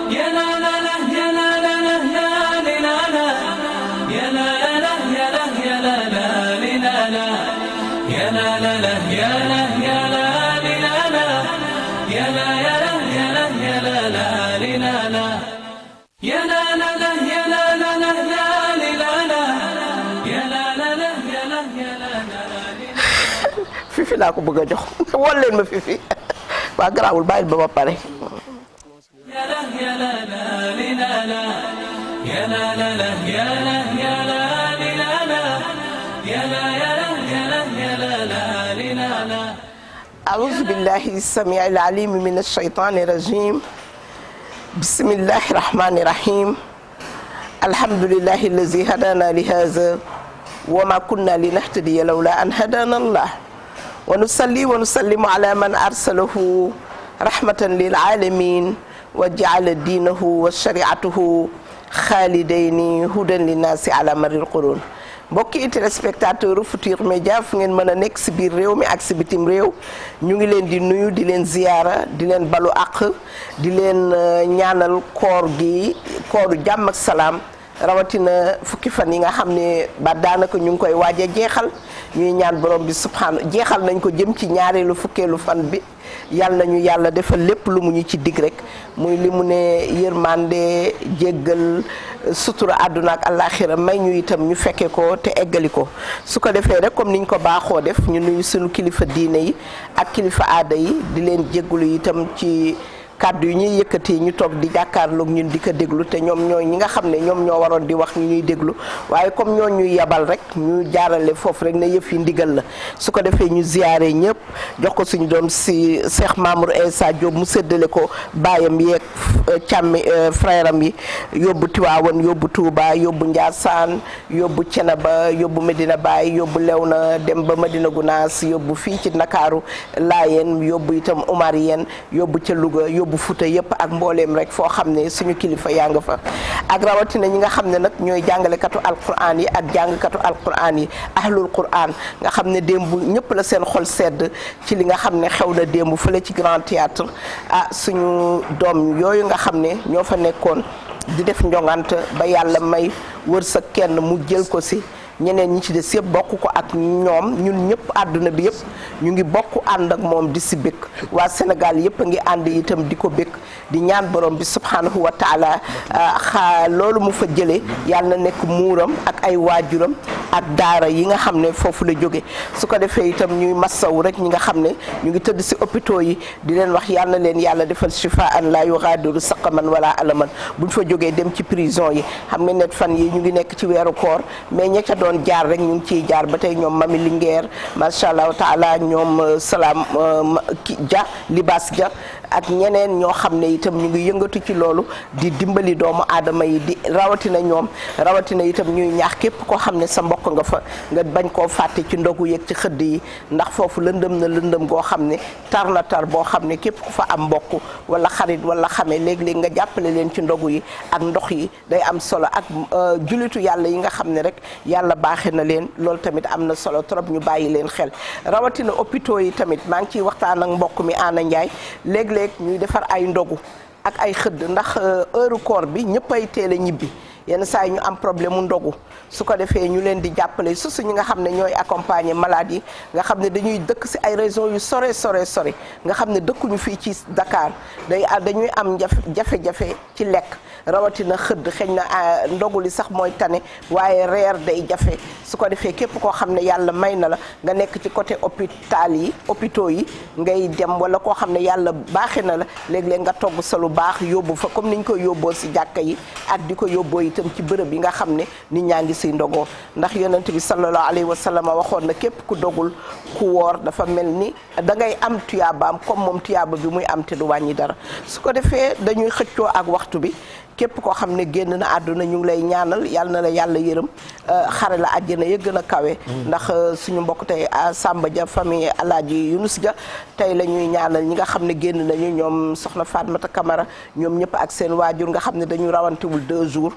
يا لا لا لا يا لا لا لا يا لا لا يا لا يا لا يا لا لا لا يا لا يا لا يا لا يا لا يا لا يا لا يا لا لا لا يا لا لا لا يا لا لا لا يا لا يا لا Fifi laa ko bëgg a jox wol leen ma Fifi waa garaawul bàyyil ba pare يا لا يا لا لا يا لا لا لا يا لا يا لا يا لا يا لا يا لا يا لا أعوذ بالله السميع العليم من الشيطان الرجيم بسم الله الرحمن الرحيم الحمد لله الذي هدانا لهذا وما كنا لنهتدي لولا أن هدانا الله ونصلي ونسلم على من أرسله رحمة للعالمين وجعل دينه وشريعته خالدين هدى للناس على مر القرون mbokki téléspectateur Futurs Médias fu ngeen mën a nekk si biir réew mi ak si bitim réew ñu ngi leen di nuyu di leen ziyaara di leen balu àq di leen ñaanal koor gi kooru jàmm ak salaam rawatina fukki fan yi nga xam ne ba daanaka ñu ngi koy waaj a jeexal ñuy ñaan borom bi subhaanahu jeexal nañ ko jëm ci ñaareelu fukkeelu fan bi yàlla nañu yàlla defal lépp lu mu ñu ci dig rek muy li mu ne yërmande jéggal sutura àdduna ak àllaaxira may ñu itam ñu fekke ko te eggali ko su ko defee rek comme niñ ko baaxoo def ñu nuyu suñu kilifa diine yi ak kilifa aada yi di leen jéggalu itam ci kàddu yi ñuy yëkkati ñu toog di jàkkaarloog ñun di ko déglu te ñoom ñooy ñi nga xam ne ñoom ñoo waroon di wax ñu ñuy déglu waaye comme ñoo ñuy yabal rek ñu jaarale foofu rek ne yëf yi ndigal la su ko defee ñu ziyaare ñëpp jox ko suñu doom si Cheikh Mamour Insa Diop mu séddale ko baayam yeeg càmmi frère am yi yóbbu Tiwaawan yóbbu Touba yóbbu Ndiassane yóbbu Cenaba yóbbu Medina Baye yóbbu Léona dem ba Medina Gounass yóbbu fii ci Ndakaaru Laayeen yóbbu itam Omarien yóbbu ca Louga bu Fuuta yëpp ak mbooleem rek foo xam ne suñu kilifa yaa nga fa ak rawatina ñi nga xam ne nag ñooy jàngalekatu alquran yi ak jàngkatu alquran yi ahlul quran nga xam ne démb ñëpp la seen xol sedd ci li nga xam ne xew na démb fële ci grand théâtre suñu doom yooyu nga xam ne ñoo fa nekkoon di def njongante ba yàlla may wërsëg kenn mu jël ko si ñeneen ñi ci des yëpp bokk ko ak ñoom ñun ñëpp àdduna bi yëpp ñu ngi bokk ànd ak moom di si bëgg waa Sénégal yëpp a ngi ànd itam di ko bëgg di ñaan borom bi subhanahu wa taala loolu mu fa jëlee yàlla na nekk muuram ak ay waajuram ak daara yi nga xam ne foofu la jóge su ko defee itam ñuy massaw rek ñi nga xam ne ñu ngi tëdd si hôpitaux yi di leen wax yàlla na leen yàlla defal shifaan la yughadiru saqaman wala alaman buñ fa jógee dem ci prison yi xam nga net fan yi ñu ngi nekk ci weeru koor mais ña ca doon jaar rek ñu ngi ciy jaar ba tey ñoom Mami Linguère macha allah taala ñoom Salam Dia Libaas Dia ak ñeneen ñoo xam ne itam ñu ngi yëngatu ci loolu di dimbali doomu aadama yi di rawatina ñoom rawatina itam ñuy ñaax képp koo xam ne sa mbokk nga fa nga bañ koo fàtte ci ndogu yeeg ci xëdd yi ndax foofu lëndëm na lëndëm goo xam ne tar na tar boo xam ne képp ku fa am mbokk wala xarit wala xamee léeg-léeg nga jàppale leen ci ndogu yi ak ndox yi day am solo ak julitu yàlla yi nga xam ne rek yàlla baaxe na leen loolu tamit am na solo trop ñu bàyyi leen xel rawatina hôpitaux yi tamit maa ngi ciy waxtaan ak mbokk mi Anna Ndiaye léeg-léeg ñuy defar ay ndogu ak ay xëdd ndax heure koor bi ñëpp ay teel a ñibbi yenn saa yi ñu am problème mu ndogu su ko defee ñu leen di jàppale surtout ñi nga xam ne ñooy accompagner malade yi nga xam ne dañuy dëkk ci ay régions yu sore nga xam ne dëkkuñu fii ci Dakar dañuy am jafe-jafe ci lekk rawatina xëdd xëy na ndogu li sax mooy tane waaye reer day jafe su ko defee képp koo xam ne yàlla may na la nga nekk ci côté hôpitaux yi ngay dem wala koo xam ne yàlla baaxe na la léeg-léeg nga togg sa lu baax yóbbu fa comme ni ñu koy yóbboo ci jàkka yi ak di ko yóbboo itam ci bërëb yi nga xam ne nit ñaa ngi siy ndogoo ndax yonent bi sallallahu alayhi wa sallam waxoon na képp ku dogul ku woor dafa mel ni da ngay am tuyaabaam comme moom tuyaaba bi muy am te du wàññi dara su ko defee dañuy xëccoo ak waxtu bi képp koo xam ne génn na àdduna ñu ngi lay ñaanal yal na la yàlla yërëm xare la àjjana ya gën a kawe ndax suñu mbokk tey Samba Dia famille Alaaji Yunus Dia tey la ñuy ñaanal ñi nga xam ne génn nañu ñoom soxna Fatmata Camara ñoom ñëpp ak seen waajur nga xam ne dañu rawantewul 2 jours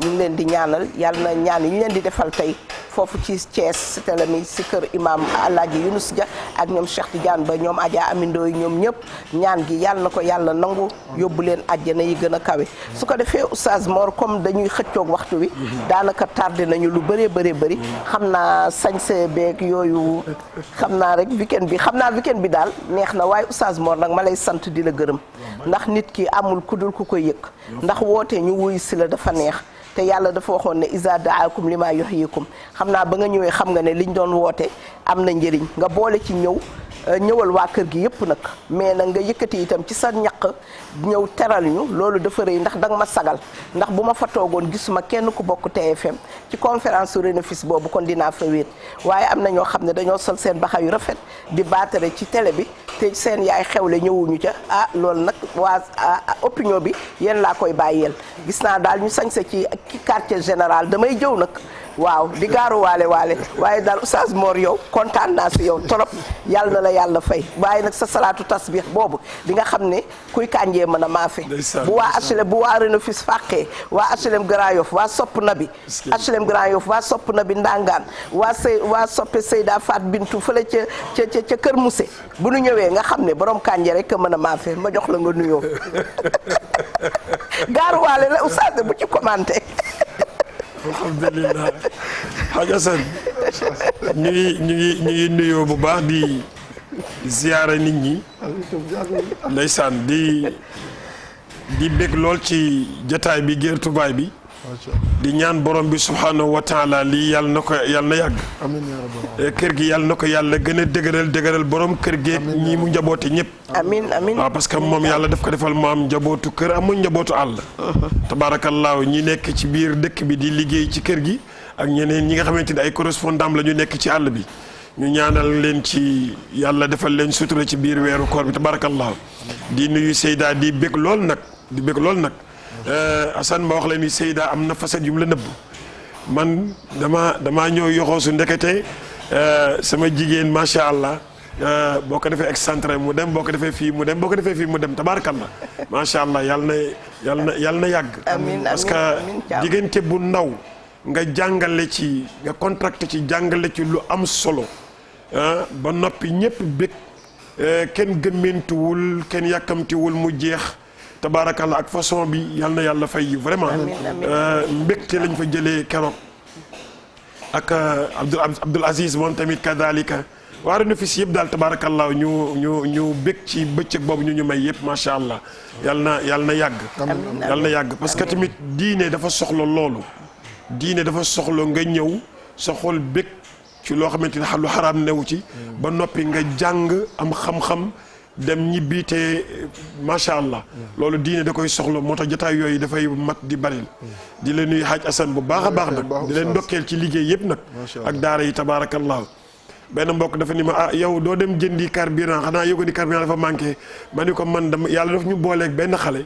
ñu ngi leen di ñaanal yal na ñaan yi ñu leen di defal tey foofu ci Thiès si télé mi si kër imam Alaaji Yunus Dia ak ñoom Cheikh Tidiane Ba ñoom Adja Amindo yi ñoom ñëpp ñaan gi yàlla na ko yàlla nangu yóbbu leen àjjana yi gën a kawe su ko defee Oustaz Mor comme dañuy xëccoog waxtu wi daanaka tardé nañu lu bëree bëri xam naa sañse beeg yooyu xam naa rek weekend bi daal neex na waaye Oustaz Mor nag ma lay sant di la gërëm ndax nit ki amul ku dul ku koy yëg ndax woote ñu wuy si la dafa neex te yàlla dafa waxoon ne iza daakum li maa yuhyikum xam naa ba nga ñëwee xam nga ne liñ doon woote am na njëriñ nga boole ci ñëwal waa kër gi yëpp nag mais nag nga yëkkati itam ci sa ñaq ñëw teral ñu loolu dafa rëy ndax danga ma sagal ndax bu ma fa toogoon gisuma kenn ku bokk TFM ci conférence su Renefis boobu kon dinaa fa wéet waaye am na ñoo xam ne dañoo sol seen baxa yu rafet di baatare ci télé bi te seen yaay xewle ñëwuñu ca loolu nag waa opinion bi yéen laa koy bàyyeel gis naa daal ñu sañse ci quartier général damay jëw nag waaw di gaaru waale waaye daal Oustaz Mor yow kontaan naa si yow trop yàlla na la yàlla fay waaye nag sa salaatu tasbih boobu di nga xam ne kuy kànjee mën a maafe bu waa HLM bu waa Renefis fàqee waa HLM Grand Yoff waa sopp na bi HLM Grand Yoff waa sopp na bi ndangaan waa soppe Seyda Fat Bintu fële ca Kër Mousse bu nu ñëwee nga xam ne borom kànje rek mën a maafe ma jox la nga nuyoo gaaru waale la Oustaz bu ci commenté alhamdulilah Hadj Assane ñu ngi nuyoo bu baax di ziyaara nit ñi ndeysaan di bég lool ci jataay bi Géertu Baay bi di ñaan borom bi subhanahu wa taala lii yàlla na yàgg kër gi yàlla na ko yàlla gën a dëgëral borom kër gi ñi mu njaboote ñëpp amiin waaw parce que moom yàlla daf ko defal mu am njabootu kër amul njabootu àll tabaarakallaahu ñi nekk ci biir dëkk bi di liggéey ci kër gi ak ñeneen ñi nga xamante ni ay correspondant la ñu nekk ci àll bi ñu ñaanal leen ci yàlla defal leen sutura ci biir weeru koor bi tabaarakallaahu di nuyu Seyda di bég lool nag Assane ma wax la ni Seyda am na facette yu mu la nëbb man damaa ñëw yoxoosu ndekete sama jigéen macha allah boo ko defee excentré mu dem boo ko defee fii mu dem boo ko defee fii mu dem tabaarakallah macha allah yàlla na yàgg. parce que diggante bu ndaw nga jàngale ci nga contracté ci jàngale ci lu am solo ba noppi ñëpp bég kenn gëmmentuwul kenn yàkkamtiwul mu jeex. tabaarakallah ak façon bi yal na yàlla fay yu vraiment mbégte lañ fa jëlee keroog ak Abdoul Aziz moom tamit kadalika waa Renefis yëpp daal tabaarakallah ñu bég ci bëccëg boobu ñu may yëpp macha allah yal na yàgg parce que tamit diine dafa soxla loolu diine dafa soxla nga ñëw sa xol bég ci loo xamante ne lu xaraam newu ci ba noppi nga jàng am xam-xam dem ñibbi te macha allah loolu diine da koy soxla moo tax jotaay yooyu dafay mat di baril di leen nuyu Hadj Assane bu baax a baax nag di leen ndokkeel ci liggéey yëpp nag ak daara yi tabaarakallahu benn mbokk dafa ni ma yow doo dem jëndi carburant xanaa yëgo ni carburant dafa manqué ma ni ko man dama yàlla daf ñu booleeg benn xale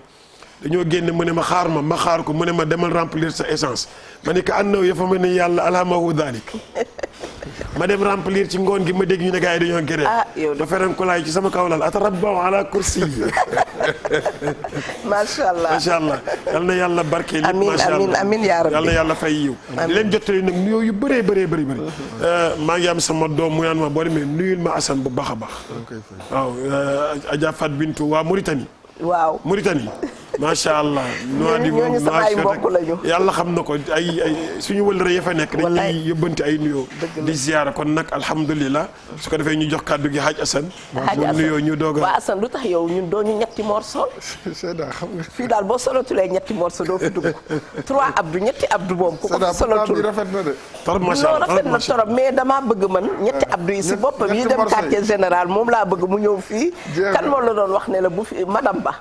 dañoo génn mu ne ma xaar ko mu ne ma demal remplir sa essence ma ni ko annaw ya fa ma ne yàlla alhamahu dalik ma dem remplir ci ngoon gi ma dégg ñu ne gars yi dañoo gërëm. ba feram ko laay ci sama kaw lal atarabbaw ala kursi yi. macha allah yal na yàlla barkeel. amiin yaa rabbi yal na yàlla fay yiw. di leen jottali nag nuyoo yu bëree bëri. maa ngi am sama doom mu naan ma boo demee nuyul ma Assane bu baax a baax. waaw Adja Fat Bintou waa Mauritanie. macha allah. ñooñu sama ay mbokk lañu. yàlla xam na ko ay suñu wëlëre ya fa nekk. dañuy yóbbanti ay nuyoo. di ziyaara kon nag alhamdulilah. su ko defee ñu jox kàddu gi Hadj Assane. nuyoo ñu doog a. waa Assane lu tax yow ñun doo ñu ñetti morceau. Seyda xam nga. fii daal boo solatulee ñetti morceau doo fi dugg. 3 abdu ñetti abdu moom. ku ko fi solatul rafet na de. trop macha allah rafet na trop mais damaa bëgg man ñetti abdu yi si boppam yi dem quartier général moom laa bëgg mu ñëw fii. kan moo la doon wax ne la bu fi madame Ba.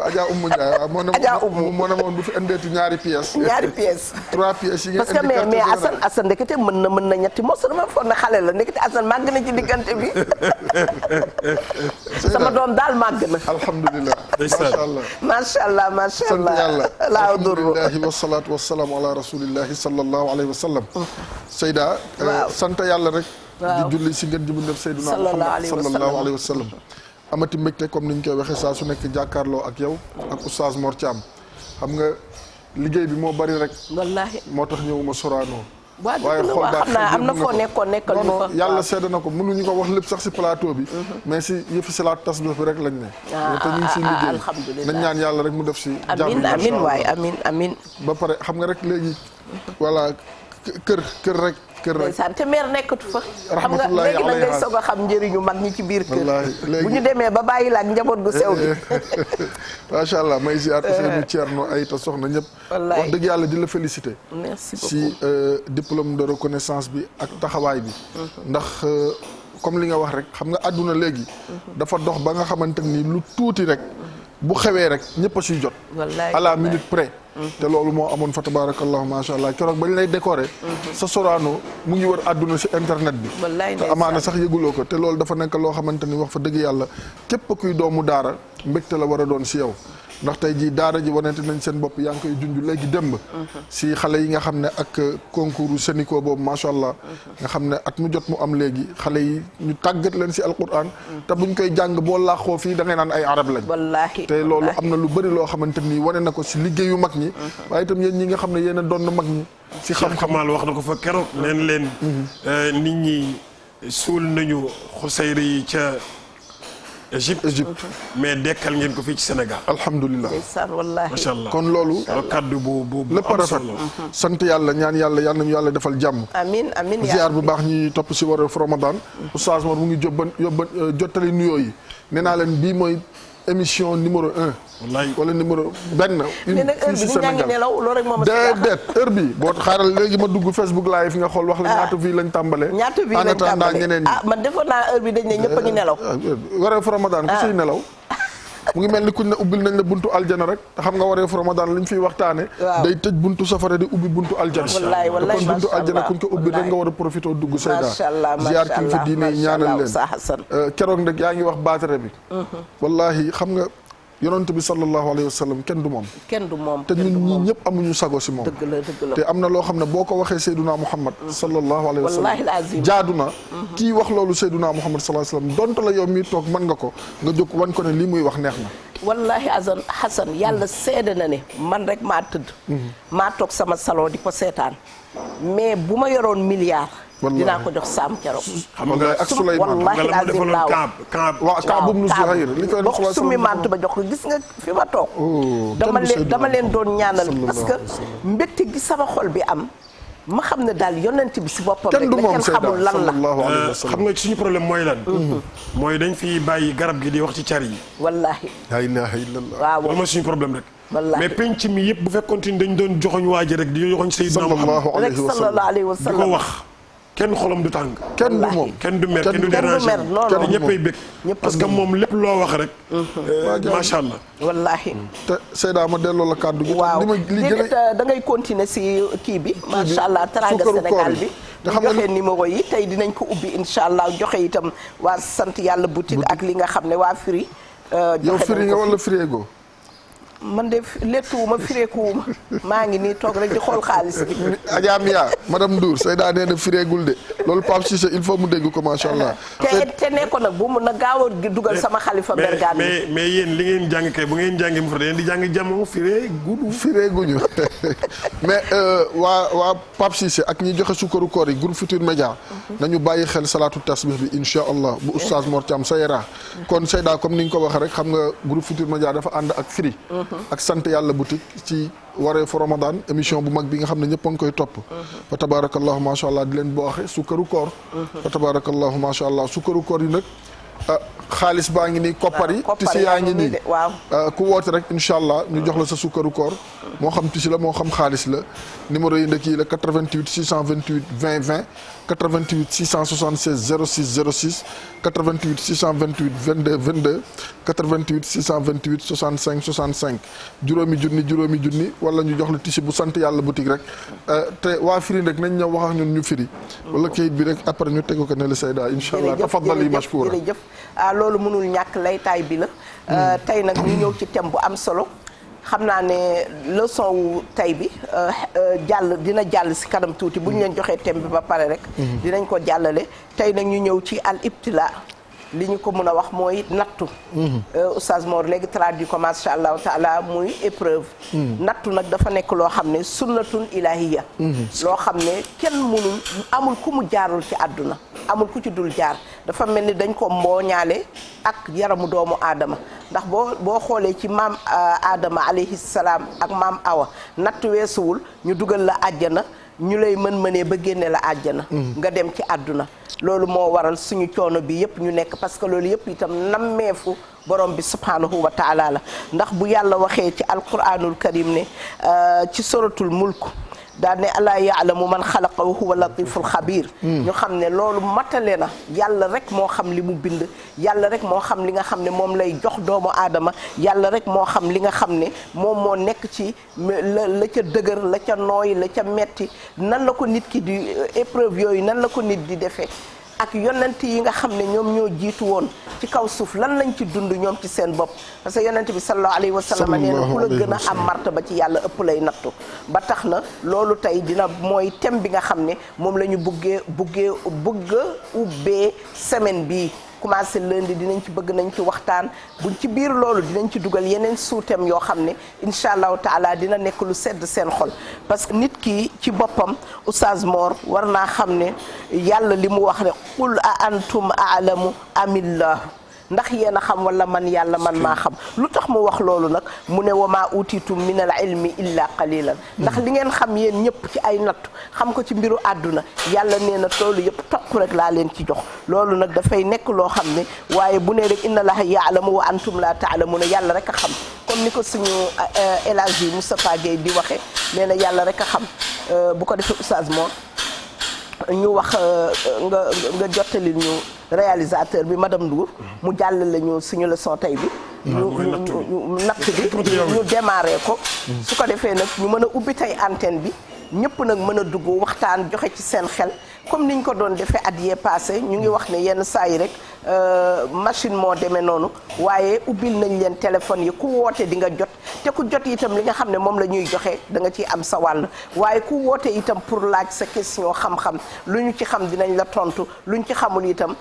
Adja Oumou Ndiaye waaw moo ne moom du fi indeeti ñaari pièces. 3 pièces yi nga indi. parce que mais Assane ndekete mën na ñetti morceau dama foog na xale la ndekete Assane màgg na ci diggante bi. sama doom daal màgg na. alhamdulilah. macha allah macha allah. sant yàlla. laa duru alhamdulilahi wasalaatu wasalaamu ala rasulillahi sallallahu alayhi wa sallam. Seyda. sant yàlla rek. di julli si ngeen jublu def Seydina Muhammad sallallahu alayhi wa sallam. amati mbégte comme ni ñu koy waxee saa su nekk jàkkaarloo ak yow. ak oustaz Mor Thiam. xam nga liggéey bi moo bari rek. wallaahi moo tax ñëwuma Sorano. waaye xool baax xam naa am na foo nekkoon nekkal ñu fa yàlla seede na ko mënuñu ko wax lépp sax si plateau bi. mais si yëfi si la tasbih bi rek lañ ne. te ñu ngi siy liggéey nañ ñaan yàlla rek mu def si. jàmm amiin waay amiin ba pare xam nga rek léegi voilà kër rek. ndeysaan te meer nekkatu fa. xam nga léegi nag ngay soog a xam njëriñu mag ñi ci biir kër. bu ñu demee ba bàyyi la ak njaboot gu sew gi. macha allah may ziar Ousseynou Thierno Ayta soxna ñëpp. wax dëgg yàlla di la féliciter. merci beaucoup si diplôme de reconnaissance bi ak taxawaay bi. ndax comme li nga wax rek xam nga àdduna léegi. dafa dox ba nga xamante ni lu tuuti rek. bu xewee rek ñëpp a siy jot. à la minute près. te loolu moo amoon fa tabarakallahu macha allah keroog bañ lay décorer. sa Sorano mu ngi wër àdduna si internet bi. te amaana sax yëguloo ko te loolu dafa nekk loo xamante ni wax fa dëgg yàlla képp kuy doomu daara mbégte la war a doon si yow. ndax tey jii daara ji wanante nañ seen bopp yaa ngi koy junj léegi démb. si xale yi nga xam ne ak concours Sénico boobu macha allah. nga xam ne at mu jot mu am léegi xale yi ñu tàggat leen si alquran. te buñ koy jàng boo laaxoo fii da ngay naan ay arab lañ. wallaahi te loolu am na lu bëri loo xamante ni wane na ko si liggéeyu mag ñi. waaye itam yéen ñi nga xam ne yéen a doon mag ñi. si xam-xamal wax na ko fa keroog. neen leen nit ñi suul nañu xusayri yi ca Égypte mais dekkal ngeen ko fii ci Sénégal. alhamdulilah macha allah kon loolu. kaddu bu lépp rafet sant yàlla ñaan yàlla yal nañu yàlla defal jàmm. amiin amiin ziar bu baax ñi topp si wareef Ramadan. Oustaz Mor mu ngi jottali nuyoo yi nee naa leen bii mooy émission numéro 1. wala numéro benn. fii si Sénégal déedéet heure bi boo xaaral léegi ma dugg Facebook live nga xool wax la ñaata vie lañ tàmbalee. ñaata vie lañ tàmbalee ñeneen ñi man defoon naa heure bi dañ ne ñëpp a ngi nelaw. wareef Ramadan ku siy nelaw. mu ngi mel ni kuñ ne ubbil nañ la buntu aljana rek te xam nga wareef Ramadan liñ fiy waxtaane day tëj buntu safara di ubbi buntu aljana. wallaay wallaay kon buntu aljana kuñ ko ubbi rek nga war a profité dugg Seyda. ziar kilifa diine yi ñaanal leen. keroog nag yaa ngi wax baatare bi. wallahi xam nga. yonent bi sallallahu alayhi wa sallam kenn du moom. kenn du moom te ñun ñii ñëpp amuñu sago si moom. dëgg la dëgg la te am na loo xam ne boo ko waxee Seyduna Muhammad. sallallahu alayhi wa sallam jaadu na. kii wax loolu Seyduna Muhammad sallallahu alayhi wa sallam donte la yow mii toog mën nga ko nga jóg wan ko ne lii muy wax neex na. wallahi Xasan yàlla seede na ne man rek maa tëdd. maa toog sama salon di ko seetaan mais bu ma yoroon milliard. dinaa ko jox Saam Keroog. xam nga ak Souleymane wallaahi lazim laaw Kaab ibn Zuhayr li koy wax summi mant ba jox ko gis nga fi ma toog. dama leen doon ñaanal parce que mbégte gi sama xol bi am. ma xam ne daal yonent bi si boppam rek kenn xamul lan la. xam nga suñu problème mooy lan. mooy dañ fi bàyyi garab gi di wax ci car yi. wallaahi. la ilaha illallah. waaw loolu mooy suñu problème rek. wallaahi mais penc mi yëpp bu fekkoon ni dañ doon joxoñ waaji rek di joxoñ Seydina Muhammad rek sallallahu alayhi wa sallam di ko wax. kenn xolam du tàng. kenn du moom kenn du mer kenn du déranger te ñëppay bëgg parce que moom lépp loo wax rek. macha allah. wallaahi. te Seyda ma delloo la kàddu gi. waaw léegi da ngay continuer si kii bi. macha allah Teranga Sénégal bi. nga xam ne joxe numéro yi tey dinañ ko ubbi incha allah joxe itam waa sant yàlla boutique ak li nga xam ne waa Firi. yow Firi nga wala Firiego. man de lettuwuma fireekuwuma maa ngi nii toog rek di xool xaalis bi. Adja Mia madame Ndour Seyda nee na fireegul de loolu Pape Cissé il faut mu dégg ko macha allah. te ne ko nag bu mu na gaaw a dugal sama xalifa bergaan bi. mais yéen li ngeen jàng kay bu ngeen jàngee mu fa da ngeen di jàng jamono fireeguñu mais waa Pape Cissé ak ñi joxe sukkaru koor yi groupe Futur Média nañu bàyyi xel salaatu tasbih bi incha allah bu oustaz Mor Thiam Sayera kon Seyda comme ni nga ko waxee rek xam nga groupe Futur Média dafa ànd ak Firi. ak sant yàlla boutique ci wareefu Ramadan émission bu mag bi nga xam ne ñëpp a ngi koy topp. fa tabarakallahu macha allah di leen boo waxee sukkaru koor. fa tabarakallahu macha allah sukkaru koor yi nag xaalis baa ngi nii koppar yi tisi yaa ngi nii waaw ku woote rek incha allah ñu jox la sa sukkaru koor moo xam tisi la moo xam xaalis la numéro yi ndëkk yi la 88 628 20 20 88 676 06 06 88 628 22 22 88 628 65 65 juróomi junni wala ñu jox la tisi bu sant yàlla boutique rek te waa firi rek nañ ñëw wax ak ñun ñu firi wala kayit bi rek après ñu tegu ko ne la Seyda incha allah tafaddali mashkoura jërëjëf loolu mënul ñàkk laytaay bi la tey nag ñu ñëw ci thème bu am solo xam naa ne leçon wu tey bi dina jàll si kanam tuuti bu ñu leen joxee thème bi ba pare rek dinañ ko jàllale tey nag ñu ñëw ci al ibtila li ñu ko mën a wax mooy nattu Oustaz Mor léegi traduit ko masha allahu taala muy épreuve nattu nag dafa nekk loo xam ne sunnatun ilahiya loo xam ne kenn mënul amul ku mu jaarul ci àdduna amul ku ci dul jaar dafa mel ni dañ ko mbooñaale ak yaramu doomu aadama ndax boo xoolee ci maam aadama alayhi salaam ak maam awa nattu weesuwul ñu dugal la àjjana ñu lay mën-mënee ba génne la àjjana nga dem ci àdduna loolu moo waral suñu coono bi yëpp ñu nekk parce que loolu yëpp itam nammeefu borom bi subhanahu wa taala la ndax bu yàlla waxee ci alquranul karim ne ci suratul mulk daal ne alaa yaalamu man xalaqa wa huwa latiful xabir ñu xam ne loolu matale na yàlla rek moo xam li mu bind yàlla rek moo xam li nga xam ne moom lay jox doomu aadama yàlla rek moo xam li nga xam ne moom moo nekk ci la ca dëgër la ca nooy la ca metti nan la ko nit ki di épreuve yooyu nan la ko nit di defee ak yonent yi nga xam ne ñoom ñoo jiitu woon ci kaw suuf lan lañ ci dund ñoom ci seen bopp parce que yonent bi sallallahu alayhi wa sallam nee na ku la gën a am martaba ci yàlla ëpp lay nattu ba tax na loolu tey dina mooy thème bi nga xam ne moom la ñu bëgg ubbee semaine bii commencé lundi dinañ ci bëgg nañ ci waxtaan buñ ci biir loolu dinañ ci dugal yeneen sous-thèmes yoo xam ne incha allahu taala dina nekk lu sedd seen xol parce que nit ki ci boppam Oustaz Mor war naa xam ne yàlla li mu wax ne qul a antum aalamu amillah ndax yéen a xam wala man yàlla man maa xam lu tax mu wax loolu nag mu ne wa maa utitum min al ilmi illa qalilan ndax li ngeen xam yéen ñëpp ci ay nattu xam ko ci mbiru àdduna yàlla nee na toolu yëpp tokk rek laa leen ci jox loolu nag dafay nekk loo xam ne waaye bu ne rek inna laha yaalamu wa antum la taalamuna yàlla rek a xam comme ni ko suñu El Hadji Moustapha Gueye di waxe nee na yàlla rek a xam bu ko defee Oustaz Mor ñu wax nga jottali ñu réalisateur bi madame Ndour mu jàllale ñu suñu leçon tey bi ñu natt bi ñu démarré ko su ko defee nag ñu mën a ubbi tey antenne bi ñëpp nag mën a dugg waxtaan joxe ci seen xel comme niñ ko doon defee at yee passé ñu ngi wax ne yenn saa yi rek machine moo demee noonu waaye ubbil nañ leen téléphone yi ku woote di nga jot te ku jot itam li nga xam ne moom la ñuy joxe da nga ciy am sa wàll waaye ku woote itam pour laaj sa question xam-xam lu ñu ci xam dinañ la tontu lu ñu ci xamul itam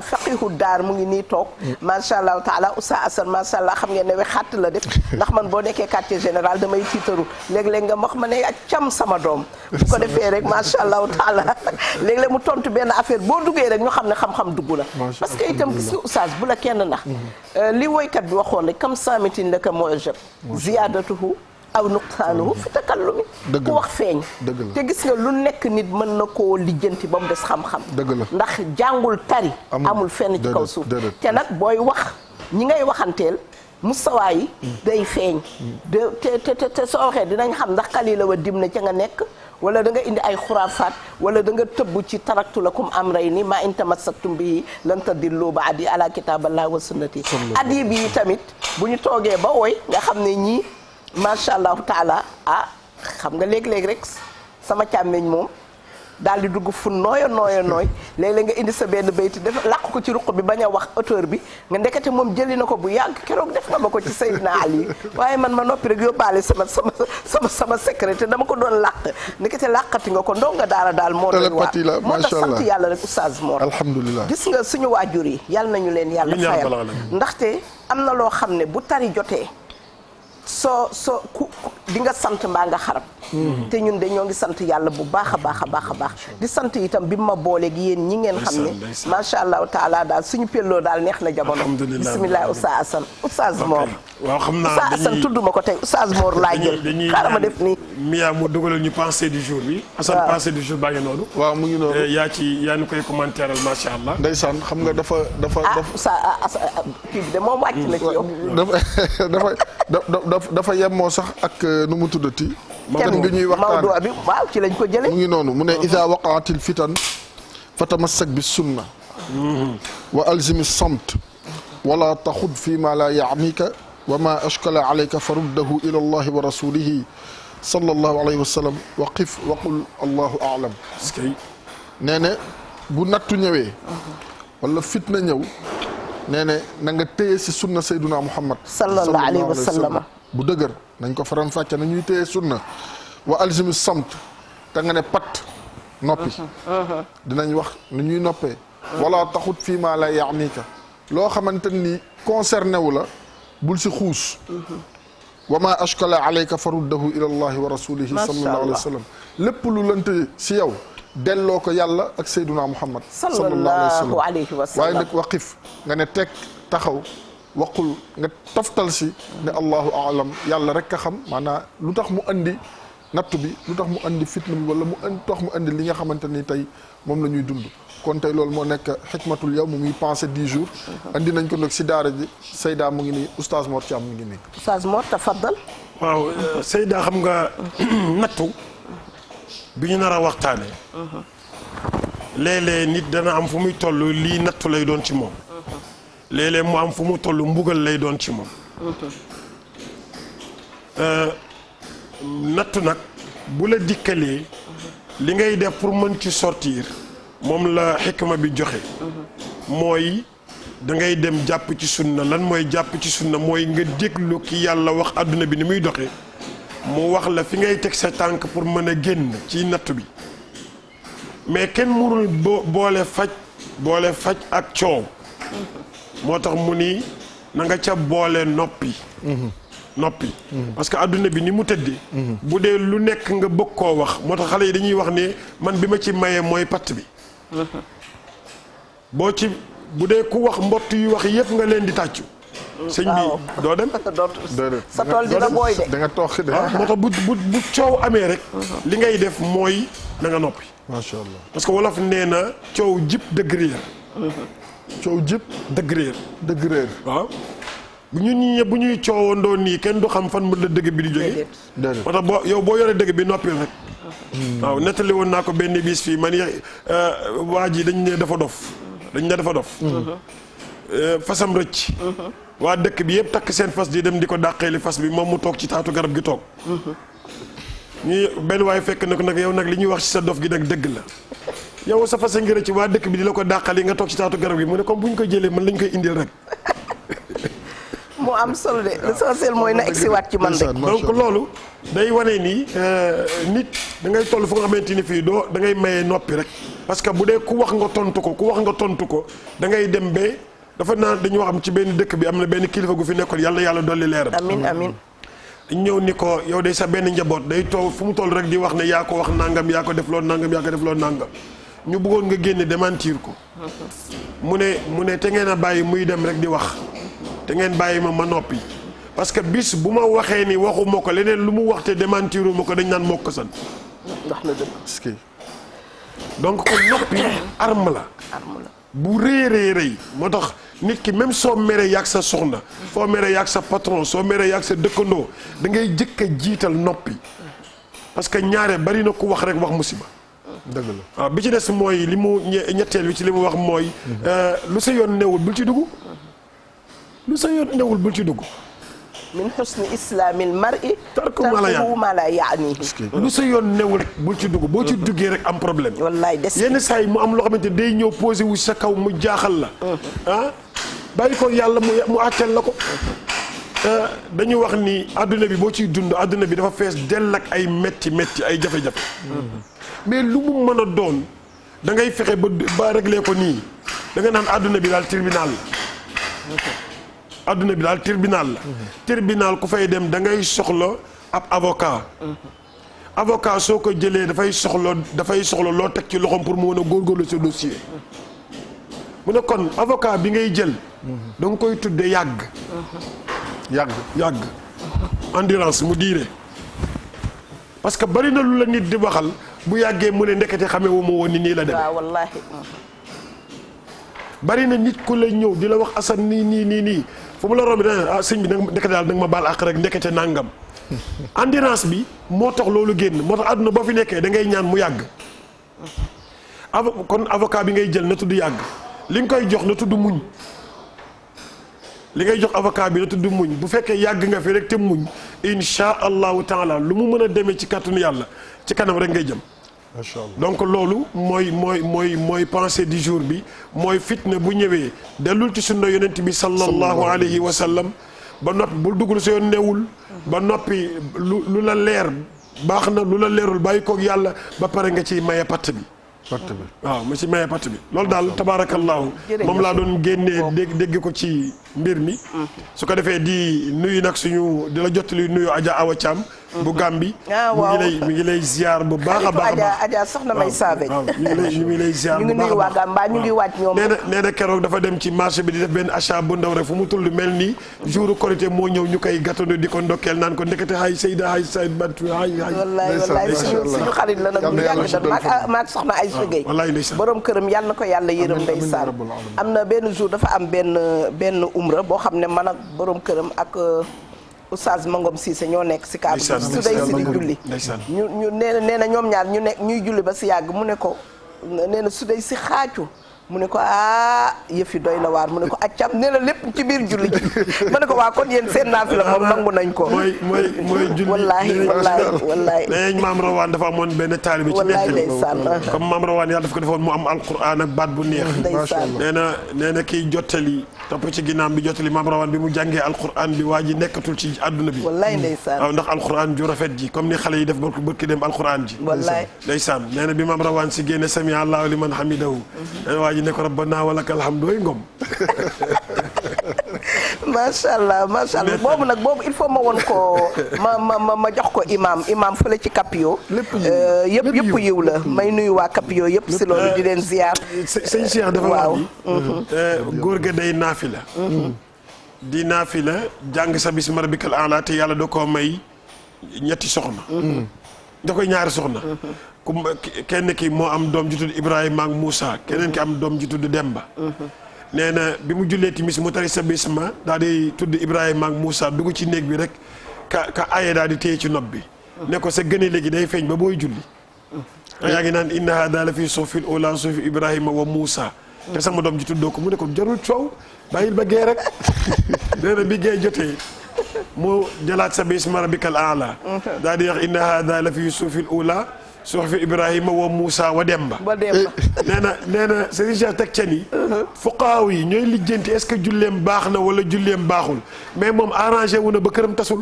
faqihu daar mu ngi nii toog macha allah taala Oustaz Assane macha allah xam ngeen ne we xàtt la def ndax man boo nekkee quartier général damay tiitaru léeg-léeg nga wax ma ne cam sama doom bu ko defee rek macha allah taala léeg-léeg mu tontu benn affaire boo duggee rek ñu xam ne xam-xam dugg na parce que itam gis nga Oustaz bu la kenn nax li woykat bi waxoon rek kam saamitin la ka mu'jab ziyaadatuhu aw nuqsaanuhu fi takallumi ku wax feeñ te gis nga lu nekk nit mën na koo lijjanti ba mu des xam-xam ndax jàngul tari amul fenn ci kaw suuf te nag booy wax ñi ngay waxanteel mustawaa yi day feeñ te soo waxee dinañ xam ndax xalila wa dim na ca nga nekk wala da nga indi ay xuraafaat wala da nga tëbb ci taraktu lakum amrayni ma in tamassaktum bihi lan tadillu ba'di ala kitaballahi wa sunnati adib yi tamit bu ñu toogee ba woy nga xam ne ñii macha allahu taala xam nga léeg-léeg rek sama càmmeñ moom daal di dugg fu nooy léeg-léeg nga indi sa benn bayti def làq ko ci ruq bi bañ a wax auteur bi nga ndekete moom jëli na ko bu yàgg keroog def nga ma ko ci Seydina Ali waaye man ma noppi rek yóbbaale sama secret dama ko doon làq ndekete làqati nga ko ndonga daara daal moo doon waar moo tax sant yàlla rek Oustaz Mor alhamdulilah gis nga suñu waajur yi yàlla nañu leen yàlla fayal ndaxte am na loo xam ne bu tari jotee di nga sant mbaa nga xarab te ñun de ñoo ngi sant yàlla bu baax a baax a baax a baax di sant itam bi ma booleeg yéen ñi ngeen xam ne macha allahu taala daal suñu pelloo daal neex na jamono bisimilah Oustaz Assane Oustaz Mor waaw xam naa Oustaz Assane tudd ma ko tey Oustaz Mor laa jël xaaral ma def nii Mia mu dugalal ñu pensée du jour bi Assane pensée du jour baa ngi noonu waaw mu ngi noonu yaa ni koy commentéral macha allah ndeysaan xam nga dafa Oustaz kii bi de moom wàcc na ci yow dafa yemoo sax ak nu mu tuddati thème bi ñuy waxtaan Maodo bi waaw ci lañ ko jëlee mu ngi noonu mu ne ida waqaatil fitan fatamassak bi sunna wa alzimi samt wala taxud fi ma la yaanika wa ma ashkala alayka faruddahu ila allahi wa rasulihi sallallahu alayhi wa sallam wa qif wa qul allahu aalam nee ne bu nattu ñëwee wala fitna ñëw nee ne na nga téye si sunna sayduna muhammad sallallahu alayhi wa sallam bu dëgër nañ ko faram fàcce na ñuy téye sunna wa alzimi samt te nga ne pat noppi dinañ wax ni ñuy noppee wala taxut fii maa la yaanika loo xamante ni concerné wu la bul si xuus wa ma ashkala alayka faruddahu ila allahi wa rasulihi sallallahu alayhi wa sallam lépp lu lënt si yow delloo ko yàlla ak sayduna muhammad sallallahu alayhi wa sallam waaye nag waqif nga ne teg taxaw waqul nga toftal si ne allahu aalam yàlla rek a xam maanaam lu tax mu andi nattu bi lu tax mu andi fitna bi wala tax mu andi li nga xamante ni tey moom la ñuy dund kon tey loolu moo nekk xikmatul yow mu muy pensé 10 jours andi nañ ko nag si daara ji Seyda mu ngi nii Oustaz Mor Thiam mu ngi nii Oustaz Mor tafaddal waaw Seyda xam nga nattu bi ñu nar a waxtaane léeg-léeg nit dana am fu muy toll lii nattu lay doon ci moom léeg-léeg mu am fu mu toll mbugal lay doon ci moom nattu nag bu la dikkalee li ngay def pour mën ci sortir moom la xikma bi joxe mooy da ngay dem jàpp ci sunna lan mooy jàpp ci sunna mooy nga déglu ki yàlla wax àdduna bi ni muy doxe mu wax la fi ngay teg sa tànk pour mën a génn ci nattu bi mais kenn mënul boole faj ak coow moo tax mu ni na nga ca boole noppi parce que adduna bi ni mu tëddee bu dee lu nekk nga bëgg koo wax moo tax xale yi dañuy wax ne man bi ma ci mayee mooy patt bi bu dee ku wax mbott yu wax yëpp nga leen di tàccu sëñ bi doo dem sa tool dina booy de da nga toog de moo tax bu coow amee rek li ngay def mooy na nga noppi macha allah parce que wolof nee na coow jib dëgg réer coow jib dëgg réer waaw bu ñuy coowandoo nii kenn du xam fan mu la dëgg bi di jógee moo tax boo yoree dëgg bi noppil rek waaw nettali woon naa ko benn bis fii man waa ji dañ ne dafa dof fasam rëcc waa dëkk bi yëpp takk seen fas di dem di ko dàqeeli fas bi moom mu toog ci taatu garab gi toog ñuy benn waaye fekk na ko nag yow nag li ñuy wax ci sa dof gi nag dëgg la yow sa fas a ngi rëcc waa dëkk bi di la ko dàqali nga toog ci taatu garab gi mu ne comme bu ñu ko jëlee man lañ koy indil rek moo am solo de l'essentiel mooy na egsiwaat ci man rek donc loolu day wane nii nit da ngay toll fu nga xamante ni fii da ngay maye noppi rek parce que bu dee ku wax nga tontu ko da ngay dem ba dafa naan dañu wax am ci benn dëkk bi am na benn kilifa gu fi nekkoon yàlla dolli leeram amiin dañ ñëw ni ko yow day sa benn njaboot day toog fu mu toll rek di wax ne yaa ko wax nangam yaa ko def loolu nangam ñu bëggoon nga génne démentir ko mu ne te ngeen a bàyyi muy dem rek di wax te ngeen bàyyi ma noppi parce que bis bu ma waxee ni waxuma ko leneen lu mu wax te démentiru ma ko dañ naan moo ko san wax na dëgg donc kon noppi arme la bu rëy moo tax nit ki même soo meree yàgg sa soxna soo meree yàgg sa patron soo meree yàgg sa dëkkandoo da ngay jëkk a jiital noppi parce que ñaare bari na ku wax rek wax musiba dëgg la waaw bi ci des mooy li mu ñetteel bi ci li mu wax mooy lu sa yoon newul bul ci dugg min husni islamil mar'i tarku ma la yaanihi lu sa yoon newul rek bul ci dugg boo ci duggee rek am problème wallaay des yenn saa yi mu am loo xamante day ñëw posé wu sa kaw mu jaaxal la bàyyi ko yàlla mu àcceel la ko dañu wax ni adduna bi boo ciy dund adduna bi dafa fees dell ak ay metti ay jafe-jafe mais lu mu mën a doon da ngay fexe ba réglé ko nii da nga naan adduna bi daal tribunal la adduna bi daal tribunal la tribunal ku fay dem da ngay soxla ab avocat soo ko jëlee dafay soxla loo teg ci loxoom pour mu mën a góorgóorlu sa dossier mu ne kon avocat bi ngay jël da nga koy tudde yàgg endurance mu diire parce que bari na lu la nit di waxal bu yàggee mu ne ndekete xamee wu ma woon ni nii la demee. waaw wallaahi. bari na nit ku la ñëw di la wax asan nii fu mu la romb ah sëñ bi ndekete daal da nga ma baal àq rek ndekete nangam. endurance bi moo tax loolu génn moo tax àdduna boo fi nekkee da ngay ñaan mu yàgg. kon avocat bi ngay jël na tudd yàgg li nga koy jox na tudd muñ. li ngay jox avocat bi na tudd muñ bu fekkee yàgg nga fi rek te muñ insha allahu taala lu mu mën a demee ci kàttanu yàlla ci kanam rek ngay jëm. macha allah donc loolu mooy pensée du jour bi mooy fitna bu ñëwee dellul ci sunna yonent bi sallallahu alayhi wa sallam ba noppi bul duggul sa yoon newul ba noppi lu la leer baax na lu la leerul bàyyi koog yàlla ba pare nga ciy maye patt bi. waaw ma ci maye patt bi loolu daal tabaarakallaahu moom laa doon génnee dégg ko ci mbir mi su ko defee di nuyu nag suñu di la jottali nuyu Adja Awa Thiam bu Gàmbi mi ngi lay ziar bu baax a baax Adja soxna may saave ñu ngi lay ziar bu baax a baax Gàmba ñu ngi waaj ñoom nee na keroog dafa dem ci marché bi di def benn achat bu ndaw rek fu mu tull mel nii jour Korité moo ñëw ñu koy gàttandu di ko ndokkeel naan ko ndekete hay Seyda hay Sayd Batu hay wallaay suñu xarit la nag ñu yàgg da maag soxna ay sugay borom këram yàlla na ko yàlla yërëm ndeysaan am na benn jour dafa am benn umra boo xam ne man ak borom këram ak Oustaz Mangom Cissé ñoo nekk si kaabu su day si di julli ñu nee na ñoom ñaar ñuy julli ba si yàgg mu ne ko nee na su day si xaacu mu ne ko yëf yi doy na waar mu ne ko accam nee na lépp ci biir julli ji ma ne ko waa kon yéen seen naafila moom nangu nañ ko mooy julli wallaahi dañ maam rawaan dafa amoon benn taalibe ci nettali comme maam rawaan yàlla dafa ko defoon mu am alquran ak baat bu neex nee na kiy jottali topp ci ginnaaw bi jottali maam rawaan bi mu jàngee alquran bi waa ji nekkatul ci àdduna bi wallaay ndeysaan waaw ndax alquran ju rafet ji comme ni xale yi def bërki dem alquran ji wallaay ndeysaan nee na bi maam rawaan si génne sami allahu liman hamidahu ji ne ko rabbana walakal hamdu doy ngom macha allah boobu il faut ma won ko ma jox ko imam fële ci Capio yëpp yiw la may nuyu waa Capio yëpp si loolu di leen ziar sëñ Cheikh dafa wax ni góor ga day naafila di naafila jàng sa bismi rabbikal a'la te yàlla da koo may ñetti soxna da koy ñaari soxna kenn ki moo am doom ji tudd Ibrahima ak Moussa keneen ki am doom ji tudd Demba nee na bi mu jullee timis mu tari sa bisma daal di tudd Ibrahima ak Moussa dugg ci néeg bi rek ka aye daal di téye ci nopp bi ne ko sa gëne léegi day feeñ ba booy julli yaa ngi naan inna hada la fi suhufil ula suhufi Ibrahima wa Moussa te sama doom ji tuddoo ko mu ne ko jarul coow bàyyil ba gee rek nee na bi gee jotee mu jëlaat sa bisma rabbikal a'la daal di wax inna hada la fi suhufil ula suhufi Ibrahima wa Moussa wa Demba nee na Serigne Cheikh teg ca ni fuqaaw yi ñooy lijjanti est-ce que julleem baax na wala julleem baaxul mais moom arrangé wu na ba këram tasul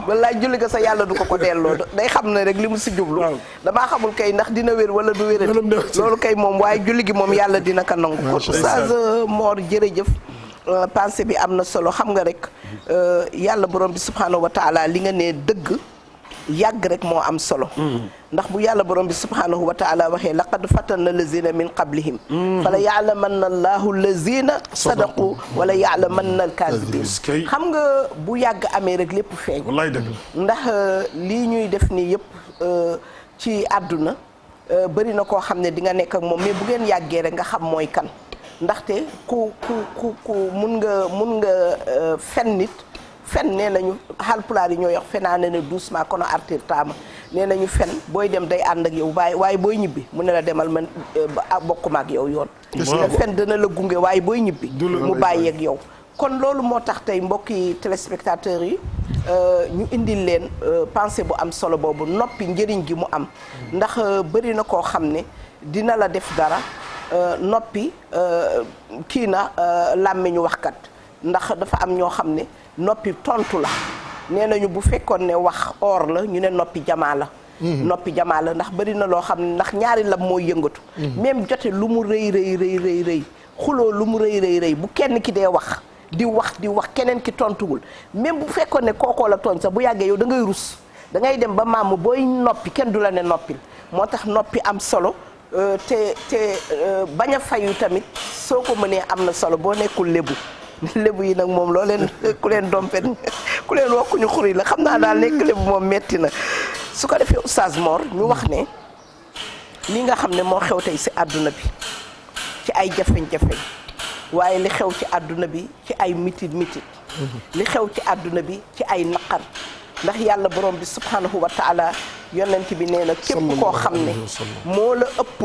wallaay julli ga sa yàlla du ko delloo day xam ne rek li mu si jublu damaa xamul kay ndax dina wér wala du wér loolu kay moom waaye julli gi moom yàlla dina ko nangu ko Oustaz Mor jërëjëf pensée bi am na solo xam nga rek yàlla borom bi subhanahu wa taala li nga ne dëgg yàgg rek moo am solo ndax bu yàlla borom bi subhanahu wa taala waxee laqad fatanna lazina min qablihim fala ya'lamanna allahu lazina sadaqu wala ya'lamanna alkaazibin xam nga bu yàgg amee rek lépp feeñ wallaay dëgg ndax lii ñuy def nii yëpp ci àdduna bëri na koo xam ne di nga nekk ak moom mais bu ngeen yàggee rek nga xam mooy kan ndaxte ku mun nga fen nit fen nee nañu Haalpulaar yi ñoo yox fenaane ne doucement kono artir taama nee nañu fen booy dem day ànd ak yow waaye booy ñibbi mu ne la demal man bokkuma ak yow yoon fen dana la gunge waaye booy ñibbi mu bàyyi ak yow kon loolu moo tax tey mbokki téléspectateurs yi ñu indil leen pensée bu am solo boobu noppi njëriñ gi mu am ndax bëri na koo xam ne dina la def dara noppi kii na làmmiñu waxkat ndax dafa am ñoo xam ne noppi tontu la nee nañu bu fekkoon ne wax or la ñu ne noppi jamaa la noppi jamaa la ndax bëri na loo xam ne ndax ñaari lam mooy yëngatu même jote lu mu rëy xuloo lu mu rëy bu kenn ki dee wax di wax keneen ki tontuwul même bu fekkoon ne kookoo la tooñ sax bu yàggee yow da ngay rus da ngay dem ba maam booy noppi kenn du la ne noppil moo tax noppi am solo te bañ a fayu tamit soo ko mënee am na solo boo nekkul lébu lébu yi nag moom loo leen ku leen dompe ku leen wokkuñu xuri la xam naa daal nekk lébu moom metti na su ko defee Oustaz Mor ñu wax ne li nga xam ne moo xew tey si àdduna bi ci ay jafeñ-jafeñ waaye li xew ci àdduna bi ci ay mitit li xew ci àdduna bi ci ay naqar ndax yàlla borom bi subhanahu wa taala yonent bi nee na képp koo xam ne moo la ëpp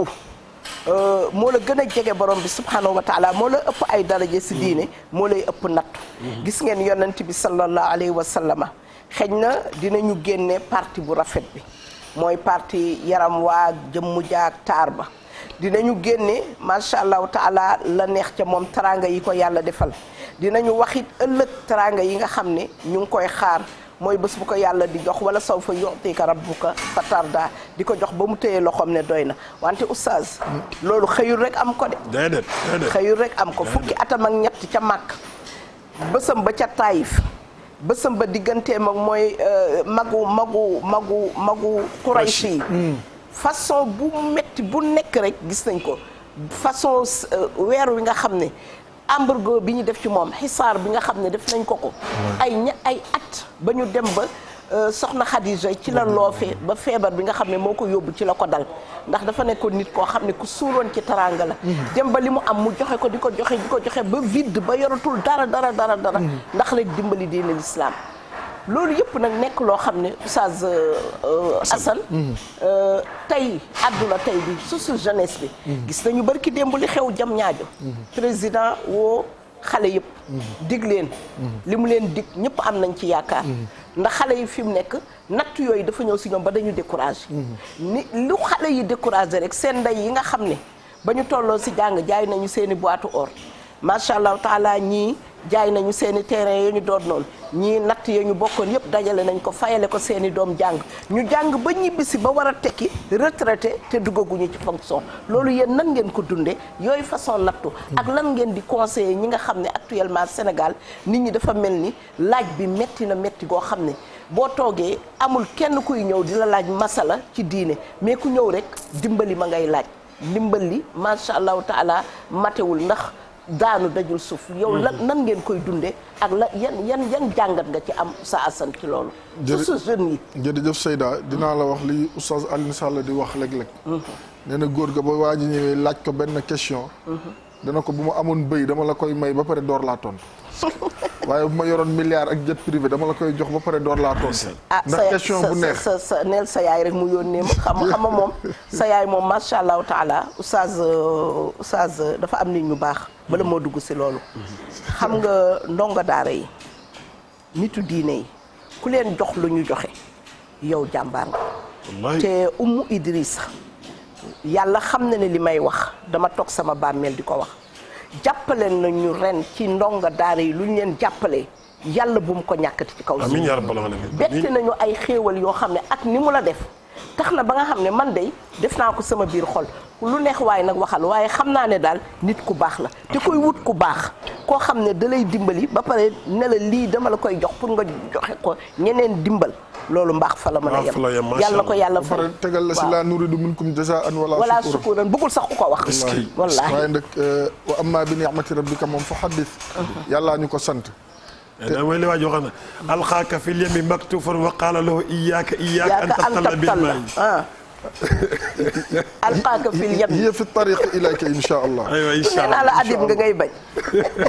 moo la gën a jege borom bi subhanahu wa taala moo la ëpp ay daraja si diine moo lay ëpp nattu gis ngeen yonent bi sallallahu alayhi wa sallama xëy na dinañu génne parti bu rafet bi mooy parti yaram waag jëmmu jaag taar ba dinañu génne macha allahu taala la neex ca moom taranga yi ko yàlla defal dinañu waxit ëllëg taranga yi nga xam ne ñu ngi koy xaar mooy bés bu ko yàlla di jox wala saw fa yu'tika rabbuka fatarda di ko jox ba mu téye loxoom ne doy na wante oustaz loolu xëyul rek am ko de déedéet xëyul rek am ko fukki atam ak ñett ca màkk bésam ba ca taayif bésam ba digganteem ak mooy magu Quraysh yi façon bu metti bu nekk rek gis nañ ko façon weer wi nga xam ne embargo bi ñu def ci moom xisaar bi nga xam ne def nañ ko ay at ba ñu dem ba soxna Khadija ci la loofee ba feebar bi nga xam ne moo ko yóbbu ci la ko dal ndax dafa nekkoon nit koo xam ne ku suuroon ci teraanga la dem ba li mu am mu joxe ko di ko joxe ba vide ba yoratul dara ndax rek dimbali diine l'islam loolu yëpp nag nekk loo xam ne Oustaz Assane tey àdduna tey bi surtout jeunesse bi gis nañu barki démb li xew jam ñaajo président woo xale yëpp dig leen li mu leen dig ñëpp am nañ ci yaakaar ndax xale yi fi mu nekk natt yooyu dafa ñëw si ñoom ba dañu découragé ni lu xale yi découragé rek seen ndey yi nga xam ne ba ñu tolloo si jàng jaay nañu seeni boîte or macha allah taala ñii jaay nañu seeni terrain ya ñu doon noonu ñii natt ya ñu bokkoon yëpp dajale nañ ko fayale ko seeni doom jàng ñu jàng ba ñibbisi ba war a tekki retraité te duggaguñu ci fonction loolu yéen nan ngeen ko dundee yooyu façon nattu ak lan ngeen di conseiller ñi nga xam ne actuellement Sénégal nit ñi dafa mel ni laaj bi metti na metti goo xam ne boo toogee amul kenn kuy ñëw di la laaj masala ci diine mais ku ñëw rek dimbali ma ngay laaj dimbali macha allahu taala matewul ndax daanu dajul suuf yow nan ngeen koy dundee ak la yan jàngat nga ci am sa asan ci loolu su jeunes yi jërëjëf Seyda dinaa la wax li oustaz Alioune Sall di wax léeg-léeg nee na góor ga ba waa ji ñëwee laaj ko benn question dana ko bu ma amoon bëy dama la koy may ba pare door laa tontu waaye bu ma yoroon milliard ak jet privé dama la koy jox ba pare door laa tontu ndax question bu neex sa neel sa yaay rek mu yónnee ma xam moom sa yaay moom macha allahu taala oustaz dafa am nit ñu baax bala moo dugg si loolu xam nga ndongo daara yi nitu diine yi ku leen jox lu ñu joxe yow jàmbaar nga te Ummu Idrissa yàlla xam na ne li may wax dama toog sama bàmmeel di ko wax jàppale nañu ren ci ndongo daara yi lu ñu leen jàppalee yàlla bu mu ko ñàkkati ci kaw si amiin yaa rabbal aalamiin bett nañu ay xéewal yoo xam ne ak ni mu la def tax na ba nga xam ne man de def naa ko sama biir xol lu neex waaye nag waxal waaye xam naa ne daal nit ku baax la te koy wut ku baax koo xam ne da lay dimbali ba pare ne la lii dama la koy jox pour nga joxe ko ñeneen dimbal loolu mbaax fa la mën a yem yàlla na ko yàlla fay tegal la si laa nuridu minkum jazaan wala sukuran bëggul sax ku ko wax wallaahi waaye nag wa amma bi ni'mati rabbika moom fa haddith yàllaa ñu ko sant te mooy li waa ji waxoon na alxaaka fil yami maktufan wa qaala lahu iyyaka an tabtalla bil maa'i alxaaka fil yami hiya fi tariq ilayka insha allah aywa insha allah nee naa la adib nga ngay bañ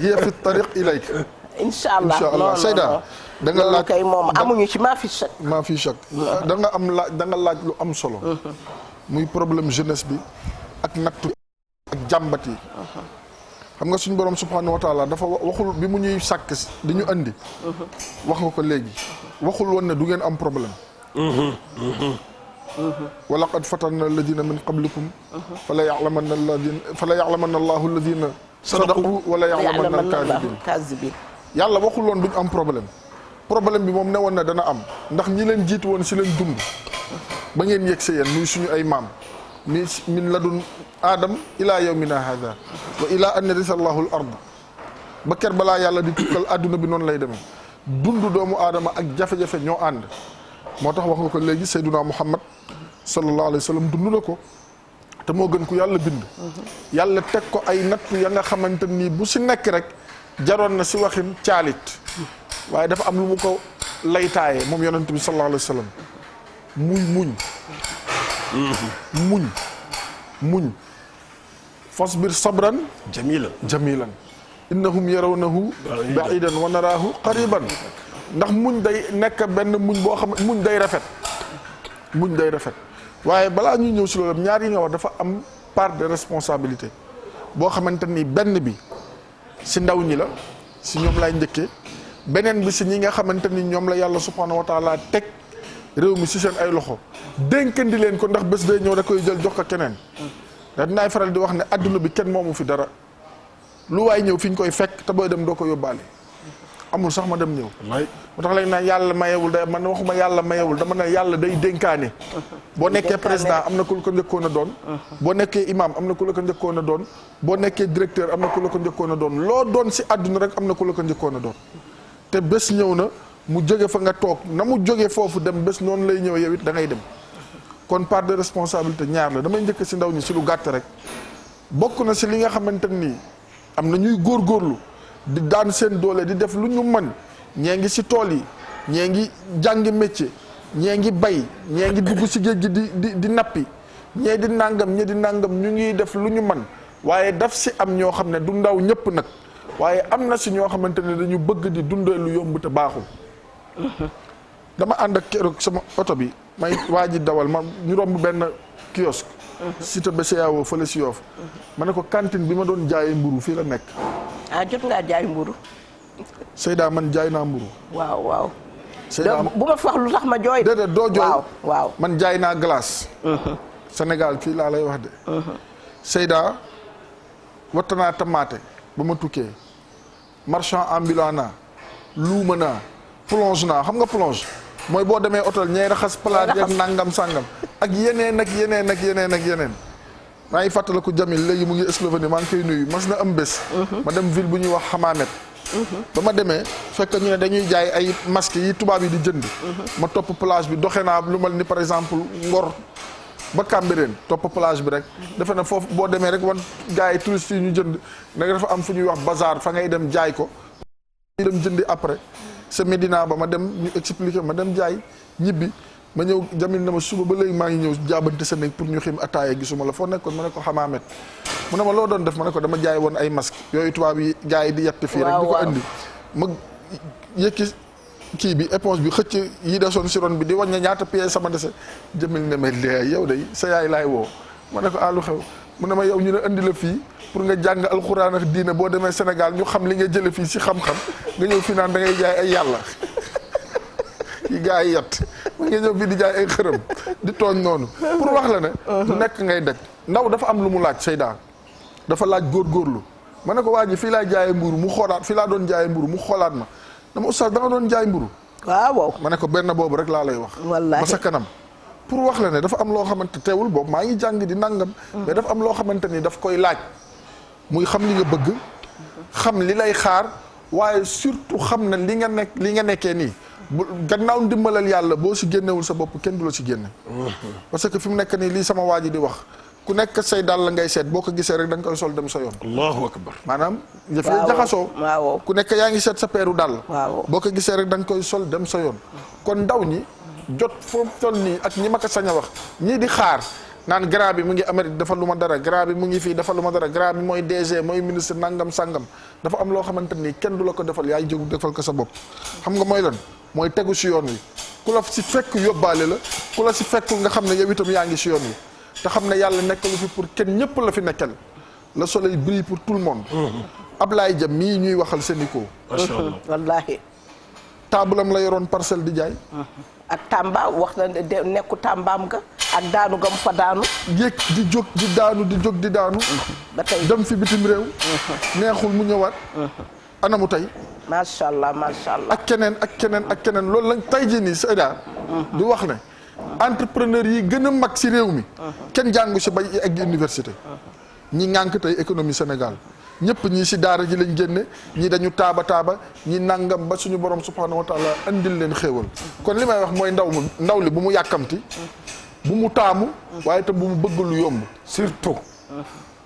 hiya fi tariq ilayka insha allah Seyda da nga laaj kay moom amuñu ci maa fi chak da nga am laaj da nga laaj lu am solo muy problème jeunesse bi ak nattu ak jàmbat yi xam nga suñu borom subhanahu wa taala dafa waxul bi mu ñuy sàkk di ñu andi wax nga ko léegi waxul woon ne du ngeen am problème wa laqad fatanna alladina min qablikum fala ya'lamanna allahu alladina sadaqu wala ya'lamanna alkaadibin yàlla waxul woon duñ am problème bi moom ne woon na dana am ndax ñi leen jiitu woon si leen dund ba ngeen yegg see yéen muy suñu ay maam min ladun adam ila yawmina hada wa ila an yarisa allahu al ard ba ker balaa yàlla di tukkal adduna bi noonu lay demee dund doomu aadama ak jafe-jafe ñoo ànd moo tax wax nga ko léegi Seyduna Muhammad sallallahu alayhi wa sallam dund na ko te moo gën ku yàlla bind yàlla teg ko ay nattu ya nga xamante nii bu si nekk rek jaroon na si waxin caalit waaye dafa am lu mu ko laytaaye moom yonent bi sallallahu alayhi wa sallam muñ fasbir sabran jamilan innahum yarawnahu ba'idan wa naraahu qariban ndax muñ day nekk benn muñ boo xam muñ day rafet waaye balaa ñuy ñëw si loolu ñaar yi nga wax dafa am part de responsabilité boo xamante ni benn bi si ndaw ñi la si ñoom laay njëkkee beneen bi si ñi nga xamante ni ñoom la yàlla subhanahu wa taala teg réew mi si seen ay loxo dénkandi leen ko ndax bés day ñëw da koy jël jox ko keneen da dinaay faral di wax ne adduna bi kenn moomu fi dara lu waay ñëw fi ñu koy fekk te booy dem doo ko yóbbaale amul sax ma dem ñëw moo tax lañ naan yàlla mayewul day man waxuma yàlla mayewul dama ne yàlla day dénkaane boo nekkee président am na ku la ko njëkkoon a doon boo nekkee imam am na ku la ko njëkkoon a doon boo nekkee directeur am na ku la ko njëkkoon a doon loo doon si àdduna rek am na ku la ko njëkkoon a doon te bés ñëw na mu jóge fa nga toog na mu jóge foofu dem bés noonu lay ñëw yow it da ngay dem kon part de responsabilité ñaar la damay njëkk si ndaw ñi si lu gàtt rek bokk na si li nga xamante nii am na ñuy góorgóorlu di daan seen doole di def lu ñu mën ñee ngi si tool yi ñee ngi jàngi métier ñee ngi bay ñee ngi dugg si géej gi di nappi ñee di nangam ñu ngi def lu ñu mën waaye daf si am ñoo xam ne du ndaw ñëpp nag waaye am na si ñoo xamante ne dañu bëgg di dundee lu yomb te baaxul dama ànd ak keroog sama oto bi may waa ji dawal ma ñu romb benn kiosque cité BCEAO fële si Yoff ma ne ko cantine bi ma doon jaayee mburu fii la nekk jot ngaa jaay mburu Seyda man jaay naa mburu waaw Seyda bu ma fi wax lu tax ma jooy déedéet doo jooy waaw man jaay naa glace Sénégal fii laa lay wax de Seyda watta naa tamaate ba ma tukkee marchand ambulant naa luuma naa plonge naa xam nga plonge mooy boo demee hôtel ñay raxas palaat yeeg nangam sangam ak yeneen maa ngi fàttaliku Jamil léegi mu ngi Slovénie maa ngi koy nuyu mas na am bés ma dem ville bu ñuy wax Hammamet ba ma demee fekk ñu ne dañuy jaay ay masques yi tubaab yi di jënd ma topp plage bi doxe naa lu mal ni par exemple Ngor ba Cambérène topp plage bi rek defe na foofu boo demee rek wan gars yi touristes yi ñu jënd nag dafa am fu ñuy wax bazar fa ngay dem jaay ko ñu dem jëndi après sa Médina ba ma dem ñu expliqué ma dem jaay ñibbi ma ñëw Jamil na ma suba ba léegi maa ngi ñëw jaabante sa néeg pour ñu xim ataaya gisuma la foo nekkoon ma ne ko Hammamet mu ne ma loo doon def ma ne ko dama jaay woon ay masque yooyu tubaab yi gars yi di yett fii rek di ko indi ma yëkki kii bi éponge bi xëcc yi desoon si ron bi di wàññi ñaata pièce sama dese Jamil ne ma lee yow day sa yaay laay woo ma ne ko lu xew mu ne ma yow ñu ne indi la fii pour nga jàng alxuraan ak diine boo demee Sénégal ñu xam li nga jële fii si xam-xam nga ñëw fii naan da ngay jaay ay yàlla yi gars yi yett ma nga ñëw fii di jaay ay xërëm di tooñ noonu pour wax la ne du nekk ngay daj ndaw dafa am lu mu laaj Seyda dafa laaj góorgóorlu ma ne ko waa ji fii laa jaayee mburu mu xoolaat fii laa doon jaayee mburu mu xoolaat ma dama oustaz da nga doon jaay mburu waaw ma ne ko benn boobu rek laa lay wax wallaahi ba sa kanam pour wax la ne dafa am loo xamante teewul boobu maa ngi jàng di nangam mais dafa am loo xamante ni daf koy laaj muy xam li nga bëgg xam li lay xaar waaye surtout xam na li nga nekkee nii bu gannaaw ndimbalal yàlla boo si génnewul sa bopp kenn du la si génne parce que fi mu nekk nii lii sama waa ji di wax ku nekk say dàll la ngay seet boo ko gisee rek da nga koy sol dem sa yoon allahu akbar maanaam yëf yi jaxasoo ku nekk yaa ngi seet sa peeru dàll boo ko gisee rek da nga koy sol dem sa yoon kon ndaw ñi jot foofu toll nii ak ñi ma ko sañ a wax ñii di xaar naan grand bi mu ngi Amérique dafa lu ma dara grand bi mu ngi fii dafa lu ma dara grand bi mooy DG mooy ministre nangam sangam dafa am loo xamante nii kenn du la ko defal yaay jóg defal ko sa bopp xam nga mooy lan mooy tegu si yoon wi ku la si fekk yóbbaale la ku la si fekkul nga xam ne yow itam yaa ngi si yoon wi te xam ne yàlla nekkalu fi pour kenn ñëpp la fi nekkal le soleil brille pour tout le monde Ablaye Dia mii ñuy waxal Sénico macha allah wallaahi taabalam la yoroon parcelle di jaay ak Tamba wax na nekku Tambaam ga ak daanu gam fa daanu yéeg di jóg di daanu di jóg di daanu ba tey dem fi bitim réew neexul mu ñëwaat anamu tey macha allah ak keneen loolu lañ tey jii nii Seyda di wax ne entrepreneur yi gën a mag si réew mi kenn jàngu si bay egg université ñi ngànk tey économie Sénégal ñëpp ñii si daara ji lañ génne ñii dañu taaba ñi nangam ba suñu borom subhanahu wa taala andil leen xéewal kon li may wax mooy ndaw li bu mu yàkkamti bu mu taamu waaye itam bu mu bëgg lu yomb surtout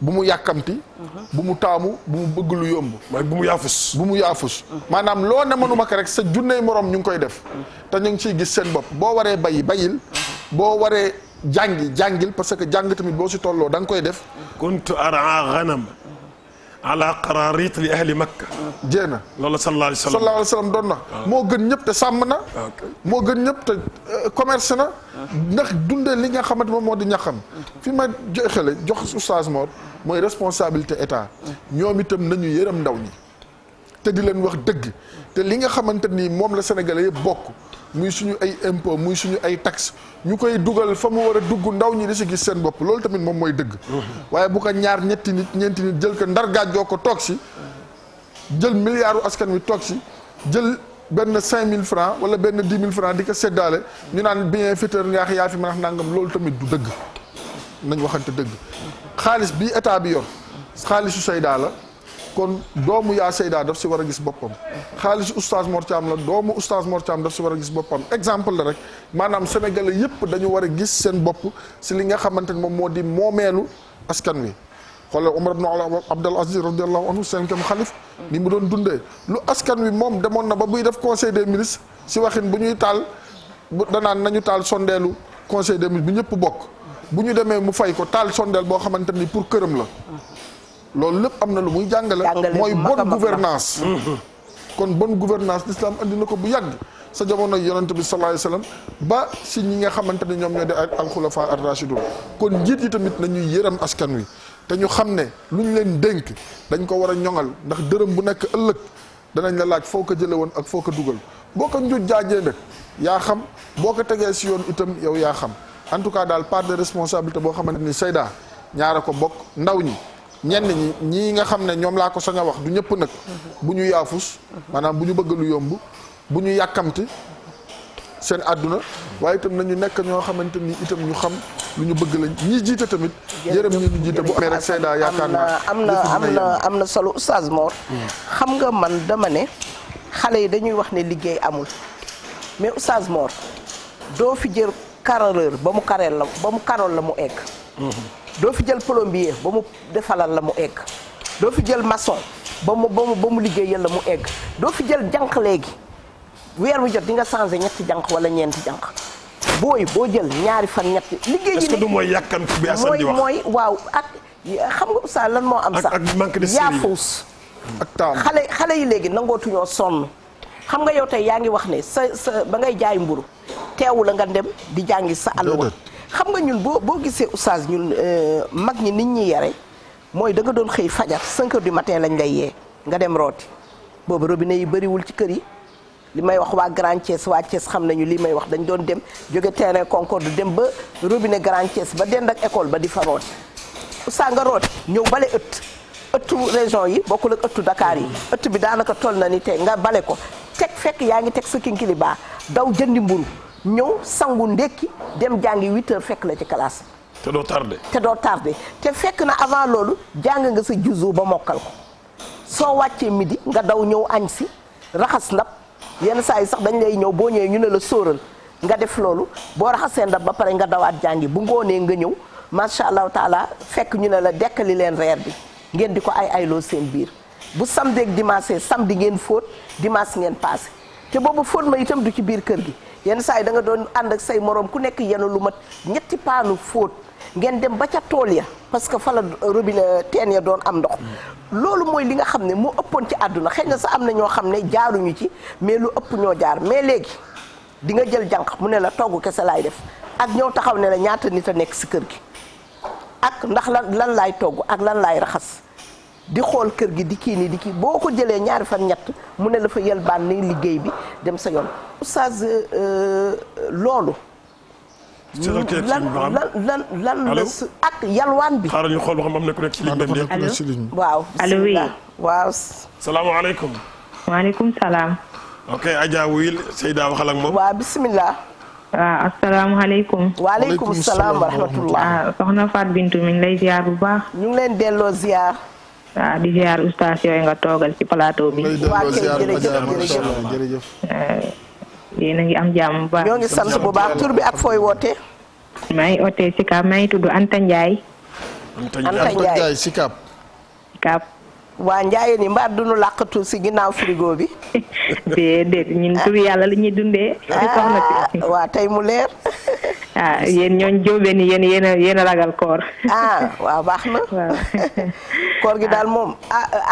bu mu yàkkamti bu mu taamu bu mu bëgg lu yomb mooy bu mu yaafus maanaam loo ne mënuma ko rek sa junney morom ñu ngi koy def te ñu ngi ciy gis seen bopp boo waree bayil boo waree jàngil parce que jàng tamit boo si tolloo da nga koy def kuntu ara ghanam ala qararit li ahli makka jéena loolu sallallahu alayhi wa sallam doon na moo gën ñëpp te sàmm na moo gën ñëpp te commerce na ndax dundee li nga xamante moom moo di ñaxam fi ma jox oustaz Mor mooy responsabilité état ñoom itam nañu yërëm ndaw ñi te di leen wax dëgg te li nga xamante ni moom la sénégalais yëpp bokk muy suñu ay impôt muy suñu ay taxe ñu koy dugal fa mu war a dugg ndaw ñi di si gis seen bopp loolu tamit moom mooy dëgg waaye bu ko ñaar ñeenti nit ñeenti nit jël ko ndargaajoo ko toog si jël milliardu askan wi toog si jël benn 5000 francs wala benn 10 000 francs di ko seddaale ñu naan bienfaiteur nga yaa fi mën a nangam loolu tamit du dëgg nañ waxante dëgg xaalis bi état bi yor xaalisu Seyda la kon doomu yaa Seyda daf si war a gis boppam xaalisu oustaz Mor Thiam la doomu oustaz Mor Thiam daf si war a gis boppam exemple la rek maanaam sénégalais yëpp dañu war a gis seen bopp si li nga xamante ne moom moo di moomeelu askan wi xoolal Omar ibn Abdul Aziz radiallahu anhu seen kam xalif ni mu doon dundee lu askan wi moom demoon na ba buy def conseil des ministres si waxin bu ñuy taal danaan nañu taal sondeelu conseil des ministres bu ñëpp bokk bu ñu demee mu fay ko taal sondeel boo xamante ni pour këram la loolu lépp am na lu muy jàngale mooy bonne gouvernance kon bonne gouvernance l'islam andi na ko bu yàgg sa jamono yonent bi sallallahu alayhi wasallam ba si ñi nga xamante ne ñoom ñoo di alxulafa ar-rashidun kon njiit yi tamit nañuy yërëm askan wi te ñu xam ne lu ñu leen dénk dañ ko war a ñoŋal ndax dërëm bu nekk ëllëg danañ la laaj foo ko jële woon ak foo ko dugal boo ko njuut jaajee nag yaa xam boo ko tegee si yoon itam yow yaa xam en tout cas daal part de responsabilité boo xamante ni Seyda ñaara ko bokk ndaw ñi ñenn ñii nga xam ne ñoom laa ko sañ a wax du ñëpp nag bu ñu yaafus maanaam bu ñu bëgg lu yomb bu ñu yàkkamti seen àdduna waaye itam nañu nekk ñoo xamante ni itam ñu xam lu ñu bëgg lañ ñi jiite tamit yërëm ñi ñu jiite bu amee rek Seyda yaakaar naa am na solo oustaz Mor xam nga man dama ne xale yi dañuy wax ne liggéey amul mais oustaz Mor doo fi jël carreleur ba mu karool la mu egg doo fi jël plombier ba mu defalal la mu egg doo fi jël maçon ba mu liggéeyal la mu egg doo fi jël jànq léegi weer wu jot di nga changé ñetti jànq wala ñeenti jànq boo jël ñaari fan ñetti liggéey yi est-ce que du mooy yàkkamti bi Assane di wax mooy waaw ak xam nga oustaz lan moo am sax ak manque de yaafuus ak taam xale yi léegi nangootuñoo sonn xam nga yow tey yaa ngi wax ne sa ba ngay jaay mburu teewu la nga dem di jàngi sa àlluwa xam nga ñun boo gisee oustaz ñun mag ñi nit ñi yare mooy da nga doon xëy fajar 5 heures du matin lañ lay yee nga dem rooti boobu robinet yi bëriwul ci kër yi li may wax waa Grand Thiès waa Thiès xam nañu li may wax dañ doon dem jóge terrain Concorde dem ba robinet Grand Thiès ba dend ak école ba di fa rooti oustaz nga rooti ñëw bale ëttu région yi bokkul ak ëttu Dakar yi ëtt bi daanaka toll na ni tey nga bale ko teg fekk yaa ngi teg sa kinkili baa daw jëndi mburu ñëw sangu ndékki dem jàngi 8 heures fekk la ci classe te doo tardé te fekk na avant loolu jàng nga sa juzu ba mokkal ko soo wàccee midi nga daw ñëw añ si raxas ndab yenn saa yi sax dañ lay ñëw boo ñëwee ñu ne la sóoral nga def loolu boo raxasee ndab ba pare nga dawaat jàngi bu ngoonee nga ñëw macha allahu taala fekk ñu ne la dekkali leen reer bi ngeen di ko ayloo seen biir bu samedi ak dimanche samedi ngeen fóot dimanche ngeen passé te boobu fóot ma itam du ci biir kër gi yenn saa yi da nga doon ànd ak say morom ku nekk yenu lu mat ñetti paanu fóot ngeen dem ba ca tool ya parce que fa la robinet teen ya doon am ndox loolu mooy li nga xam ne moo ëppoon ci àdduna xëy na sax am na ñoo xam ne jaaruñu ci mais lu ëpp ñoo jaar mais léegi di nga jël jànq mu ne la togg kese laay def ak ñëw taxaw ne la ñaata nit a nekk si kër gi ak ndax lan laay togg ak lan laay raxas di xool kër gi di kii nii di kii boo ko jëlee ñaari fan ñett mu ne la fa yelbaan ni liggéey bi dem sa yoon oustaz loolu lan la ak yalwaan bi xaaral ñu xool xam am na ku nekk ci ligne bi waaw allo oui waaw salaamaaleykum waaleykum salaam ok Adja wuyil Seyda waxal ak moom waaw bismillah waaw asalaamaaleykum waaleykum salaam wa rahmatullah soxna Fatou Bintou mi ngi lay ziar bu baax ñu ngi leen delloo ziar waaw di ziar oustaz yooyu nga toogal ci plateau bi. waa kay jërëjëf jërëjëf. yéen a ngi am jàmm bu baax. ñoo ngi sant bu baax tur bi ak fooy wootee. maa ngi ootee Sicap maa ngi tudd Anta Ndiaye. Anta Ndiaye Sicap. Sicap. waa Ndiaye ni mbaa duñu làqatu si ginnaaw frigo bi. déedéet ñun tur yàlla li ñuy dundee. soxna si waa tey mu leer. yéen ñooñ jóobeen yi yéen a ragal koor. waaw baax na. waaw. koor gi daal moom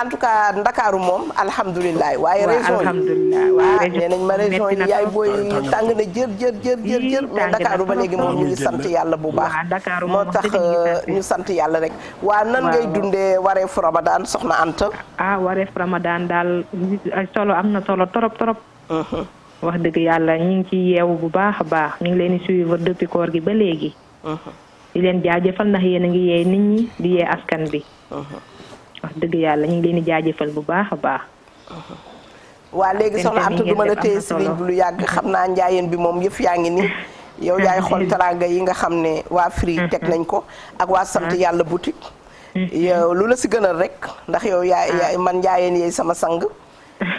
en tout cas Ndakaaru moom alhamdulilah. waaye région yi alhamdulilah waaw nee nañ ma région yi yaay booy tàng na jër mais Ndakaaru ba léegi moom ñu ngi sant yàlla bu baax. moo tax ñu sant yàlla rek. waa nan ngay dundee wareefu Ramadan soxna Anta. wareef Ramadan daal am na solo trop. wax dëgg yàlla ñu ngi ci yeewu bu baax a baax ñu ngi leen di suivre depuis koor gi ba léegi. di leen jaajëfal ndax yéen a ngi yee nit ñi di yee askan bi. wax dëgg yàlla ñu ngi leen di jaajëfal bu baax a baax. waa léegi soxna Anta du ma la téye si ligne bi lu yàgg xam naa njaayeen bi moom yëf yaa ngi nii. yow yaay xool teraanga yi nga xam ne waa Free teg nañ ko ak waa sant yàlla boutique. yow lu la si gënal rek ndax yow yaay man njaayeen yeey sama sang.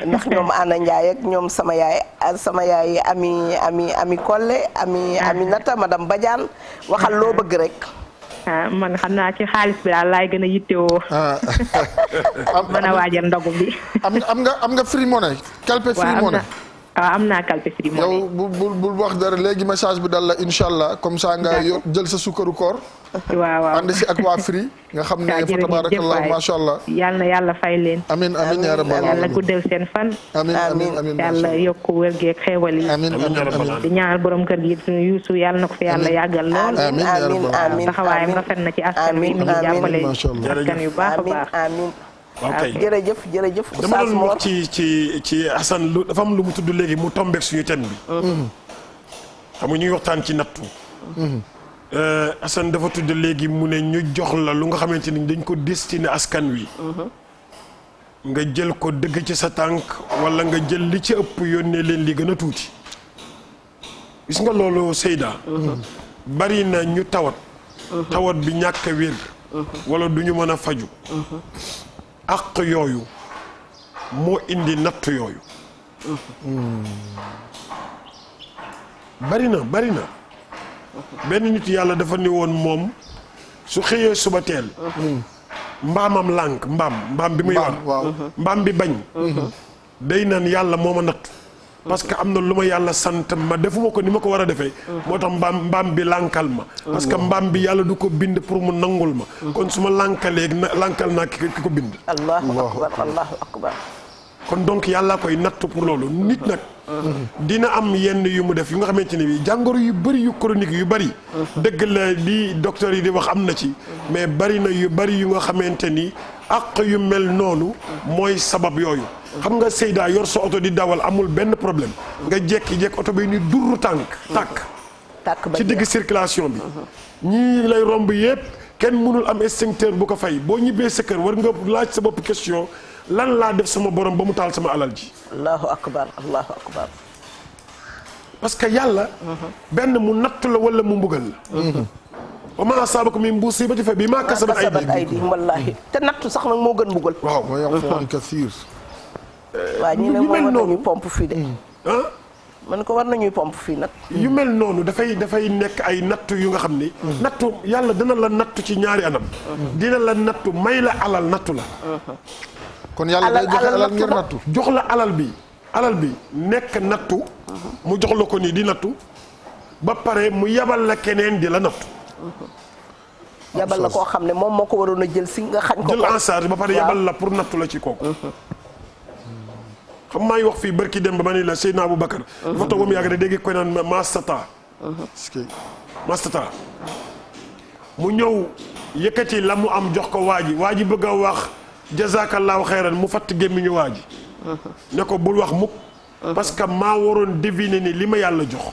ndax ñoom Anna Ndiaye ak ñoom sama yaay ami Kolle ami Nata madame Badiane waxal loo bëgg rek. man xam naa ci xaalis bi daal laay gën a yittewoo. mën a waajal ndogu bi. am nga Free Money. calpe Free Money. waaw am naa calpe Free Money. yow bul wax dara léegi message bi dal la incha allah comme ça nga jël sa sukkaru koor. waaw ànd si ak waa Free nga xam ne fa tabarakallah macha allah. yal na yàlla fay leen. amiin yaa rabbal aalamiin yàlla guddal seen fan. amiin yàlla yokk wér gi ak xéewal yi. amiin di ñaanal borom kër gi suñu Yuusu yàlla na ko fi yàlla yàggal lool. amiin taxawaayam rafet na ci askan wi mi ngi jàppale askan yu baax a baax. ok jërëjëf dama doon wax ci Assane lu dafa am lu mu tudd léegi mu tombeek suñu thème bi. xam nga ñuy waxtaan ci nattu. Assane dafa tudd léegi mu ne ñu jox la lu nga xamante ni dañ ko destiné askan wi. nga jël ko dëgg ci sa tànk wala nga jël li ci ëpp yónnee leen li gën a tuuti. gis nga loolu Seyda. bari na ñu tawat. tawat bi ñàkk a wér. wala du ñu mën a faju. àq yooyu moo indi natt yooyu. bari na benn nit yàlla dafa ni woon moom su xëyee suba teel. mbaamam lànk mbaam bi muy war mbaam bi bañ. day naan yàlla moo ma nattu. parce que am na lu ma yàlla sant ma defuma ko ni ma ko war a defee. moo tax mbaam bi lànkal ma. parce que mbaam bi yàlla du ko bind pour mu nangul ma. kon su ma lànkalee lànkal naa ki ko bind. allahu akbar. kon donc yàlla koy nattu pour loolu nit nag. dina am yenn yu mu def yu nga xamante ni bii jàngoro yu bëri yu chronique yu bëri. dëgg la li docteur yi di wax am na ci. mais bëri na yu bëri yu nga xamante ni ak yu mel noonu. mooy sabab yooyu. xam nga Seyda yor sa oto di dawal amul benn problème. nga jékki-jékki oto bi ni durru tàkk ci digg circulation bi. ñii lay romb yëpp kenn mënul am extincteur bu ko fay boo ñibbee sa kër war nga laaj sa bopp question. lan laa def sama borom ba mu taal sama alal ji. allahu akbar. parce que yàlla. benn mu nattu la wala mu mbugal la. wa maa asaabakum min musiibatin fa bimaa kasabat aydiikum wallaahi te nattu sax nag moo gën mbugal. waaw mooy yàqu kasiir. waa ñi ne moom war nañuy pompe fii de. ah. man ko war nañuy pompe fii nag. yu mel noonu dafay nekk ay nattu yu nga xam ni. nattu yàlla dina la nattu ci ñaari anam. dina la nattu may la alal nattu la. kon yàlla day joxe alal ngir nattu. jox la alal bi nekk nattu. mu jox la ko nii di nattu. ba pare mu yabal la keneen di la nattu. yabal la koo xam ne moom moo ko waroon a jël si nga xañ ko. jël en charge ba pare yabal la pour nattu la ci kooku. xam maa ngi wax fii barki dem ba ma ni la Seydina Abou Bakar. dafa toog ba mu yàgg rek dégg koy naan mastata. mu ñëw yëkkati la mu am jox ko waa ji bëgg a wax. jazakallahu xayran mu fatt gémmiñu waa ji ne ko bul wax mukk parce que maa waroon deviner ni li ma yàlla jox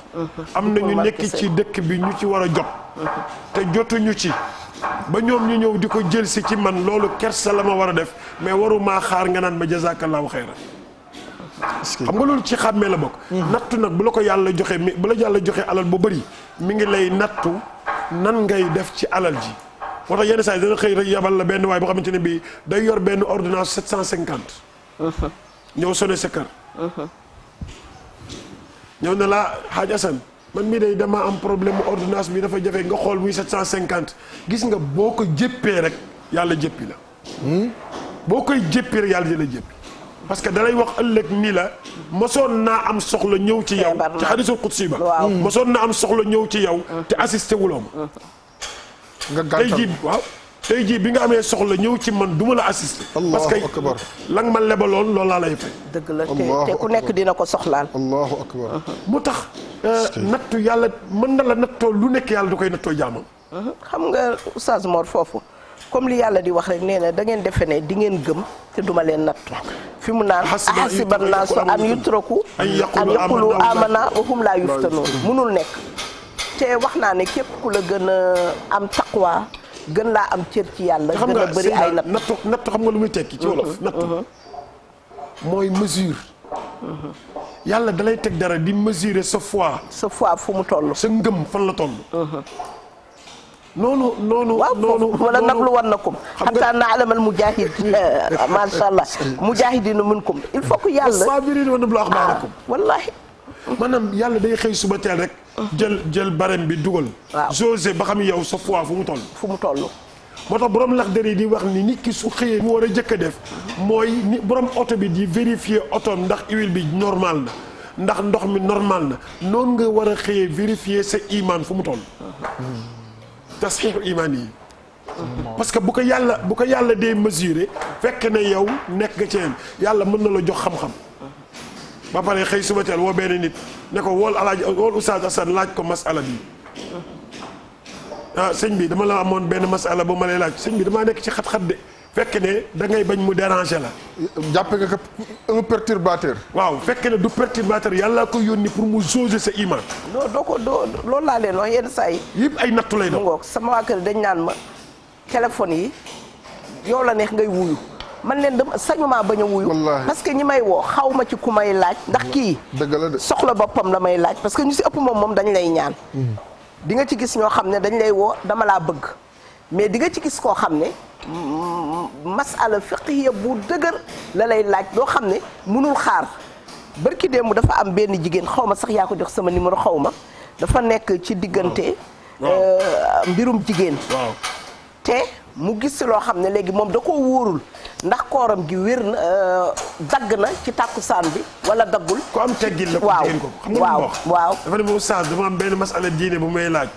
am na ñu nekk ci dëkk bi ñu ci war a jot te jotuñu ci ba ñoom ñu ñëw di ko jël si ci man loolu kersa la ma war a def mais warumaa xaar nga naan ma jazakallahu xayran xam nga loolu ci xàmmee la bokk nattu nag bu la ko yàlla joxe bu la yàlla joxe alal bu bëri mi ngi lay nattu nan ngay def ci alal ji moo tax yenn saa yi dana xëy rek yabal la benn waay boo xamante ne bii day yor benn ordonnance 750. ñëw sonné sa kër. ñëw ne la Hadj Assane man mii day dama am problème mu ordonnance bi dafa jafe nga xool muy 750 gis nga boo ko jéppee rek yàlla jéppi la. boo koy jéppi rek yàlla di la jéppi. parce que dalay wax ëllëg ni la mosoon naa am soxla ñëw ci yow ci hadisul qudsi ba mosoon naa am soxla ñëw ci yow te assisté wuloo ma nga gàttal tey jii bi nga amee soxla ñëw ci man du ma la assisté parce que la nga ma lebaloon loolu laa lay fay dëgg la te ku nekk dina ko soxlaal allahu akbar moo tax nattu yàlla mën na la nattoo lu nekk yàlla da koy nattoo jaamam xam nga Oustaz Mor foofu comme li yàlla di wax rek nee na da ngeen defe ne di ngeen gëm te duma leen nattu fi mu naan ahasiba naasu an yutraku an yaqulu amana wa hum laa yuftanuun munul nekk te wax naa ne képp ku la gën a am taqwa gën laa am cër ci yàlla gën a bëri ay nattu xam nga lu muy tekki ci wolof nattu mooy mesure yàlla dalay teg dara di mesurer sa foi fu mu toll sa ngëm fan la toll noonu wala nabluwannakum hatta na'lamal mujahid masha Allah mujahidina minkum il faut que yàlla saabiriin wa nablu axbaarakum wallahi maanaam yàlla day xëy suba teel rek jël barème bi dugal josé ba xam yow sa foi fu mu toll moo tax borom Laxdari di wax ni nit ki su xëyee mu war a jëkk a def mooy ni borom oto bi di vérifier otoom ndax huile bi normal na ndax ndox mi normal na noonu nga war a xëyee vérifier sa iman fu mu toll tasxiixu imaan yi parce que bu ko yàlla dee mesurer fekk ne yow nekk nga ci yàlla mën na la jox xam-xam ba pare xëy suba teel woo benn nit ne ko wool Oustaz Assane laaj ko masala bi sëñ bi dama la amoon benn masala bu ma lay laaj sëñ bi damaa nekk ci xat-xat de fekk ne da ngay bañ mu déranger la jàppe nga ko un perturbateur waaw fekk ne du perturbateur yàlla ko yónni pour mu jauger sa iman loolu laa leen wax yenn saa yi yëpp ay nattu lay doon sama waa kër dañ naan ma téléphone yi yow la neex ngay wuyu man leen dama sañuma bañ a wuyu parce que ñi may woo xaw ma ci ku may laaj ndax kii dëgg la de soxla boppam la may laaj parce que ñu si ëpp moom dañ lay ñaan di nga ci gis ñoo xam ne dañ lay woo dama laa bëgg mais di nga ci gis koo xam ne masala fiqhiya bu dëgër la lay laaj loo xam ne mënul xaar barki démb dafa am benn jigéen xaw ma sax yaa ko jox sama numéro xaw ma dafa nekk ci diggante mbirum jigéen te mu gis si loo xam ne léegi moom da koo wóorul ndax kooram gi wér na dagg na ci tàkkusaan bi wala daggul ko am teggil la ko jigéen ko xam nga lu mu wax dafa ne ma oustaz dama am benn masala diine bu may laaj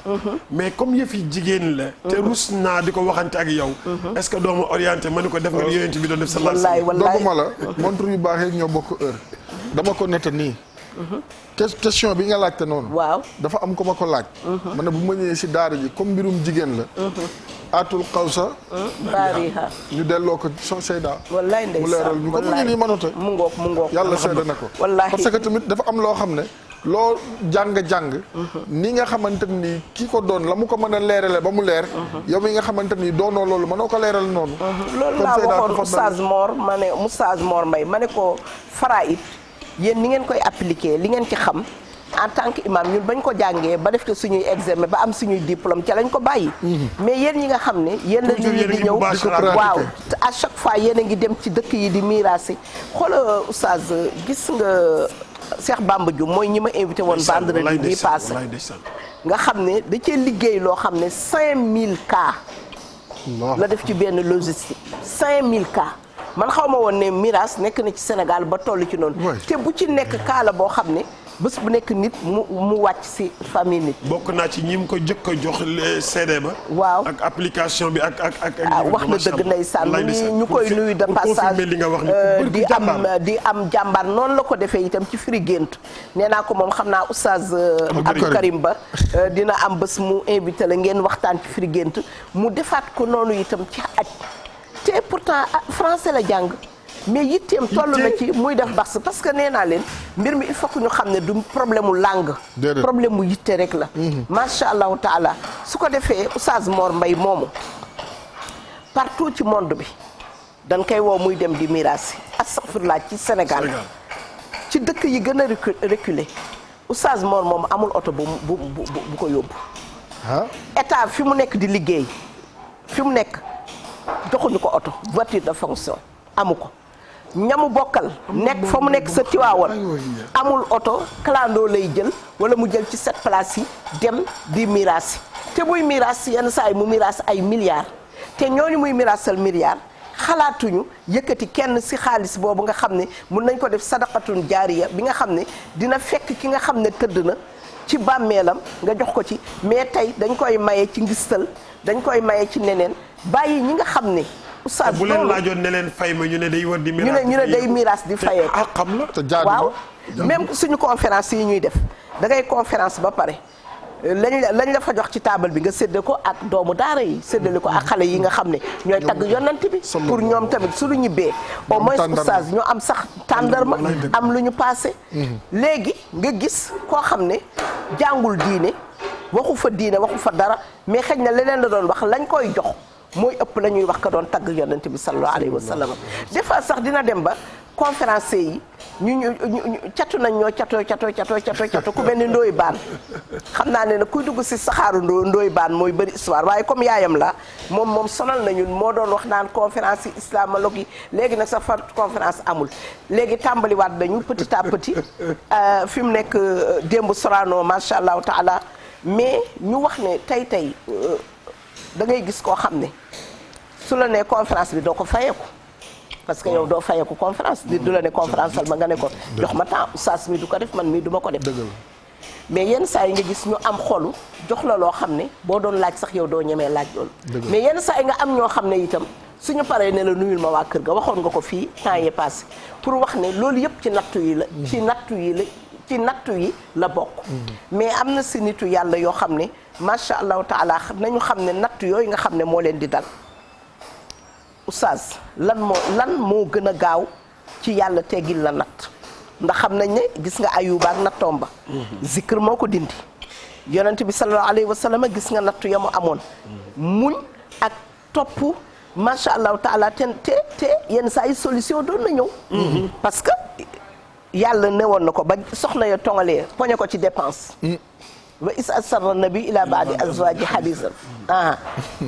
mais comme yëf yi jigéen la te rus naa di ko waxante ak yow est-ce que dooma orienté ma ni ko def nga yonent bi doon def sallallahu alayhi wa sallam dogguma la montre yu baaxee ñoo bokk heure dama ko nota nii question bi nga laajte noonu dafa am ko ma ko laaj ma ne bu ma ñëwee si daara ji comme mbirum jigéen la atul xawsa baariha ñu delloo ko so Seyda wallaay ndeysaan mu leeral ñu ko mu ngi nii mënute mu ngoog yàlla seede na ko wallaahi parce que tamit dafa am loo xam ne loo jàng ni nga xamante ni ki ko doon la mu ko mën a leerale ba mu leer yow mi nga xamante ni doonoo loolu mënoo ko leeral noonu loolu laa waxoon Oustaz Mor ma ne Oustaz Mor Mbaye ma ne ko faraid yéen ni ngeen koy appliquer li ngeen ci xam en tant que imam ñun bañ ko jàngee ba def ko suñuy examen ba am suñuy diplôme ca lañ ko bàyyi mais yéen ñi nga xam ne yéen la nit ñi di ñëw waaw à chaque fois yéen a ngi dem ci dëkk yi di miraasi xoola oustaz gis nga Cheikh Bamba Diouf mooy ñi ma invité woon vendredi bii passé nga xam ne da cee liggéey loo xam ne 5000 cas la def ci benn logistique 5000 cas man xaw ma woon ne miraas nekk na ci Sénégal ba toll ci noonu te bu ci nekk cas la boo xam ne bés bu nekk nit mu wàcc ci famille nit. bokk naa ci ñi mu ko jëkk a jox CD ba. waaw ak application bi ak. wax na dëgg ndeysaan ñu koy nuyu de passage li nga wax ni di am jàmbaar noonu la ko defee itam ci firi gént nee naa ko moom xam naa oustaz Abdou Karim Ba dina am bés mu invité la ngeen waxtaan ci firi gént mu defaat ko noonu itam ci aj te pourtant français la jàng. mais yitteem toll na ci muy def baax parce que nee naa leen mbir mi il faut que ñu xam ne du problème mu langue. problème mu yitte rek la. macha allahu taala su ko defee Oustaz Mor Mbaye moomu partout ci monde bi dañ koy woo muy dem di miraasi astaghfirullah ci Sénégal ci dëkk yi gën a reculé Oustaz Mor moomu amul oto bu ko yóbbu. état fi mu nekk di liggéey fi mu nekk joxuñu ko oto voiture de fonction amu ko ñamu bokkal nekk fa mu nekk sa Tiwaawoon amul oto clando lay jël wala mu jël ci 7 places yi dem di miraas te buy miraas yenn saa yi mu miraas ay milliards te ñooñu muy miraasal milliards xalaatuñu yëkkati kenn ci xaalis boobu nga xam ne mun nañ ko def sadaqatun jaariya bi nga xam ne dina fekk ki nga xam ne tëdd na ci bàmmeelam nga jox ko ci mais tey dañ koy maye ci ngistal dañ koy maye ci neneen bàyyi ñi nga xam ne oustaz bu leen laajoon ne leen fay ma ñu ne day war di miraas ñu ne day miraas di fayee ah xam la te jaadu waaw même suñu conférence yi ñuy def da ngay conférence ba pare lañ la fa jox ci taabal bi nga séddale ko ak doomu daara yi séddale ko ak xale yi nga xam ne ñooy tagg yonent bi pour ñoom tamit su lu ñibbee au moins oustaz ñu am sax tàndarma am lu ñu passé léegi nga gis koo xam ne jàngul diine waxu fa diine waxu fa dara mais xëy na leneen la doon wax lañ koy jox mooy ëpp la ñuy wax ka doon tagg yonent bi sallallahu alayhi wa sallam des fois sax dina dem ba conférencier yi ñu catu nañ ñoo catoo ku mel ni Ndoye Bane xam naa ne nag kuy dugg si saxaaru Ndoye Bane mooy bëri histoire waaye comme yaayam la moom sonal nañu moo doon wax naan conférence yi islamologue yi léegi nag sa fa conférence amul léegi tàmbaliwaat nañu petit à petit fi mu nekk démb Sorano macha allahu taala mais ñu wax ne tey da ngay gis koo xam ne su la nee conférence bi doo ko fayeeku parce que yow doo fayeeku conférence di du la ne conférence al ma nga ne ko jox ma temps oustaz mi du ko def man mii du ma ko def mais yenn saa yi nga gis ñu am xolu jox la loo xam ne boo doon laaj sax yow doo ñemee laaj loolu mais yenn saa yi nga am ñoo xam ne itam suñu paree ne la nuyul ma waa kër ga waxoon nga ko fii temps yee passé pour wax ne loolu yëpp ci nattu yi la ci nattu yi la bokk mais am na si nitu yàlla yoo xam ne macha allahu taala nañu xam ne nattu yooyu nga xam ne moo leen di dal oustaz lan moo gën a gaaw ci yàlla teggil la natt ndax xam nañ ne gis nga ayuba ak nattoom ba zikr moo ko dindi yonent bi sallallahu alayhi wa sallam gis nga nattu ya mu amoon muñ ak topp macha allahu taala te yenn saa yi solution doon na ñëw parce que yàlla newoon na ko ba soxna ya tongalee poñe ko ci dépense wa is asarra nabi ila baadi azwaji hadisan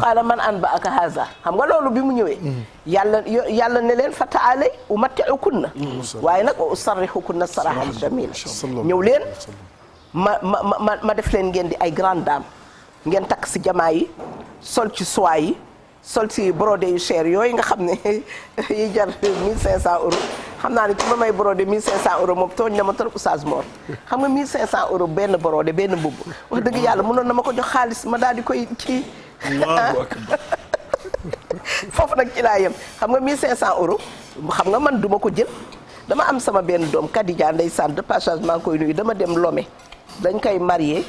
qaala man an ba aka haza xam nga loolu bi mu ñëwee yàlla ne leen fata alay umatti'ukunna waaye nag wa usarrihukunna sarahan jamila ñëw leen ma def leen ngeen di ay grande dame ngeen takk si jamaa yi sol ci soie yi sol ci brodé yu cher yooyu nga xam ne yi jar 1500 euros xam naa ne ci ma may brodé 1500 euros moom tooñ na ma trop oustaz Mor xam nga 1500 euros benn brodé benn mbubb wax dëgg yàlla mënoon na ma ko jox xaalis ma daal di koy ci foofu nag ci laa yem xam nga 1500 euros xam nga man duma ko jël dama am sama benn doom Kadija ndeysaan de passage maa ngi koy nuyu dama dem Lomé dañ koy marié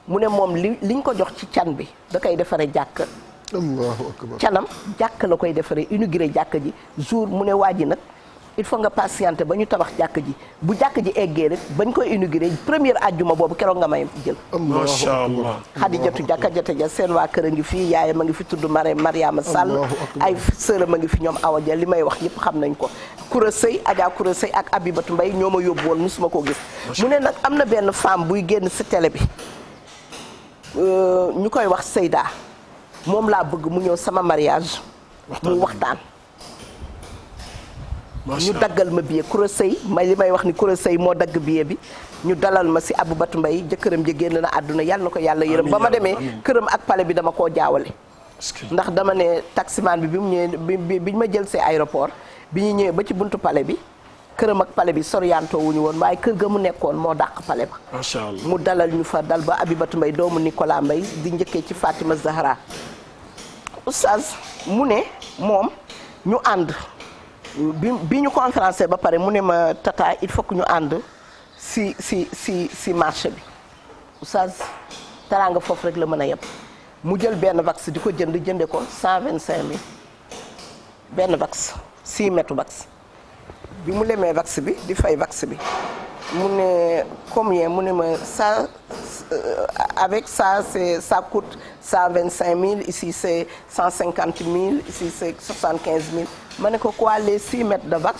mu ne moom liñ ko jox ci can bi da koy defaree jàkk allahu akbar canam jàkk la koy defaree inauguré jàkk ji jour mu ne waa ji nag il faut nga patienter ba ñu tabax jàkk ji bu jàkk ji eggee rek bañ koy inauguré première ajjuma boobu keroog nga may jël macha allah Xadijatu jàkka jate ja seen waa kër a ngi fii yaayam a ngi fi tudd Mariama Sall ay sëram a ngi fi ñoom Awa Ja li may wax yëpp xam nañ ko Koura Sëy Adja Koura Sëy ak Abibatu Mbay ñoo ma yóbbu woon musuma koo gis mu ne nag am na benn femme buy génn si télé bi ñu koy wax Seyda moom laa bëgg mu ñëw sama mariage mu waxtaan ñu daggal ma billet Koura Sëy li may wax ni Koura Sëy moo dagg billet bi ñu dalal ma si Abibatu Mbay jëkkëram ji génn na àdduna yàlla na ko yàlla yërëm ba ma demee këram ak palais bi dama koo jaawale ndax dama ne taximan bi mu ñëwee bi ñu ma jël see aéroport bi ñu ñëwee ba ci buntu palais bi këram ak palais bi soriantoo wuñu woon waaye kër ga mu nekkoon moo dàq palais ba macha allah mu dalal ñu fa dal ba Abibatu Mbay doomu Nicolas Mbay di njëkkee ci Fatima Zahra oustaz mu ne moom ñu ànd bi ñu conférencé ba pare mu ne ma tata il faut que ñu ànd si marché bi oustaz teraanga foofu rek la mën a yem mu jël benn vax di ko jënde ko 125000 benn vax 6 mètres vax bi mu lemee vax bi di fay vax bi mu ne combien mu ne ma ça avec ça ça coûte 125000 ici c'est 150000 ici c'est 75000 ma ne ko quoi les 6 mètres de vax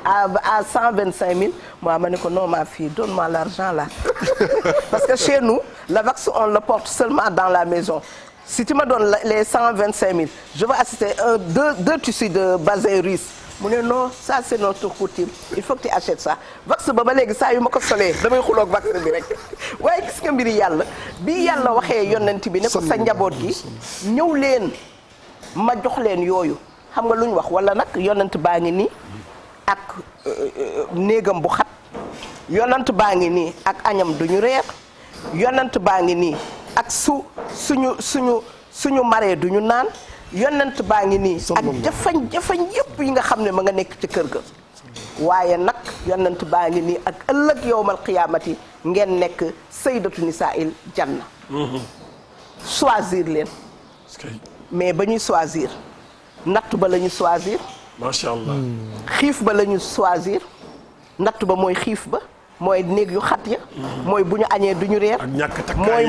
à 125000 moi ma ne ko non ma fille donne-moi l'argent là parce que chez nous la vax on le porte seulement dans la maison si tu me donnes les 125 000 je veux assister deux tissus de bazin russe mu ne non ça c'est notre coutume il faut que tu achètes ça vax ba léegi saa yu ma ko solee damay xuloog vax bi rek waaye gis nga mbiri yàlla bi yàlla waxee yonent bi ne ko sa njaboot gi ñëw leen ma jox leen yooyu xam nga lu ñu wax wala nag yonent baa ngi nii ak néegam bu xat yonent baa ngi nii ak añam duñu reer yonent baa ngi nii ak suñu maree duñu naan yonent baa ngi nii ak jafañ yëpp yi nga xam ne ma nga nekk ci kër ga waaye nag yonent baa ngi nii ak ëllëg yowmal qiyaamati ngeen nekk sayyidatu nisaa'il janna choisir leen mais ba ñuy choisir natt ba la ñu choisir macha allah xiif ba la ñu choisir natt ba mooy xiif ba mooy néeg yu xat ya mooy bu ñu añee du ñu reer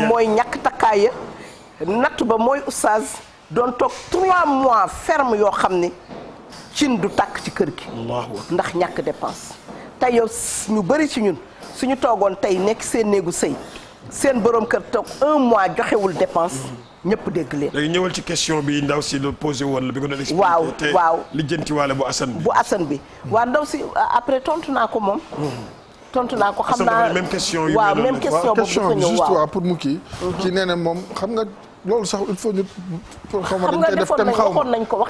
mooy ñàkk takkaay ya natt ba mooy oustaz doon toog 3 mois ferme yoo xam ne cin du tàkk ci kër gi ndax ñàkk dépense tey yow ñu bëri ci ñun suñu toogoon tey nekk seen néegu sëy seen borom kër toog 1 mois joxewul dépense ñëpp dégg leen. léegi ñëwal ci question bi ndaw si la posé woon la bi nga doon expliqué. waaw lijjanti waale bu Assane bi. bu Assane bi waaw ndaw si après tontu naa ko moom. tontu naa ko xam naa même question yu waaw même question boobu question bi juste waaw pour mu kii. kii nee na moom xam nga loolu sax il faut ñu. xaw ma dañ koy def tam xaw ma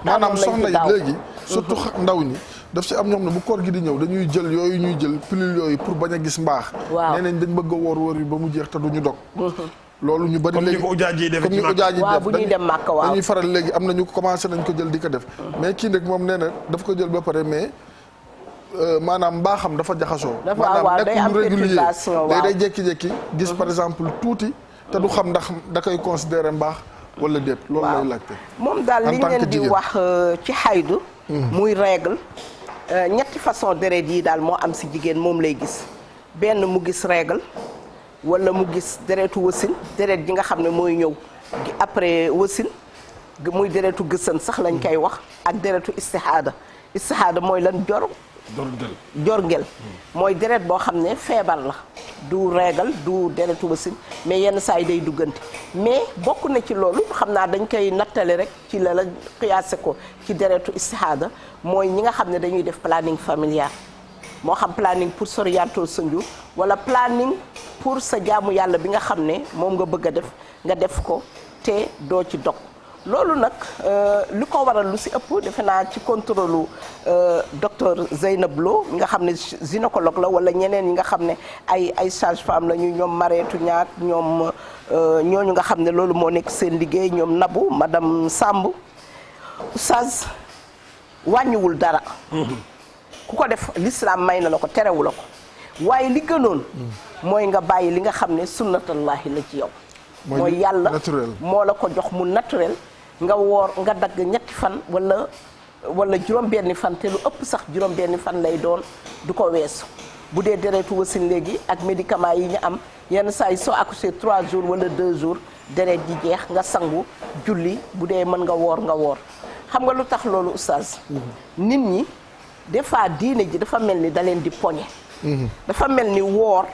maanaam soxna yi léegi. surtout ndaw ñi. daf si am ñoom ne bu koor gi di ñëw dañuy jël yooyu ñuy jël pilule yooyu pour bañ a gis mbaax. waaw nee nañ dañ bëgg a wóor yi ba mu jeex te duñu dog. loolu ñu bari léegi comme ni ko ujaaj yi defee ci waaw bu ñuy dem Màkka waaw dañuy faral léegi am na ñu commencé nañ ko jël di ko def. mais kii nag moom nee na daf ko jël ba pare mais maanaam mbaaxam dafa jaxasoo. waaw day am perturbation waaw day jékki-jékki gis par exemple tuuti te du xam ndax da koy considérer mbaax wala déet. loolu lay laajte. moom daal li ngeen di wax ci xaydu. muy règle ñetti façon deret yi daal moo am si jigéen moom lay gis benn mu gis règle. wala mu gis deretu wasin deret ji nga xam ne mooy ñëw après wasin muy deretu gësën sax lañ koy wax ak deretu istihaada mooy lan jorngel mooy deret boo xam ne feebar la du régal du deretu wasin mais yenn saa yi day duggante mais bokk na ci loolu xam naa dañ koy nattale rek ci la xiyaase ko ci deretu istihaada mooy ñi nga xam ne dañuy def planning familial moo xam planning pour soriyanto sa njur wala planning pour sa jaamu yàlla bi nga xam ne moom nga bëgg a def nga def ko te doo ci dog loolu nag li ko waral lu si ëpp defe naa ci contrôle docteur Zeynab Lo mi nga xam ne gynécologue la wala ñeneen ñi nga xam ne ay sage-femme la ñu ñoom Mareetu Ñaak ñoom ñooñu nga xam ne loolu moo nekk seen liggéey ñoom Nabou madame Samb oustaz wàññiwul dara ku ko def l'islam may na la ko terewu la ko waaye li gënoon mooy nga bàyyi li nga xam ne sunnatullahi la ci yow mooy yàlla moo la ko jox mu naturel nga woor nga dagg ñetti fan wala juróom-benni fan te lu ëpp sax juróom-benni fan lay doon du ko weesu bu dee deretu wasin léegi ak médicament yi ñu am yenn saa yi soo accouché 3 jours wala 2 jours deret ji jeex nga sangu julli bu dee mën nga woor xam nga lu tax loolu oustaz nit ñi des fois diine ji dafa mel ni da leen di poñe dafa mel ni woor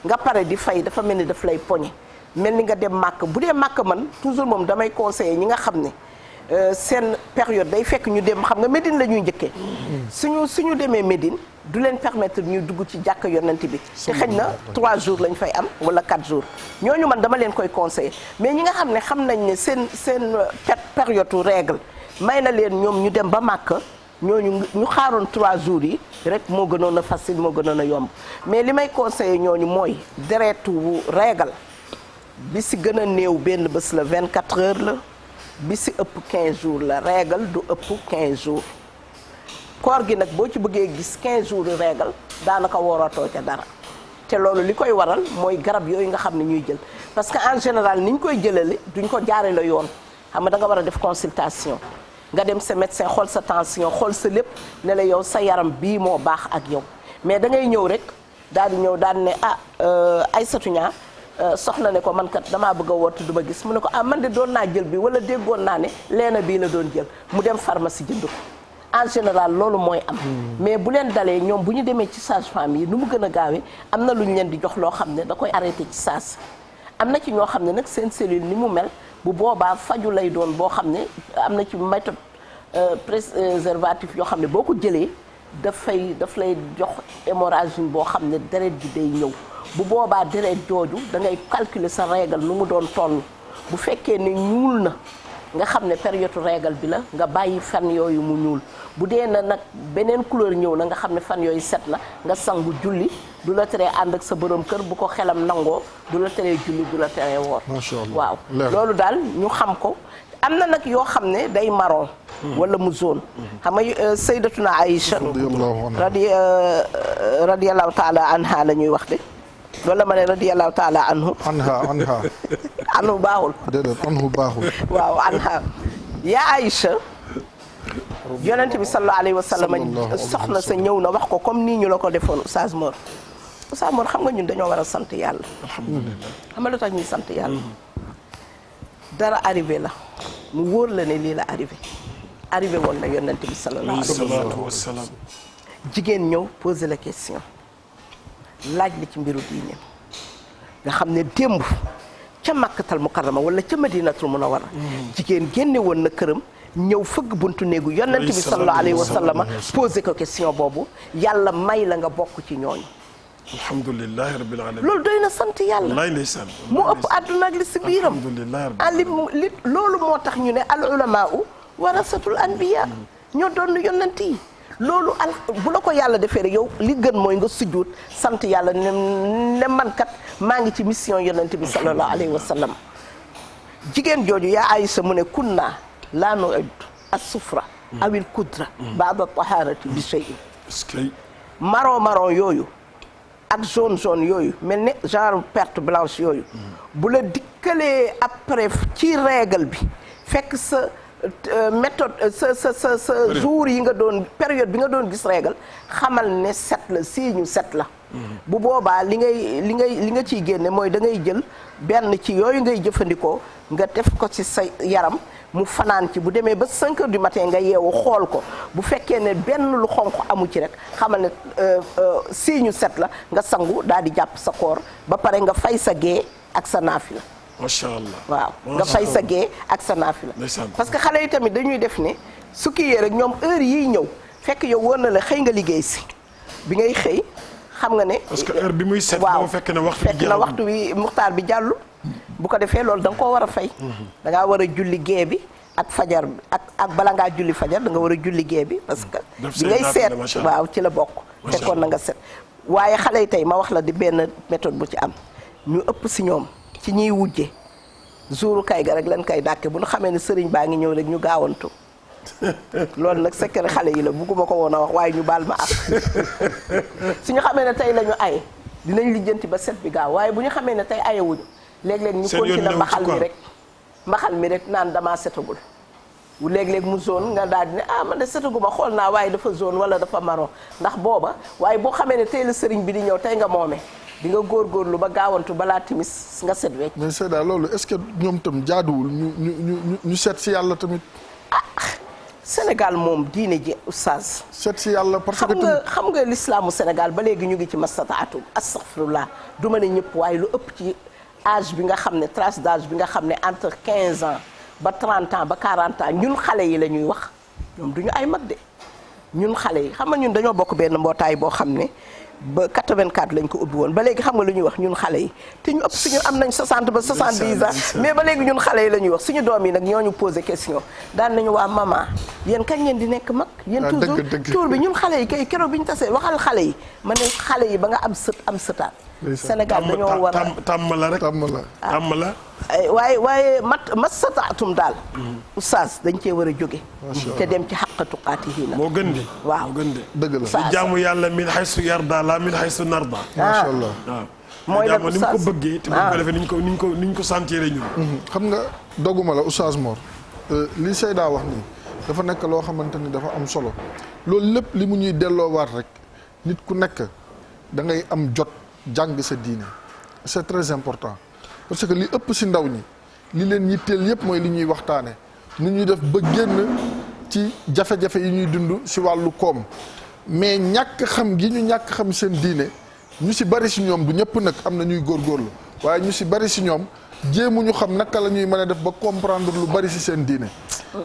nga pare di fay dafa mel ni daf lay poñe mel ni nga dem màkk bu dee màkk man toujours moom damay conseiller ñi nga xam ne seen période day fekk ñu dem xam nga Médine la ñuy njëkkee suñu demee Médine du leen permettre ñu dugg ci jàkk yonent bi te xëy na 3 jours lañ fay am wala 4 jours ñooñu man dama leen koy conseiller mais ñi nga xam ne xam nañ ne seen période règle may na leen ñoom ñu dem ba màkk ñooñu ñu xaaroon 3 jours yi rek moo gënoon a facile moo gënoon a yomb mais li may conseiller ñooñu mooy deretu règle bi si gën a néew benn bés la 24 heures la bi si ëpp 15 jours la règle du ëpp 15 jours koor gi nag boo ci bëggee gis 15 jours règle daanaka wooratoo ca dara te loolu li koy waral mooy garab yooyu nga xam ne ñuy jël parce que en général ni ñu koy jëlale duñ ko jaare la yoon xam nga da nga war a def consultation nga dem sa médecin xool sa tension xool sa lépp ne la yow sa yaram bii moo baax ak yow mais da ngay ñëw rek daal di ñëw daal ne Aïssatou Niang soxna ne ko man kat damaa bëgg a woote du ma gis mu ne ko man de doon naa jël bi wala déggoon naa ne leena bii la doon jël mu dem pharmacie jënd ko en général loolu mooy am mais bu leen dalee ñoom bu ñu demee ci sage-femme yi nu mu gën a gaawee am na lu ñu leen di jox loo xam ne da koy arrêté ci saas am na ci ñoo xam ne nag seen cellule ni mu mel bu boobaa faju lay doon boo xam ne am na ci méthode préservatif yoo xam ne boo ko jëlee daf lay jox hémorragie boo xam ne deret ji day ñëw bu boobaa deret jooju da ngay calculer sa règle nu mu doon toll bu fekkee ne ñuul na nga xam ne période règle bi la nga bàyyi fan yooyu mu ñuul bu dee na nag beneen couleur ñëw na nga xam ne fan yooyu set na nga sangu julli du la teree ànd ak sa borom kër bu ko xelam nangoo du la teree julli du la teree woor. Macha Allah. waaw loolu daal ñu xam ko am na nag yoo xam ne day marron wala mu jaune xam nga sayyidatuna Aïcha radiyallahu taala anha la ñuy wax de wala ma ne radiyallahu taala anhu anhu baaxul déedéet anhu baaxul waaw anha yaa Aïcha yonent bi sallallahu alayhi wa sallam soxna sa ñëw na wax ko comme nii ñu la ko defoon Oustaz Mor xam nga ñun dañoo war a sant yàlla alhamdulillah xam nga lu tax ñuy sant yàlla dara arrivé la mu wóor la ne lii la arrivé woon na yonent bi sallallahu alayhi wa sallam jigéen ñëw poser la question laaj li ci mbiru diine nga xam ne démb ca Makkatal Mukarrama wala ca Madinatul Munawwara jigéen génne woon na këram ñëw fëgg buntu néegu yonent bi sallallahu alayhi wa sallam posé ko question boobu yàlla may la nga bokk ci ñooñu. alhamdulilah rabbil alamin loolu doy na sant yàlla. wallaay ndeysaan mu ëpp àdduna ak li si biiram. li loolu moo tax ñu ne al ulamaa warasatul anbiya ñoo doon yonent yi. loolu bu la ko yàlla defee rek yow li gën mooy nga sujjuut sant yàlla ne man kat maa ngi ci mission yonent bi sallallahu alayhi wa sallam. jigéen jooju yaa Aïcha mu ne kunna laa nu'iddu as-sufra awil kudra ba'da taharati bi shay'in marron yooyu ak jaune yooyu mel ne genre perte blanche yooyu bu la dikkalee après ci règle bi fekk sa méthode sa jour yi nga doon période bi nga doon gis règle xamal ne set la signe set la bu boobaa li nga ciy génne mooy da ngay jël benn ci yooyu ngay jëfandikoo nga def ko ci sa yaram mu fanaan ci bu demee ba 5 heures du matin nga yeewu xool ko bu fekkee ne benn lu xonq amu ci rek xamal ne signe set la nga sangu daal di jàpp sa koor ba pare nga fay sa gée ak sa naafila. macha allah waaw nga fay sa gée ak sa naafila parce que xale yi tamit dañuy def ne su kii yee rek ñoom heure yiy ñëw fekk yow wóor na la xëy nga liggéey si bi ngay xëy xam nga ne. parce que heure bi muy set. waaw fekk na waxtu wi muxtaar bi jàllu bu ko defee loolu da nga koo war a fay. da ngaa war a julli gée bi ak fajar bi ak bala ngaa julli fajar da nga war a julli gée bi parce que. bi ngay seet waaw ci la bokk. fekkoon na nga set waaye xale yi tey ma wax la di benn méthode bu ci am ñu ëpp si ñoom. ci ñiy wujje jouru kay ga rek leen kay dàkke bu ñu xamee ne sëriñ baa ngi ñëw rek ñu gaawantu loolu nag secret xale yi la bugguma ko woon a wax waaye ñu baal ma ak suñu xamee ne tey la ñu aye dinañ lijjanti ba set bi gaaw waaye bu ñu xamee ne tey ayewuñu léeg-léeg ñu continuer mbaxal mi rek naan damaa setagul léeg-léeg mu zone nga daal di ne man de setaguma xool naa waaye dafa zone wala dafa marron ndax booba waaye boo xamee ne tey la sëriñ bi di ñëw tey nga moome di nga góorgóorlu ba gaawantu balaa timis nga set wecc. mais Seyda loolu est-ce que ñoom tam jaaduwul ñu seet si yàlla tamit. Sénégal moom diine ji oustaz. seet si yàlla parce que xam nga l'islaamu Sénégal ba léegi ñu ngi ci mastataatum astaghfirullah du ma ne ñëpp waaye lu ëpp ci âge bi nga xam ne tranche d'âge bi nga xam ne entre 15 ans ba 30 ans ba 40 ans ñun xale yi la ñuy wax ñoom du ñu ay mag de ñun xale yi xam nga ñun dañoo bokk benn mbootaay boo xam ne. ba 84 lañ ko ubbi woon ba léegi xam nga lu ñuy wax ñun xale yi te ñu ëpp suñu am nañ 60 ba 70 ans mais ba léegi ñun xale yi la ñuy wax suñu doom yi nag ñoo ñu posé question daan nañu waa maman yéen kañ ngeen di nekk mag yéen toujours tour bi ñun xale yi kay keroog bi ñu tasee waxal xale yi ma ne xale yi ba nga am sët am sëtaat Sénégal dañoo war a tàmm la rek tàmm la waaye masataatum daal oustaz dañ cee war a jóge te dem ci xàq tuqaatihi na moo gën di waaw moo gën di dëgg la di jaamu yàlla min haysu yarda la min haysu narda macha allah waaw mooy la ni mu ko bëggee te bu ko defee niñ ko sentiré ñun xam nga doguma la Oustaz Mor li Seyda wax nii dafa nekk loo xamante ni dafa am solo loolu lépp li mu ñuy delloowaat rek nit ku nekk da ngay am jot jàng sa diine c'est très important parce que li ëpp si ndaw ñi li leen yitteel yëpp mooy li ñuy waxtaane nu ñuy def ba génn ci jafe-jafe yi ñuy dund si wàllu koom mais ñàkk xam gi ñu ñàkk xam seen diine ñu si bari si ñoom du ñëpp nag am na ñuy góorgóorlu waaye ñu si bari si ñoom jéemuñu xam naka la ñuy mën a def ba comprendre lu bari ci seen diine.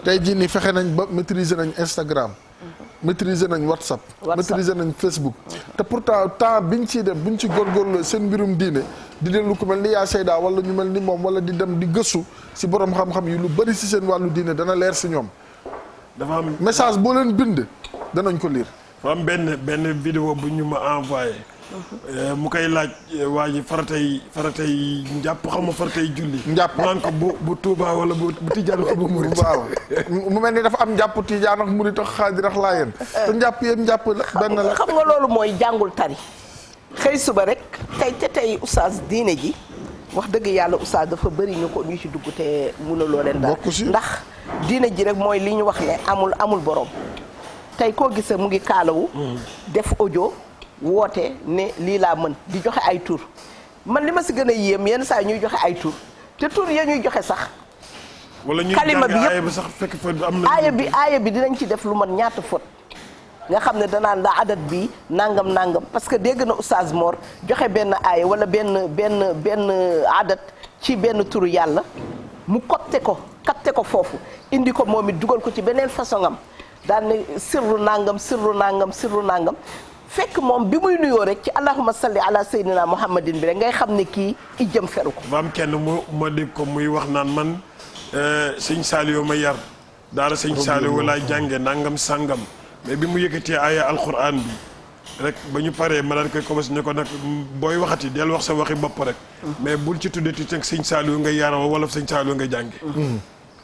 tey jii nii fexe nañ ba maîtriser nañ Instagram. maîtriser nañ WhatsApp. maîtriser nañ Facebook. te pourtant temps biñ ciy dem buñ ci góorgóorloo seen mbirum diine di dellu ku mel ni yaa Seyda wala ñu mel ni moom wala di dem di gëstu ci borom xam-xam yi lu bari ci seen wàllu diine dana leer ci ñoom. dafa am message boo leen bind danañ ko lire. dafa am benn vidéo bu ñu ma envoyé. mu koy laaj waa ji faratay njàpp xam nga faratay julli. njàpp naan ko bu Tuuba wala bu Tijaan wala bu Murit. waaw mu mel ni dafa am njàpp Tijaan ak Murit ak Xaadir ak Laayeen. te njàpp yëpp njàpp la benn la. xam nga loolu mooy jàngul tari xëy suba rek tey oustaz diine ji wax dëgg yàlla oustaz dafa bëri ñu ci dugg te mënuloo leen daal ndax diine ji rek mooy li ñu wax ne amul borom tey koo gisee mu ngi kaalawu def audio woote ne lii laa mën di joxe ay tur man li ma si gën a yéem yenn saa ñuy joxe ay tur te tur ya ñuy joxe sax wala ñuy kalima bi jàng yëpp sax fekk fa am na aaya bi dinañ ci def lu mat ñaata faute nga xam ne danaan la adat bi nangam parce que dégg na oustaz Mor joxe benn aaya wala benn adat ci benn turu yàlla mu capté ko foofu indi ko moom it dugal ko ci beneen façon am daan ne sirru nangam fekk moom bi muy nuyoo rek ci allahumma salli ala sayyidina muhammadin bi rek ngay xam ne kii ijjëm feru ko. ba am kenn ma dégg ko muy wax naan man sëñ Saliou ma yar daara sëñ Saliou laay jànge nangam sangam mais bi mu yëkkatee aaya alquran bi rek ba ñu paree ma daal koy commencé ne ko nag booy waxati del wax sa waxi bopp rek mais bul ci tuddati teg sëñ Saliou nga yaroo wala sëñ Saliou nga jànge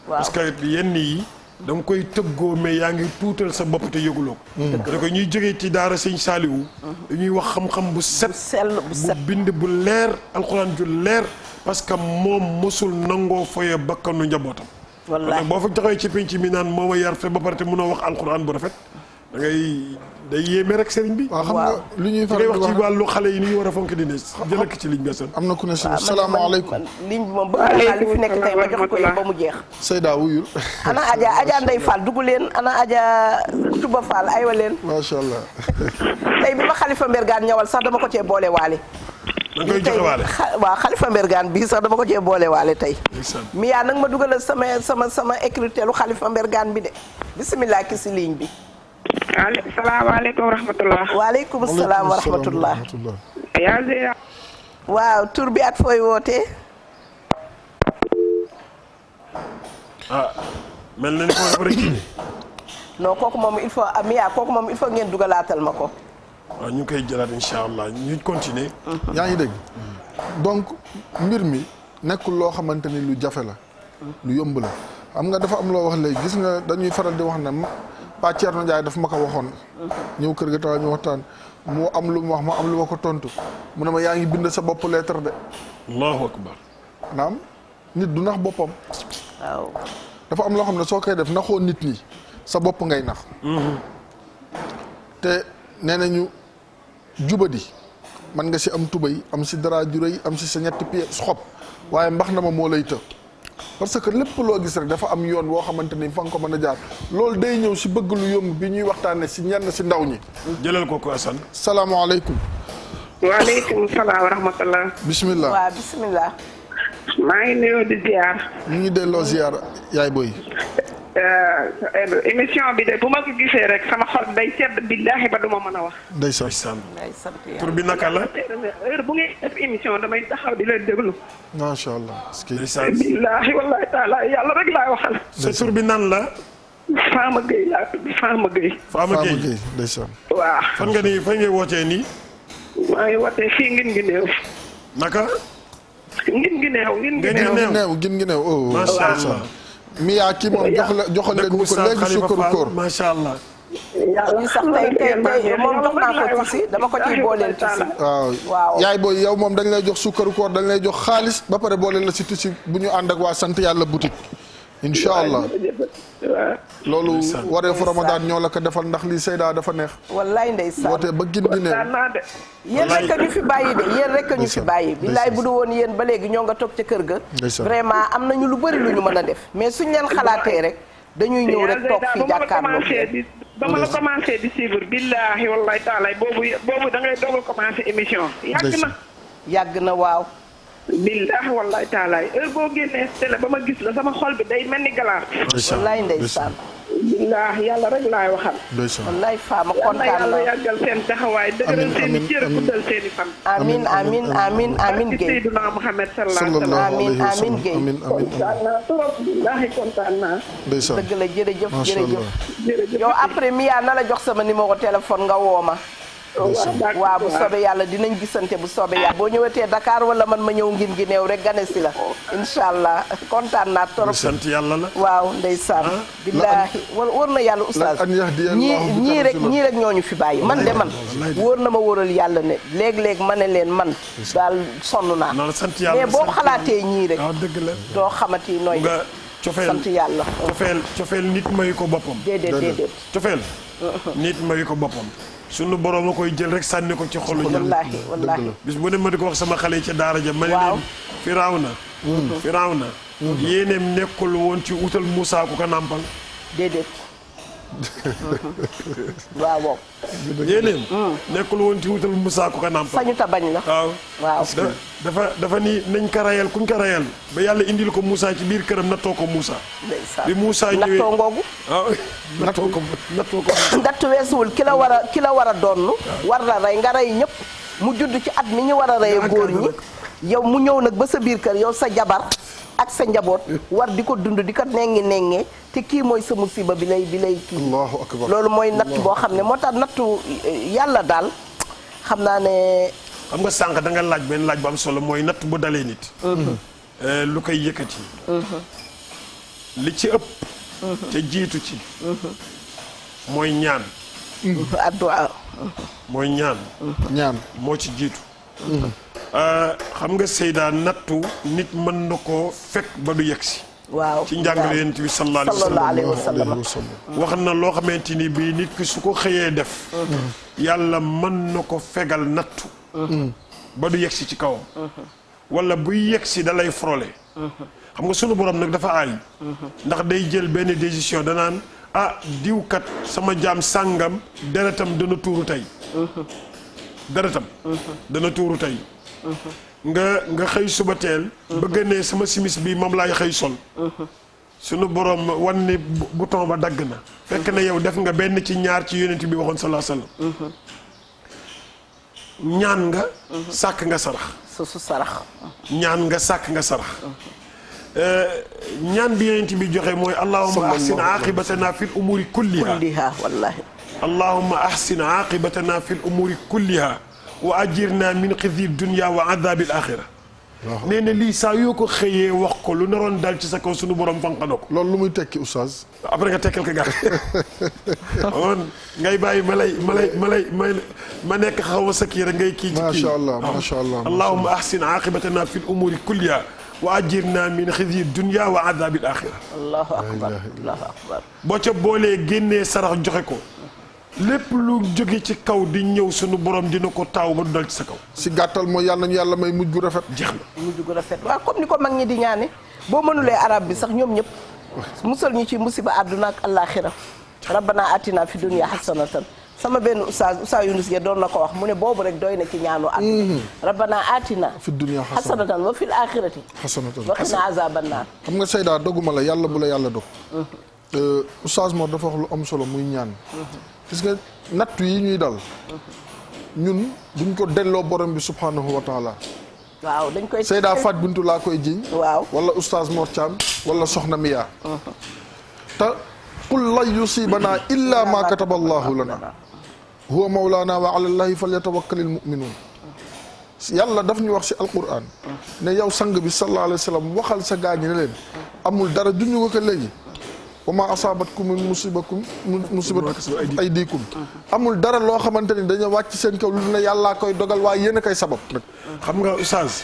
parce que yenn yi da nga koy tëggoo mais yaa ngi tuutal sa bopp te yëguloo ko da ko ñuy jógee ci daara sëñ Saliou dañuy wax xam-xam bu set bu bind bu leer alxuraan ju leer parce que moom mosul nangoo foye bakkanu njabootam wallaahi boo fa taxawee ci penc mi naan moo ma yar fe ba pare te mënoo wax alxuraan bu rafet da ngay day yéeme rek sëriñ bi waaw xam nga lu ñuy faral di wax ci wàllu xale yi ni ñu war a fonk di ne jëlëkk ci ligne bi am na ku ne si salaamaaleykum ligne bi moom bëgg naa li fi nekk tey ma jox ko ba mu jeex Seyda wuyul ana Adja Ndeye Fall dugg leen ana Adja Touba Fall aywa leen macha allah tey bi ma Khalifa Mbergane ñëwal sax dama ko cee boole waale da nga koy joxe waale waaw Khalifa Mbergane bii sax dama ko cee boole waale tey mi yaa nag ma dugalal sama écriteelu Khalifa Mbergane bi de bisimilah ki si ligne bi salaamaaleykum wa rahmatulah. waaleykum salaam wa rahmatulah. yaa Zeyda. waaw tur bi at fooy wootee. mel na ni ko dafa rek non kooku moom il faut Mia kooku moom il faut ngeen dugalaatal ma ko. waaw ñu ngi koy jëlaat incha allah ñu continuer. yaa ngi dégg donc mbir mi nekkul loo xamante ni lu jafe la. lu yomb la xam nga dafa am loo wax léegi gis nga dañuy faral di wax ne Pa Thierno Ndiaye daf ma ko waxoon. ñëw kër ga taw ñu waxtaan mu am lu mu wax ma am lu ma ko tontu mu ne ma yaa ngi bind sa bopp lettre de. allahu akbar. naam nit du nax boppam. waaw. dafa am loo xam ne soo koy def naxoo nit ñi sa bopp ngay nax. te nee nañu jubadi man nga si am tubay am si dara ju rëy am si sa ñetti pieds xob waaye mbax na ma moo lay të. parce que lépp loo gis rek dafa am yoon woo xamante ni fa nga ko mën a jaar loolu day ñëw si bëgg lu yomb bi ñuy waxtaane si ñenn si ndaw ñi. jëlal ko ko Assane. salaamaaleykum. waaleykum salaam wa rahmatulah. bisimilah waaw bisimilah. maa ngi nuyoo di ziar. ñu ngi delloo ziar yaay booy. émission bi de bu ma ko gisee rek sama xol day sedd billaahi ba du ma mën a wax. ndeysaan. tur bi naka la. heure bu ngeen def émission damay taxaw di leen déglu. macha allah. ndeysaan. billaahi wallaahi taala yàlla rek laay waxal. sa tur bi nan la. Fama Gueye laa tudd Fama Gueye. Fama Gueye ndeysaan. waaw. fan nga nii fan ngay wootee nii. maa ngi wootee fii ngin ngi néew. naka. ngin ngi néew ngin ngi néew. gin ngi néew oh. macha allah. Mia kii moom joxal leen ñu ko léegi sukkaru koor. macha allah. yàlla sax tey moom jox naa ko ci dama ko ciy booleel ci si. waaw yaay booy yow moom dañ lay jox sukkaru koor dañ lay jox xaalis ba pare booleel la si tuuti bu ñu ànd ak waa sant yàlla boutique. incha allah loolu wareefu Ramadan ñoo la ko defal ndax lii Seyda dafa neex. wallaay ndeysaan woote ba gin gi ne. yéen rek a ñu fi bàyyi de yéen rek a ñu fi bàyyi. billaay bu du woon yéen ba léegi ñoo nga toog ca kër ga. vraiment am nañu lu bëri lu ñu mën a def mais suñ leen xalaatee rek dañuy ñëw rek toog fii jàkkaarloo. ba ma la commencé di suivre billahi wallahi taala boobu da ngay doog a commencé émission. yàgg na waaw. billahi wallahi taala heure boo génnee télé ba ma gis la sama xol bi day mel ni galaar. wallaay ndeysaan. billahi yàlla rek laay waxal. wallaay Fama yàlla kontaan yàlla na. yàggal seen taxawaay dëgëral seen i cër guddal seen i fan. amiin amiin amiin amiin barke Guèye. Seydina Muhammad sallallahu alayhi wa sallam. amiin amiin Guèye. kontaan naa trop billahi kontaan naa. ndeysaan dëgg la jërëjëf macha jërëjëf. allah. jërëjëf yow après Mia na la jox sama numéro téléphone nga woo ma. waaw bu soobee yàlla dinañ gisante bu soobee yàlla. boo ñëwetee Dakar wala man ma ñëw ngin gi néew rek gane si la. incha allah kontaan naa trop. sant yàlla la. waaw ndeysaan. billaahi war na yàlla oustaz. ñii rek ñooñu fi bàyyi man de man. wóor na ma wóoral yàlla ne léeg-léeg ma ne leen man. daal sonn naa. sant yàlla mais boo xalaatee ñii rek. waaw dëgg la. doo xamati nooy. nga cofeel sant yàlla. cofeel nit mayu ko boppam. déedéet. cofeel nit mayu ko boppam. sunu borom a koy jël rek sànni ko ci xolu jàmm. wallaahi bis bu ne ma di ko wax sama xale yi ca daara ja. ma ne leen Firawna yéeneem nekkul woon ci utal Moussa ku ko nàmpal. déedéet. waaw. yéeneem. nekkul woon ci utal Moussa ku ko nàmpal. sañu ta bañ la. waaw. dafa ni nañ ko rayal kuñ ko rayal ba yàlla indil ko Moussa ci biir këram nattoo ko Moussa. bi Moussa ñëwee nattoo ngoogu. nattoo ko. ndatt weesuwul ki la war a donn war la rey nga rey ñëpp mu judd ci at mi ñu war a reye góor ñi yow mu ñëw nag ba sa biir kër yow sa jabar ak sa njaboot war di ko dund di ko nengee te kii mooy sa musiba bi lay kii. Allahu akbar. loolu mooy natt boo xam ne moo tax nattu yàlla daal xam naa ne. xam nga sànq da nga laaj benn laaj bu am solo mooy natt bu dalee nit. lu koy yëkkati. li ci ëpp. te jiitu ci. mooy ñaan. addu'a. mooy ñaan. moo ci jiitu. xam nga Seyda nattu nit mën na koo fekk ba du yegsi. waaw ci njàngale Yonent bi sallallahu alayhi wa sallam wax na loo xamante ni bii nit ki su ko xëyee def. yàlla mën na ko fegal nattu. ba du yegsi ci kawam. wala buy yegsi da lay frôler. xam nga sunu borom nag dafa aay. ndax day jël benn décision danaan diwkat sama jaam sàngam deretam dana tuuru tey. deretam dana tuuru tey. nga xëy suba teel. bëgg ne sama simis bi moom laay xëy sol. sunu borom wan ni bouton ba dagg na. fekk na yow def nga benn ci ñaar ci yonent bi waxoon sallallahu alayhi wasallam. ñaan nga. sàkk nga sarax. su sarax. ñaan nga sàkk nga sarax. ñaan bi yonent bi joxe mooy allahumma ahsin aqibatana fil umuri kulliha wallahi allahumma ahsin aqibatana fil umuri kulliha wa ajirna min xizyi dunya wa adabil axira. nee na lii saa yoo ko xëyee wax ko lu naroon dal ci sa kaw sunu borom fanq na ko. loolu lu muy tekki oustaz. après nga tekkal ko gaax on ngay bàyyi ma nekk xaw ma sa kii rek ngay kii ci kii. macha allah allahumma ahsin aqibatana fil umuri kulliha wa ajirna min xizyi dunya wa adabil axira. allahu akbar. boo ca boolee génnee sarax joxe ko. lépp lu jóge ci kaw di ñëw sunu borom dina ko taaw ba du dal ci sa kaw. si gàttal mooy yàlla nañu yàlla may mujj gu rafet. jeex na mujj gu rafet waaw comme ni ko mag ñi di ñaane boo mënulee arab bi sax ñoom ñëpp musal ñu ci musiba àdduna ak àllaaxira rabbana atina fi dunya hasanatan sama benn oustaz Yunus ya doon na ko wax mu ne boobu rek doy na ci ñaanu àdduna rabbana atina fi dunya hasanatan wa fil axirati hasanatan wa qina azaban naar. xam nga Seyda doguma la yàlla bu la yàlla dog. oustaz Mor dafa wax lu am solo muy ñaan. gis nga nattu yi ñuy dal ñun duñ ko delloo borom bi subhanahu wa taala. waaw dañ koy Seyda Fat Bintu laa koy jiñ. waaw wala oustaz Mor Thiam wala Soxna Miya. te qul lan yusibana illa ma kataba allahu lana huwa mawlana wa ala llahi falyatawakkalil mu'minun. yàlla daf ñu wax si alquran. ne yow sang bi sallallahu alayhi wa sallam waxal sa gaañi ne leen. amul dara duñu ko ko léegi. wa ma asabatkum min musibat aydikum amul dara loo xamante ni dañoo wàcc seen kaw lu ne yàllaa koy dogal waaye yéen a koy sabab nag. xam nga oustaz.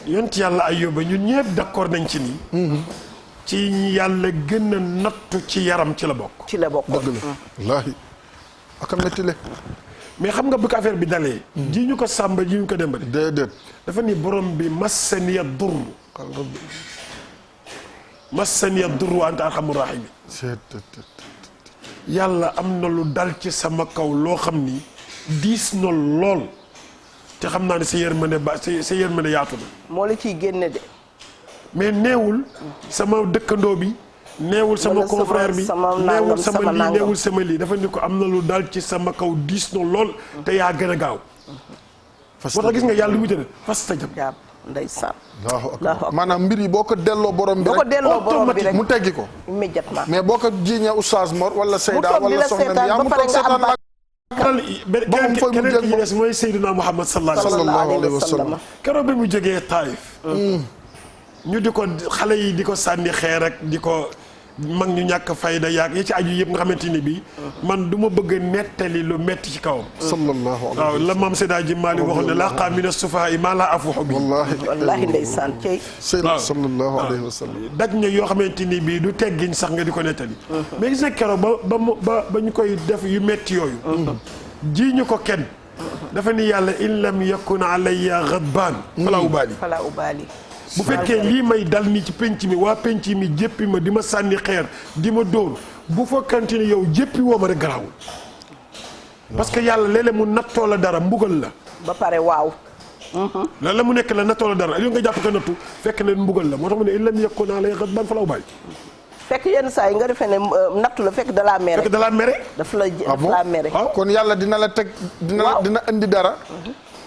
yonent yàlla Ayyuba ñun ñëpp d'accord nañ ci nii. ci yàlla gën a nattu ci yaram ci la bokk. ci la bokk dëgg la wallaahi aka mettile. mais xam nga bu ko affaire bi dalee. ji ñu ko sàmba ji ñu ko dembale. déedéet. dafa ni borom bi massaniya durr. massaniya durr wa anta arhamur rahimin. yàlla am na lu dal ci sama kaw loo xam ni diis na lool te xam naa ne sa yërmande sa yërmande yaatu na. moo la ciy génne de. mais neewul sama dëkkandoo bi. neewul sama confrère bi neewul sama lii neewul sama lii dafa ni ko am na lu dal ci sama kaw diis na lool te yaa gën a gaaw. moo tax gis nga yàlla lu mu jëlee fas ta jam. ndeysaan. Allahu akbar maanaam mbir yi boo ko delloo borom bi rek mu teggi ko. immédiatement mais boo ko jiiñee Oustaz Mor wala Seyda wala soxna bi yaa mu toog seetaan la. keneen ki des mooy Seydina Muhammad sallallahu alayhi wa sallam. keroog bi mu jógee Taïf. ñu di ko xale yi di ko sànni xeer rek di ko mag ñu ñàkk fayda yaag yi ci aju yëpp nga xamante ni bii man du ma bëgg a nettali lu metti ci kawam. sallallahu alayhi wa sallam waaw la maam Seyda Ji Maalik waxoon ne laqaa mina sufahaa'i maa laa afuuhu bi. wallaahi ndeysaan cey. sallallahu alayhi wa sallam. daj na yoo xamante ni bii du teggiñ sax nga di ko nettali. mais gis nga keroog ba ñu koy def yu metti yooyu. ji ñu ko kenn. dafa ni yàlla in lam yakun alayya ghadbaan. falaa ubaali. bu fekkee lii may dal nii ci penc mi waa penc mi jéppi ma di ma sànni xeer di ma dóor bu fekkante ni yow jéppi woo ma rek garaawul parce que yàlla léeg-léeg mu nattoo la dara mbugal la. ba pare waaw. lan la mu nekk la nattoo la dara yow nga jàpp ko nattu fekk ne mbugal la moo tax mu ne in lam yakun alayya ghadbaan falaa ubaali. fekk yenn saa yi nga defee ne nattu la fekk da laa mere. fekk da laa mere. daf la mere. kon yàlla dina la teg. dina indi dara.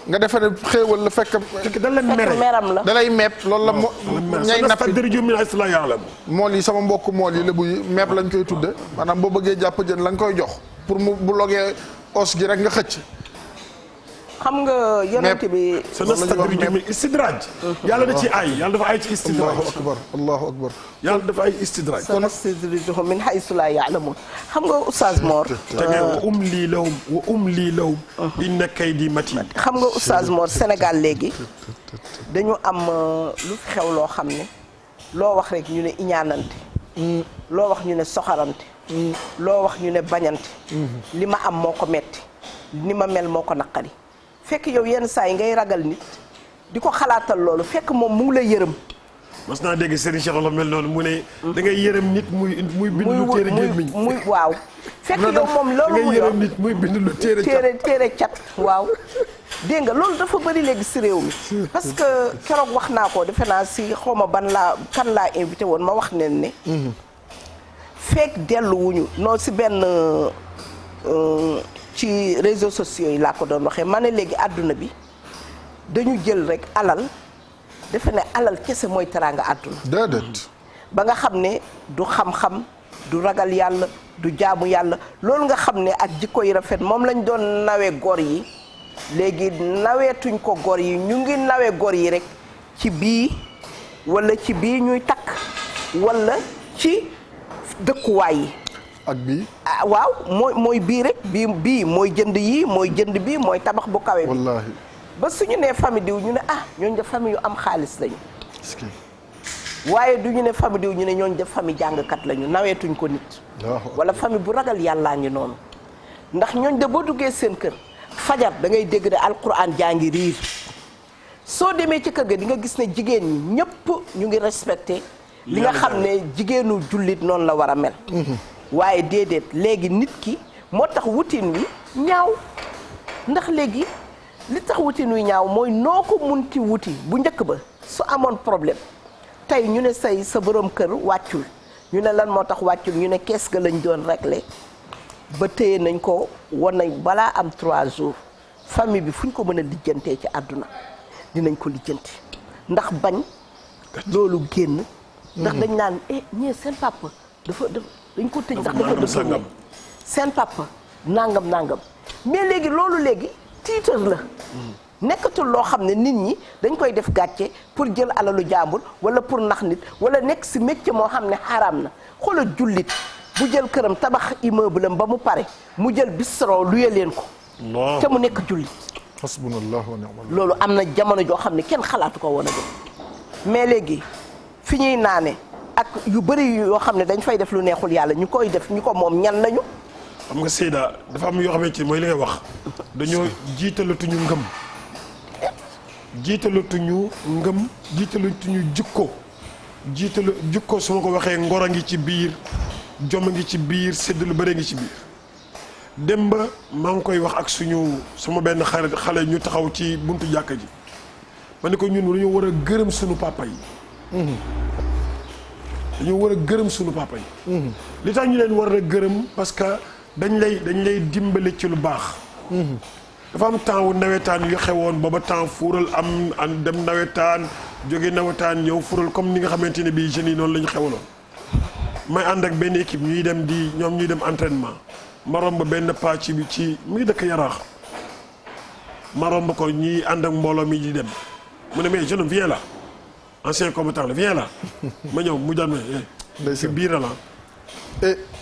nga defe ne xéewal la fekk da la mere meram la da lay mepp loolu la ñay nappi mool yi sama mbokk mool yi lébu yi mepp lañ koy tudde maanaam boo bëggee jàpp jën la nga koy jox pour mu bu logee os gi rek nga xëcc xam nga yonent bi sanastadrijuhum min istidraaj yàlla da ci ay yàlla dafa ay ci istidraaj allahu akbar yàlla dafa ay istidraaj sanastadrijuhum min haysu laa ya'lamuun xam nga Oustaz Mor te ne wa umlii lahum inna kaydi matiin xam nga Oustaz Mor Sénégal léegi dañu am lu fi xew loo xam ne loo wax rek ñu ne iñaanante loo wax ñu ne soxarante loo wax ñu ne bañante li ma am moo ko metti ni ma mel moo ko naqari fekk yow yenn saa yi ngay ragal nit di ko xalaatal loolu fekk moom mu ngi lay yërëm. mas naa dégg Serigne Cheikh la mel noonu mu ne. da ngay yërëm nit muy bind lu téere gémmiñ muy waaw. fekk yow moom loolu da ngay yërëm nit muy bind lu téere cat waaw. dégg nga loolu dafa bëri léegi si réew mi parce que keroog wax naa ko defe naa si xawma kan laa invité woon ma wax nen ne. fekk delluwuñu non si benn. ci réseaux sociaux yi laa ko doon waxee ma ne léegi àdduna bi dañu jël rek alal defe ne alal kese mooy teraanga àdduna. déedéet. ba nga xam ne du xam-xam du ragal yàlla du jaamu yàlla loolu nga xam ne ak jikko yi rafet moom lañ doon nawee gor yi léegi naweetuñ ko gor yi ñu ngi nawee gor yi rek ci bii walla ci bii ñuy takk walla ci dëkkuwaay yi. ak bii. ah waaw mooy bii rek bii mooy jënd yii mooy jënd bii mooy tabax bu kawe bi. wallaahi. ba suñu nee famille diw ñu ne ñooñu def famille yu am xaalis lañu. waaye du ñu ne famille diw ñu ne ñooñu def famille jàngkat lañu naweetuñ ko nit. wala famille bu ragal yàllaa ngi noonu. ndax ñooñ de boo duggee seen kër fajar da ngay dégg ne alquran jaa ngi riir soo demee ci kër ga di nga gis ne jigéen ñi ñëpp ñu ngi respecté. li nga xam ne jigéenu jullit noonu la war a mel. waaye déedéet léegi nit ki moo tax wutin wi ñaaw ndax léegi li tax wutin wi ñaaw mooy noo ko munti wuti bu njëkk ba su amoon problème tey ñu ne sa borom kër wàccul ñu ne lan moo tax wàccul ñu ne kees ga lañ doon réglé ba téye nañ ko wan nañ balaa am 3 jours famille bi fu ñu ko mën a lijjantee ci àdduna dinañ ko lijjanti ndax bañ loolu génn ndax dañ naan ñee seen papa dafa dañ ko tëj ndax dafa dëgg seen papa nangam mais léegi loolu léegi tiitar la nekkatul loo xam ne nit ñi dañ koy def gàcce pour jël alalu jàmbur wala pour nax nit wala nekk si métier moo xam ne xaraam na xoolal jullit bu jël këram tabax immeuble am ba mu pare mu jël bistro luye leen ko te mu nekk jullit hasbunallahu wa ni'mal wakeel loolu am na jamono joo xam ne kenn xalaatu ko woon a def mais léegi fi ñuy naane ak yu bëri yoo xam ne dañ fay def lu neexul yàlla ñu koy def ñu ko moom ñan lañu. xam nga Seyda dafa am yoo xamante ni mooy li ngay wax dañoo jiitalatuñu ngëm jiitalatuñu jikko su ma ko waxee ngor a ngi ci biir jom a ngi ci biir sédd lu bëri ngi ci biir dem ba maa ngi koy wax ak sama benn xarit xale ñu taxaw ci buntu jàkka ji ma ne ko ñun dañoo war a gërëm suñu papa yi. dañoo war a gërëm suñu papa yi. li tax ñu leen war a gërëm parce que dañ lay dimbale ci lu baax. dafa am temps wu nawetaan yu xewoon booba temps fuural am dem nawetaan jóge nawetaan ñëw fuural comme ni nga xamante ne bii jeunes yi noonu la ñu xewaloon. may ànd ak benn équipe ñuy dem entraînement ma romb benn paa ci mu ngi dëkk Yaraax ma romb ko ñuy ànd ak mbooloo mi di dem mu ne mais jeune homme viens là ancien combattant la viens là ma ñëw mu jàmm fi biiral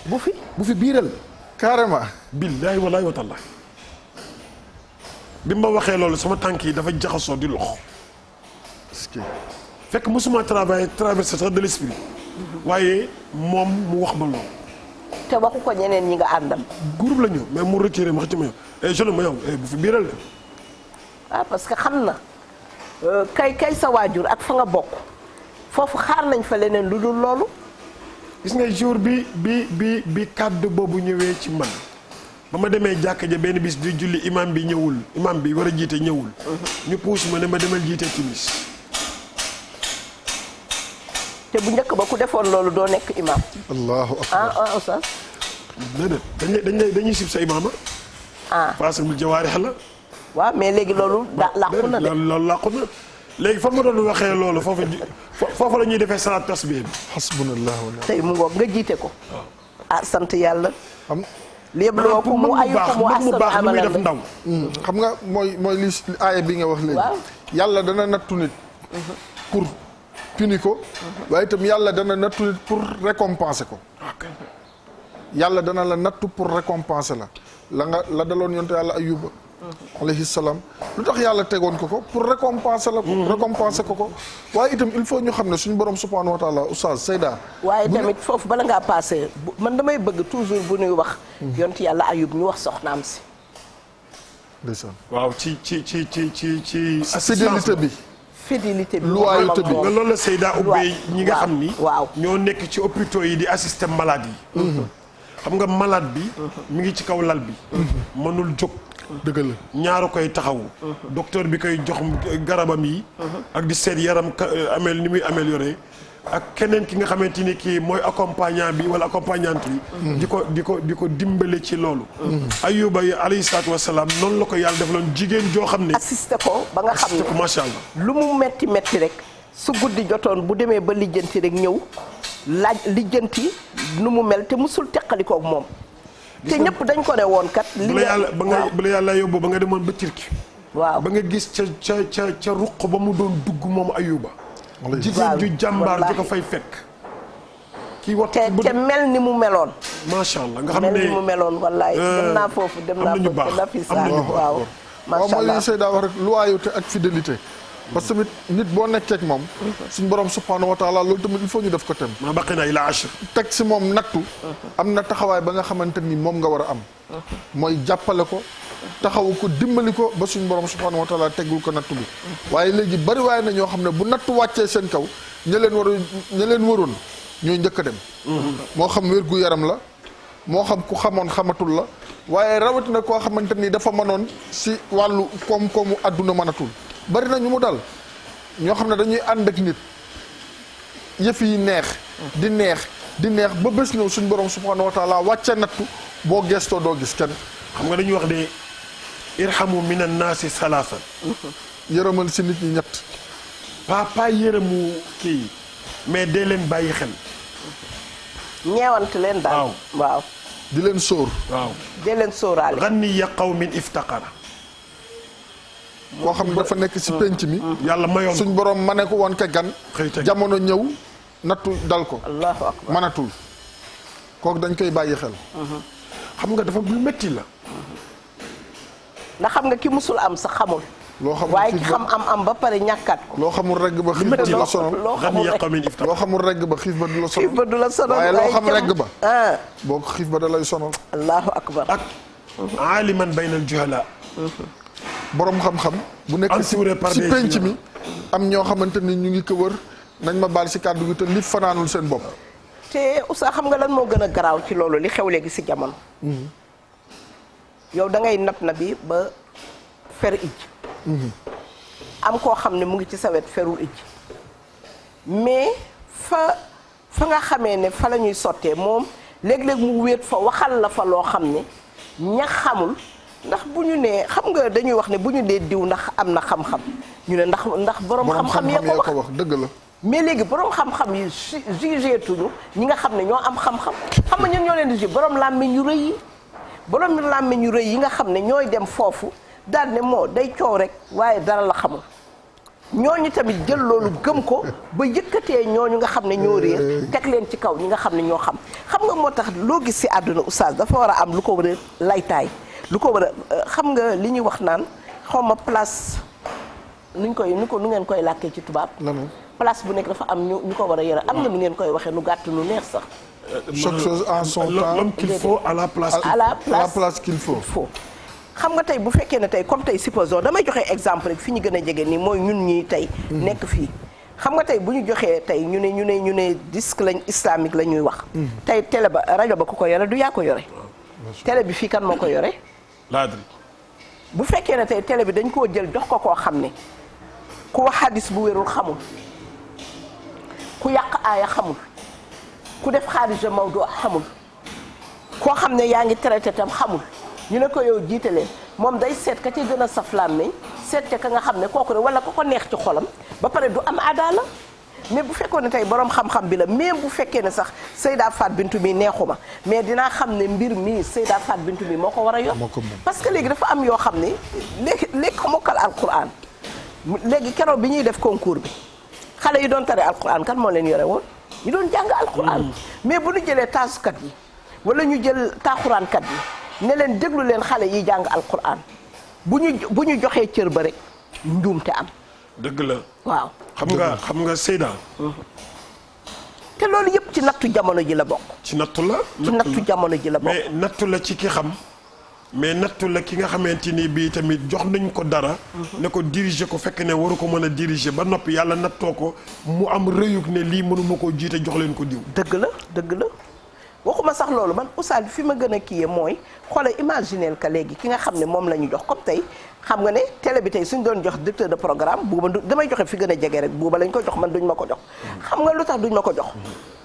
bu fi biiral carrément. billaahi wallaahi wa taalaa bi ma waxee loolu sama tànk yi dafa jaxasoo di lox fekk mosuma traversé sax de l'esprit waaye moom mu wax ma loolu. te waxu ko ñeneen ñi nga àndal. groupe la ñu mais mu retiré ma xëcc ma yow jeune ma yow bu fi biiral de. parce que xam na kay sa waajur ak fa nga bokk foofu xaar nañ fa leneen lu dul loolu. gis nga jour bi kàddu boobu ñëwee ci man ba ma demee jàkka ja benn bis di julli imam bi war a jiite ñëwul. ñu puus ma ne ma demal jiite timis. te bu njëkk ba ku defoon loolu doo nekk imam. allahu akbar oustaz. déedéet dañuy sib sa imaama. parce que jawaarix la. waaw mais léegi loolu làqu na de. loolu làqu na léegi fa ma doon waxee loolu foofu la ñuy defee salaat tasbih bi. hasbunallah wa ni'mal. tey mu ngoog nga jiite ko. sant yàlla. xam lépp loo ko mu ayu ko mu mu baax li muy def ndaw. xam nga mooy li aaya bi nga wax léegi. yàlla dana nattu nit. pour punir ko. waaye itam yàlla dana nattu nit pour récompenser ko. yàlla dana la nattu pour récompenser la daloon yonte yàlla Ayuba. alayhi salaam lu tax yàlla tegoon ko pour récompenser la ko. récompenser ko waaye itam il faut ñu xam ne suñu borom subhanahu wa taala oustaz Seyda. waaye tamit foofu bala ngaa passé man damay bëgg toujours bu ñuy wax. yonte yàlla Ayub ñu wax soxnaam si. ndeysaan. waaw ci. fidélité bi. fidélité bi loyauté bi nga loolu la Seyda ubbee ñi nga xam ni. waaw ñoo nekk ci hôpitaux yi di assister malade yi. xam nga malade bi. mi ngi ci kaw lal bi. mënul jóg. dëgg la ñaaru koy taxawu. docteur bi koy jox garabam yi. ak di seet yaram ni muy amélioré. ak keneen ki nga xamante ni kii mooy accompagnant bi wala accompagnante bi. di ko dimbale ci loolu. Ayuba yi alayhi salaatu wasalaam noonu la ko yàlla defaloon jigéen joo xam ne. assisté ko ba nga xam ne macha allah. lu mu metti rek su guddi jotoon bu demee ba lijjanti rek ñëw laaj lijjanti nu mu mel te musul teqalikoog moom. te ñëpp dañ ko ne woon kat. bu la yàlla yóbbu ba nga demoon ba Turki. waaw ba nga gis ca ruq ba mu doon dugg moom Ayuba. jigéen ju jàmbaar ju ko fay fekk. kii wax te mel ni mu meloon. macha allah nga xam ne mel ni mu meloon wallaay. dem naa foofu te Nafisa waaw. macha allah mooy li Seyda wax rek loyauté ak fidélité. parce que tamit nit boo nekkee ak moom. suñu borom subhanahu wa taala loolu tamit il faut ñu def ko tem. maa baqina ila ashr. teg si moom nattu. am na taxawaay ba nga xamante ni moom nga war a am. mooy jàppale ko. taxawu ko dimbali ko ba suñu borom subhanahu wa taala teggul ko nattu bi. waaye léegi bari waaye na ñoo xam ne bu nattu wàccee seen kaw ña leen waroon ñooy njëkk a dem. moo xam wér gu yaram la. moo xam ku xamoon xamatul la. waaye rawatina koo xamante ni dafa mënoon si wàllu koom-koomu àdduna mënatul. bari na ñu mu dal ñoo xam ne dañuy ànd ak nit yëf yi neex di neex ba bés ñëw suñu borom subhanahu wa taala wàcce nattu boo gestoo doo gis kenn. xam nga dañuy wax de irhamu minan naasi salaasan. yërëmal si nit ñi ñett. pas yërëmu kii mais dee leen bàyyi xel. ñeewante leen daal. waaw di leen sóor. waaw dee leen sóoraale. ganniya qawmin iftaqara. koo xam ne dafa nekk si penc mi. yàlla mayoon suñ borom ma ne ko woon ka gan. jamono ñëw nattu dal ko. allahu akbar manatul. kooku dañ koy bàyyi xel. xam nga dafa lu métti la. ndax xam nga ki musul am sax xamul. loo xamul waaye ki xam am ba pare ñàkkaat ko. loo xamul regg ba xiif ba du la sonal. loo xamul regg ba xiif ba du la sonal. xiif ba du la sonal waaye loo xam regg ba. boo ko xiif ba da lay sonal. allahu akbar. ak aaliman baynal juhala. borom xam-xam. bu nekk si penc mi. am ñoo xamante ni ñu ngi ko wër nañ ma baal si kàddu gi te li fanaanul seen bopp. te Oustaz xam nga lan moo gën a garaaw ci loolu li xew léegi si jamono. yow da ngay na bi ba fer ij am koo xam ne mu ngi ci sa wet ferul ij mais fa nga xamee ne fa la ñuy sottee moom léeg-léeg mu wéet fa waxal la fa loo xam ne ña xamul ndax bu ñu nee xam nga dañuy wax ne bu ñu nee diw ndax am na xam-xam ñu ne ndax borom xam-xam yee ko wax dëgg la. mais léegi borom xam-xam yi jugé tuñu ñi nga xam ne ñoo am xam-xam xam nga ñun ñoo leen di jugé borom làmmiñ yu rëy yi borom làmmiñ yu rëy yi nga xam ne ñooy dem foofu daal ne moo day coow rek waaye dara la xamul ñooñu tamit jël loolu gëm ko ba yëkkatee ñooñu nga xam ne ñoo réer teg leen ci kaw ñi nga xam ne ñoo xam nga moo tax loo gis ci àdduna oustaz dafa war a am lu ko war a laytaay lu ko war a xam nga li ñuy wax naan xaw ma place nu ngeen koy làkkee ci tubaab. place bu nekk dafa am ñu ko war a yore am na nu ngeen koy waxee nu gàtt nu neex sax. chaque chose en son temps. L'homme qu'il faut à la place qu'il faut. xam nga tey bu fekkee ne tey comme tey supposons damay joxe exemple rek fi ñu gën a jege nii mooy ñun ñii tey. nekk fii xam nga tey bu ñu joxee tey ñu ne disque lañ islamique la ñuy wax. tey télé ba rajo ba ku ko yore du yaa ko yore. télé bi fii kan moo ko yore. laadri. bu fekkee ne tey télé bi dañ koo jël jox ko koo xam ne ku wax hadis bu wérul xamul ku yàq aaya xamul ku def xaarija mawdu xamul koo xam ne yaa ngi traité tam xamul ñu ne ko yow jiite leen moom day seet ka ci gën a saf làmmiñ seet ca ka nga xam ne kooku rek wala ko ko neex ci xolam ba pare du am adaala mais bu fekkoon ne tey borom xam-xam bi la même bu fekkee ne sax Seyda Fat Bintou mi neexuma mais dinaa xam ne mbir mi Seyda Fat Bintou mi moo ko war a yor parce que léegi dafa am yoo xam ne léegi ko mokkal alquran léegi keroog bi ñuy def concours bi xale yi doon tare alquran kan moo leen yore woon ñu doon jàng alquran mais bu ñu jëlee taasukat yi wala ñu jël taaxuraankat yi ne leen déglu leen xale yi jàng alquran bu ñu joxee cër ba rek njuumte am dëgg la waaw xam nga Seyda te loolu yëpp ci nattu jamono ji la bokk ci nattu la jamono ji la bokk mais nattu la ci ki xam mais nattu la ki nga xamante ni bii tamit jox nañ ko dara ne ko diriger ko fekk ne waru ko mën a diriger ba noppi yàlla nattoo ko mu am rëyug ne lii mënuma koo jiite jox leen ko diw dëgg la waxuma sax loolu man oustaz fi ma gën a kiyee mooy xoolal imagineel ka léegi ki nga xam ne moom la ñu jox comme tey xam nga ne télé bi tey suñ doon jox directeur de programme buuba damay joxe fi gën a jege rek buuba lañ ko jox man duñ ma ko jox xam nga lu tax duñ ma ko jox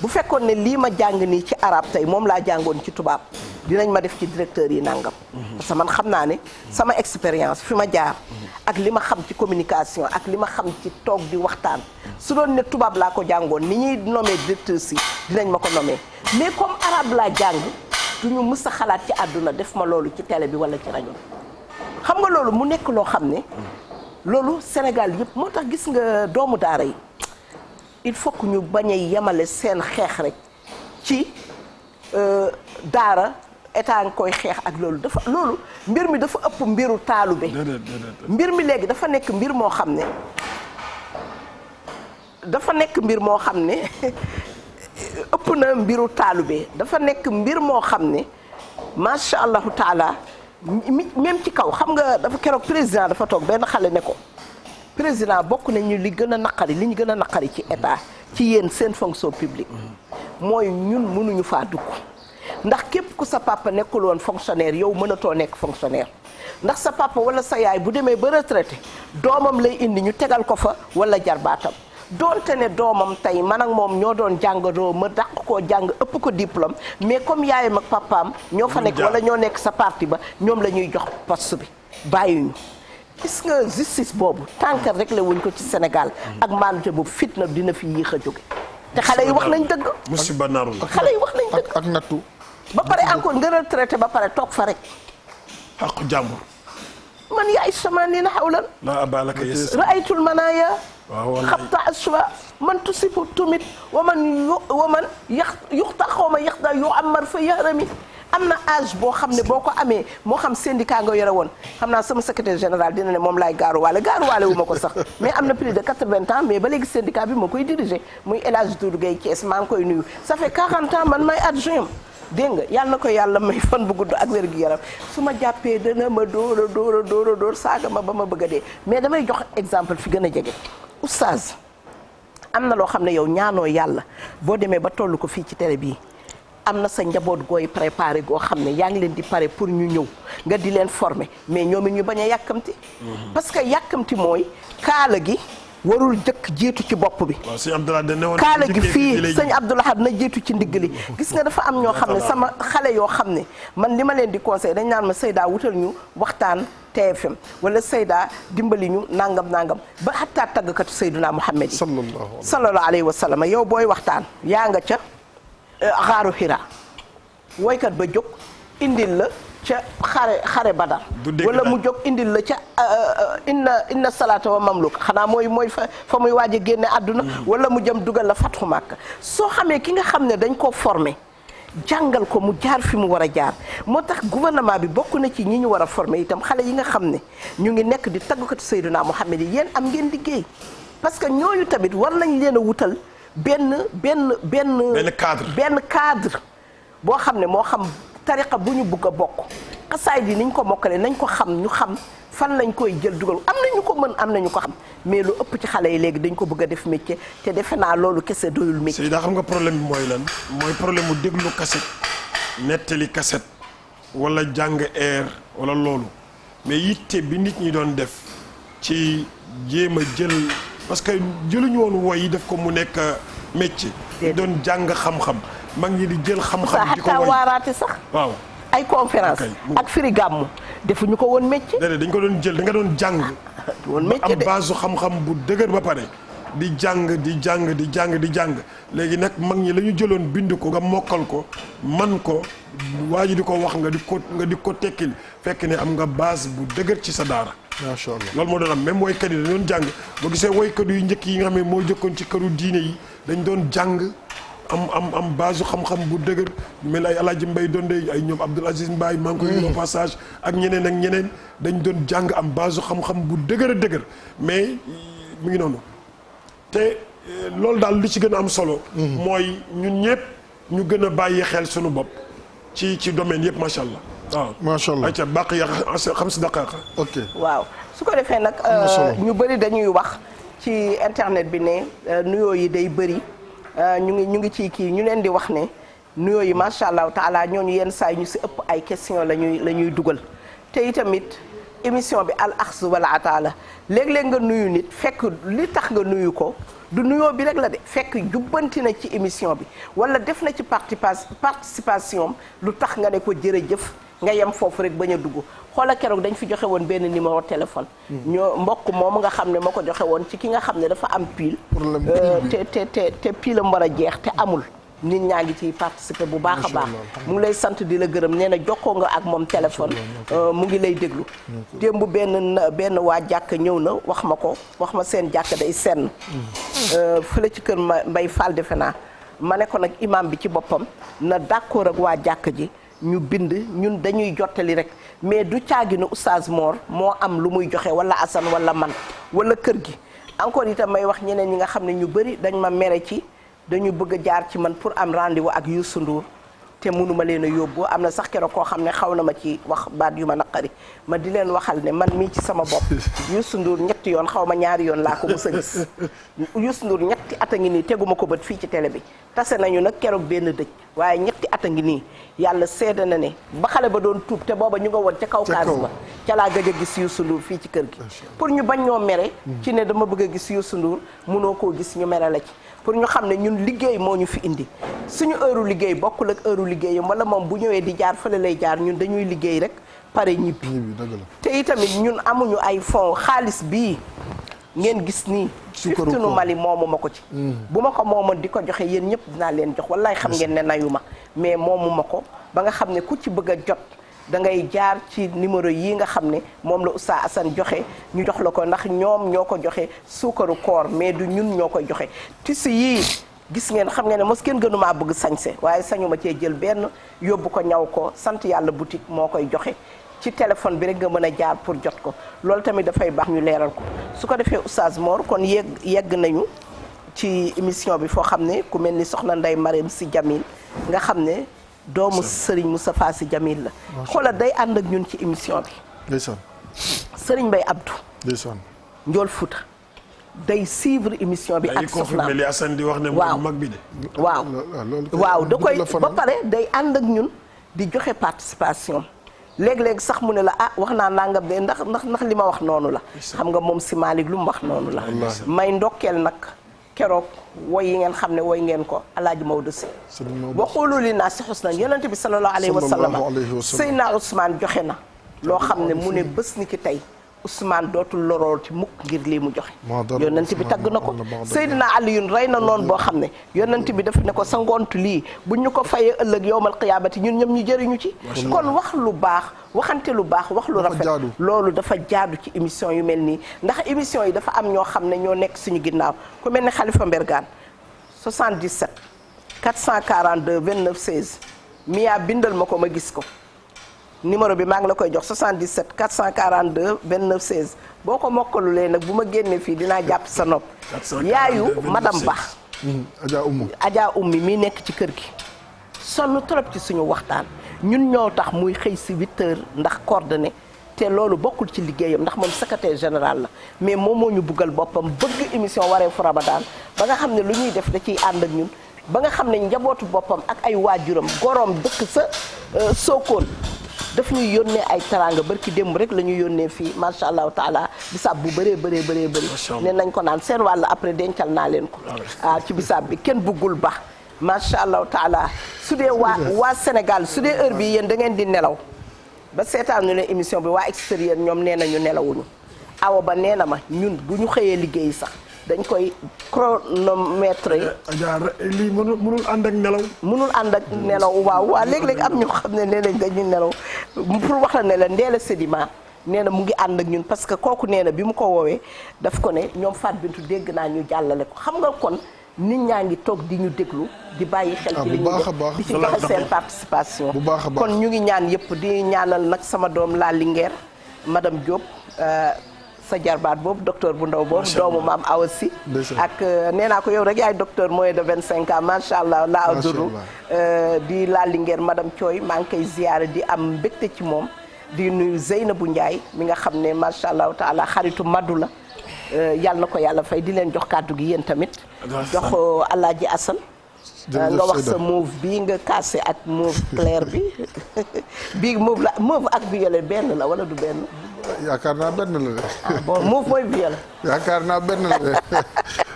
bu fekkoon ne lii ma jàng nii ci arabe tey moom laa jàngoon ci tubaab dinañ ma def ci directeur yi nangam parce que man xam naa ne sama expérience fi ma jaar ak li ma xam ci communication ak li ma xam ci toog di waxtaan su doon ne tubaab laa ko jàngoon ni ñuy nommé directeur si dinañ ma ko nommé mais comme arabe laa jàng duñu mës a xalaat ci àdduna def ma loolu ci télé bi wala ci rajo xam nga loolu mu nekk loo xam ne loolu Sénégal yëpp moo tax gis nga doomu daara yi il faut que ñu bañ a yemale seen xeex rek ci daara état nga koy xeex ak loolu loolu mbir mi dafa ëpp mbiru taalube mbir mi léegi dafa nekk mbir moo xam ne ëpp na mbiru taalube dafa nekk mbir moo xam ne macha allahu taala même ci kaw xam nga dafa keroog président dafa toog benn xale ne ko président bokk nañu li ñu gën a naqari ci état ci yéen seen fonction publique mooy ñun mënuñu faa dugg ndax képp ku sa papa nekkul woon fonctionnaire yow mënatoo nekk fonctionnaire ndax sa papa wala sa yaay bu demee ba retraité doomam lay indi ñu tegal ko fa wala jarbaatam doonte ne doomam tey man ak moom ñoo doon jàngadoo ma dàq koo jàng ëpp ko diplôme mais comme yaayam ak papaam ñoo fa nekk wala ñoo nekk sa parti ba ñoom la ñuy jox poste bi bàyyuñu gis nga justice boobu tànk réglé wuñ ko ci Sénégal ak maanute boobu fitna dina fi yéex a jóge te xale yi wax nañ dëgg musiba narul xale yi wax nañ dëgg ak nattu ba pare encore nga retraité ba pare toog fa rek xaq jàmbur man yaay sama ni na xawlan la abalaka yes raaytul manaaya waaw xabta aswa man tusifu tumit wa man yuxta xaw ma yaxta yu amar fa yarami am na âge boo xam ne boo ko amee moo xam syndicat nga yore woon xam naa sama secrétaire général dina ne moom laay gaaruwaale wu ma ko sax mais am na plus de 80 ans mais ba léegi syndicat bi moo koy diriger muy El Hadj Doudou Gueye Thiès maa ngi koy nuyu ça fait 40 ans man may adjoint dégg nga yàlla na ko yàlla may fan bu gudd ak wér gu yaram su ma jàppee dana ma dóor saaga ma ba ma bëgg a dee mais damay jox exemple fi gën a jege oustaz am na loo xam ne yow ñaanoo yàlla boo demee ba toll ko fii ci télé bii am na sa njaboot gooy préparé goo xam ne yaa ngi leen di pare pour ñu ñëw nga di leen former mais ñoom it ñu bañ a yàkkamti parce que yàkkamti mooy kaala gi warul jëkk jiitu ci bopp bi kaala gi fii sëñ Abdoulahad na jiitu ci ndigg li gis nga dafa am ñoo xam ne sama xale yoo xam ne man li ma leen di conseil dañ naan ma Seyda wutal ñu waxtaan TFM wala Seyda dimbali ñu nangam ba xattaa tàggkatu Seydina Muhammad yi sallallahu alayhi wa sallam yow booy waxtaan yaa nga ca xaaru Hira woykat ba jóg indil la ca xare Badar wala mu jóg indil la ca inna salaata wa mamluk xanaa mooy fa muy waaj a génne àdduna wala mu jëm dugal la fatxu Màkka soo xamee ki nga xam ne dañ koo formé jàngal ko mu jaar fi mu war a jaar moo tax gouvernement bi bokk na ci ñi ñu war a formé itam xale yi nga xam ne ñu ngi nekk di taggukatu Seydina Muhammad yi yéen am ngeen liggéey parce que ñooñu tamit war nañ leen a wutal benn cadre boo xam ne moo xam tariqa bu ñu bugg a bokk xasaay di niñ ko mokkale nañ ko xam ñu xam fan lañ koy jël dugal am na ñu ko mën am na ñu ko xam mais lu ëpp ci xale yi léegi dañ ko bëgg a def métier te defe naa loolu kese doyul métier. Seyda xam nga problème bi mooy lan mooy problème mu déglu cassette nettali cassette wala jàng air wala loolu mais yitte bi nit ñi doon def ci jéem a jël parce que jëluñu woon woy yi def ko mu nekk métier. doon jàng xam-xam mag ñi di jël xam-xam. di ko woy waaraate sax waaw. ay conférence ak firi gàmmu defuñu ko woon métier. déedéet dañ ko doon jël da nga doon jàng. woon métier am base su xam-xam bu dëgër ba pare di jàng léegi nag mag ñi la ñu jëloon bind ko nga mokkal ko man ko waa ji di ko wax nga di ko tekkil fekk ne am nga base bu dëgër ci sa daara. macha allah loolu moo doon am même woykat yi dañ doon jàng boo gisee woykat yu njëkk yi nga xam ne moo jëkkoon ci këru diine yi dañ doon jàng. am base xam-xam bu dëgër mel ay Alaaji Mbay Donde ay ñoom Abdoul Aziz Mbaye maa ngi koy au passage ak ñeneen dañ doon jàng am base xam-xam bu dëgër a dëgër mais mu ngi noonu te loolu daal li ci gën a am solo mooy ñun ñëpp ñu gën a bàyyi xel suñu bopp ci domaine yëpp macha allah waaw macha allah ayca bàq ya xam si daqaaqa ok waaw su ko defee nag ñu bëri dañuy wax ci internet bi ne nuyoo yi day bëri ñu ngi ci kii ñu leen di wax ne nuyoo yi macha allah taala ñooñu yenn saa yi ñu si ëpp ay question la ñuy dugal te itamit émission bi al axsu wala ataala léeg-léeg nga nuyu nit fekk li tax nga nuyu ko du nuyoo bi rek la de fekk jubbanti na ci émission bi wala def na ci participation lu tax nga ne ko jërëjëf nga yem foofu rek bañ a dugg xoola keroog dañ fi joxe woon benn numéro téléphone ñoo mbokk moom nga xam ne moo ko joxe woon ci ki nga xam ne dafa am pile te pile am war a jeex te amul nit ñaa ngi ciy participer bu baax a baax mu ngi lay sant di la gërëm nee na jokkoo nga ak moom téléphone mu ngi lay déglu démb benn waa jàkk ñëw na wax ma seen jàkk day senn fële ci kër Mbay Fall defe naa ma ne ko nag imam bi ci boppam na d'accord ak waa jàkk ji ñu bind ñun dañuy jottali rek mais du caaginu oustaz Mor moo am lu muy joxe wala Assane wala man wala kër gi encore itam may wax ñeneen ñi nga xam ne ñu bëri dañ ma mere ci dañu bëgg a jaar ci man pour am rendez-vous ak Youssou Ndour te mënuma leen a yóbbu am na sax keroog koo xam ne xaw na ma ci wax baat yu ma naqari ma di leen waxal ne man mii ci sama bopp Youssou Ndour ñetti yoon xaw ma ñaari yoon laa ko mës a gis Youssou Ndour ñetti at a ngi nii teguma ko bët fii ci télé bi tase nañu nag keroog benn dëj waaye ñetti at a ngi nii yàlla seede na ne ba xale ba doon tuub te booba ñu nga woon ca kaw kaas ba ca laa gëj a gis Youssou Ndour fii ci kër gi pour ñu bañ ñoo mere ci ne dama bëgg a gis Youssou Ndour mënoo koo gis ñu mere la ci pour ñu xam ne ñun liggéey moo ñu fi indi suñu heure liggéey bokkul ak heure liggéeyam wala moom bu ñëwee di jaar fële lay jaar ñun dañuy liggéey rek pare ñibbi te itamit ñun amuñu ay fonds xaalis bii ngeen gis nii fiftinu Mali moomu ma ko ci bu ma ko moomoon di ko joxe yéen ñëpp dinaa leen jox wallaay xam ngeen ne nayu ma mais moomu ma ko ba nga xam ne ku ci bëgg a jot da ngay jaar ci numéro yi nga xam ne moom la Oustaz Assane joxe ñu jox la ko ndax ñoom ñoo ko joxe suukaru koor mais du ñun ñoo koy joxe tissu yii gis ngeen xam ngeen ne mos kenn gënumaa bëgg sañse waaye sañu ma cee jël benn yóbbu ko ñaw ko sant yàlla boutique moo koy joxe ci téléphone bi rek nga mën a jaar pour jot ko loolu tamit dafay baax ñu leeral ko su ko defee Oustaz Mor kon yegg nañu ci émission bi foo xam ne ku mel ni soxna Ndeye Marème Sy Djamil nga xam ne doomu Serigne Moustapha Sy Djamil la xoolal day ànd ak ñun ci émission bi ndeysaan Serigne Mbaye Abdou ndeysaan Njool Fouta day suivre émission bi ak soxnaam li Assane di wax ne mooy mag bi de. waaw da koy ba pare day ànd ak ñun di joxe participation léeg-léeg sax mu ne la wax naa nangam de ndax li ma wax noonu la xam nga moom si Malick lu mu wax noonu la may ndokkeel nag keroog woy yi ngeen xam ne woy ngeen ko alaaji Maodo si waxulu li naa si xusnan yonente bi sallallahu alayhi wa sallam Seydina Ousmane joxe na loo xam ne mu ne bés ni ki tey Ousmane dootul lorool ci mukk ngir lii mu joxe yonent bi tagg na ko Seydina Aliyun rey na noonu boo xam ne yonent bi dafa ne ko sa ngont lii bu ñu ko fayee ëllëg yowmal qiyaamati ñun ñoom ñu jëriñu ci kon wax lu baax waxante lu baax wax lu rafet loolu dafa jaadu ci émission yu mel nii ndax émission yi dafa am ñoo xam ne ñoo nekk suñu ginnaaw ku mel ne Khalifa Mbergane 77 442 29 16 Mia bindal ma ko ma gis ko numéro bi maa ngi la koy jox 77 442 29 16 boo ko mokkalulee nag bu ma génnee fii dinaa jàpp sa nopp yaayu madame Ba Adja Ummi mii nekk ci kër gi sonn trop ci suñu waxtaan ñun ñoo tax muy xëy si 8 heures ndax coordonné te loolu bokkul ci liggéeyam ndax moom secrétaire général la mais moom moo ñu buggal boppam bëgg émission wareefu Ramadan ba nga xam ne lu ñuy def da ciy ànd ak ñun ba nga xam ne njabootu boppam ak ay waajuram goroom dëkk sa Sokone daf ñuy yónnee ay taranga barki démb rek la ñuy yónnee fii macha allahu taala bisaab bu bëree bëri ne nañ ko naan seen wàll après dencal naa leen ko ci bisaab bi kenn buggul ba macha allahu taala su dee waa Sénégal su dee heure bi yéen da ngeen di nelaw ba seetaan ñu ne émission bi waa extérieur ñoom nee nañu nelawuñu awa ba nee na ma ñun bu ñu xëyee liggéey sax dañ koy chronomètre lii mënul ànd ak nelaw mënul ànd ak nelaw waaw léeg-léeg am ñoo xam ne nee nañ dañuy nelaw pour wax la ne la Ndella Sedima nee na mu ngi ànd ak ñun parce que kooku nee na bi mu ko woowee daf ko ne ñoom Fatou Bintou dégg naa ñu jàllale ko xam nga kon nit ñaa ngi toog di ñu déglu di bàyyi xel ci li ñuy def di ci joxe seen participation kon ñu ngi ñaan yëpp di ñaanal nag sama doom la Linguère madame Diop sa jarbaat boobu docteur bu ndaw boobu doomu maam Awa Si ak nee naa ko yow rek yaay docteur moins de 25 ans macha allah la aduru di la Linguère madame Thioy maa ngi koy ziyaare di am mbégte ci moom di nuyu Zeynabou Ndiaye mi nga xam ne macha allah taala xaritu maddu la yàlla na ko yàlla fay di leen jox kàddu gi yéen tamit jox Alaaji Assane nga wax sa mauve bii nga cassé ak mauve clair bi bii mauve ak violet benn la wala du benn yaakaar naa benn la de. bon mauve mooy violet. yaakaar naa benn la de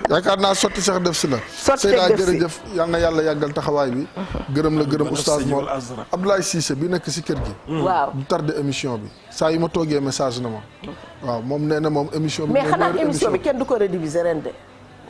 yaakaar naa sotti sax def si la. sotti def si jërëjëf yal na yàlla yàggal taxawaay bi. gërëm la gërëm oustaz Mor Abdoulaye Cissé bi nekk si kër gi. waaw du tardé émission bi saa yu ma toogee message na ma. waaw moom nee na moom émission bi. mais xanaa émission bi kenn du ko rediviser ren de.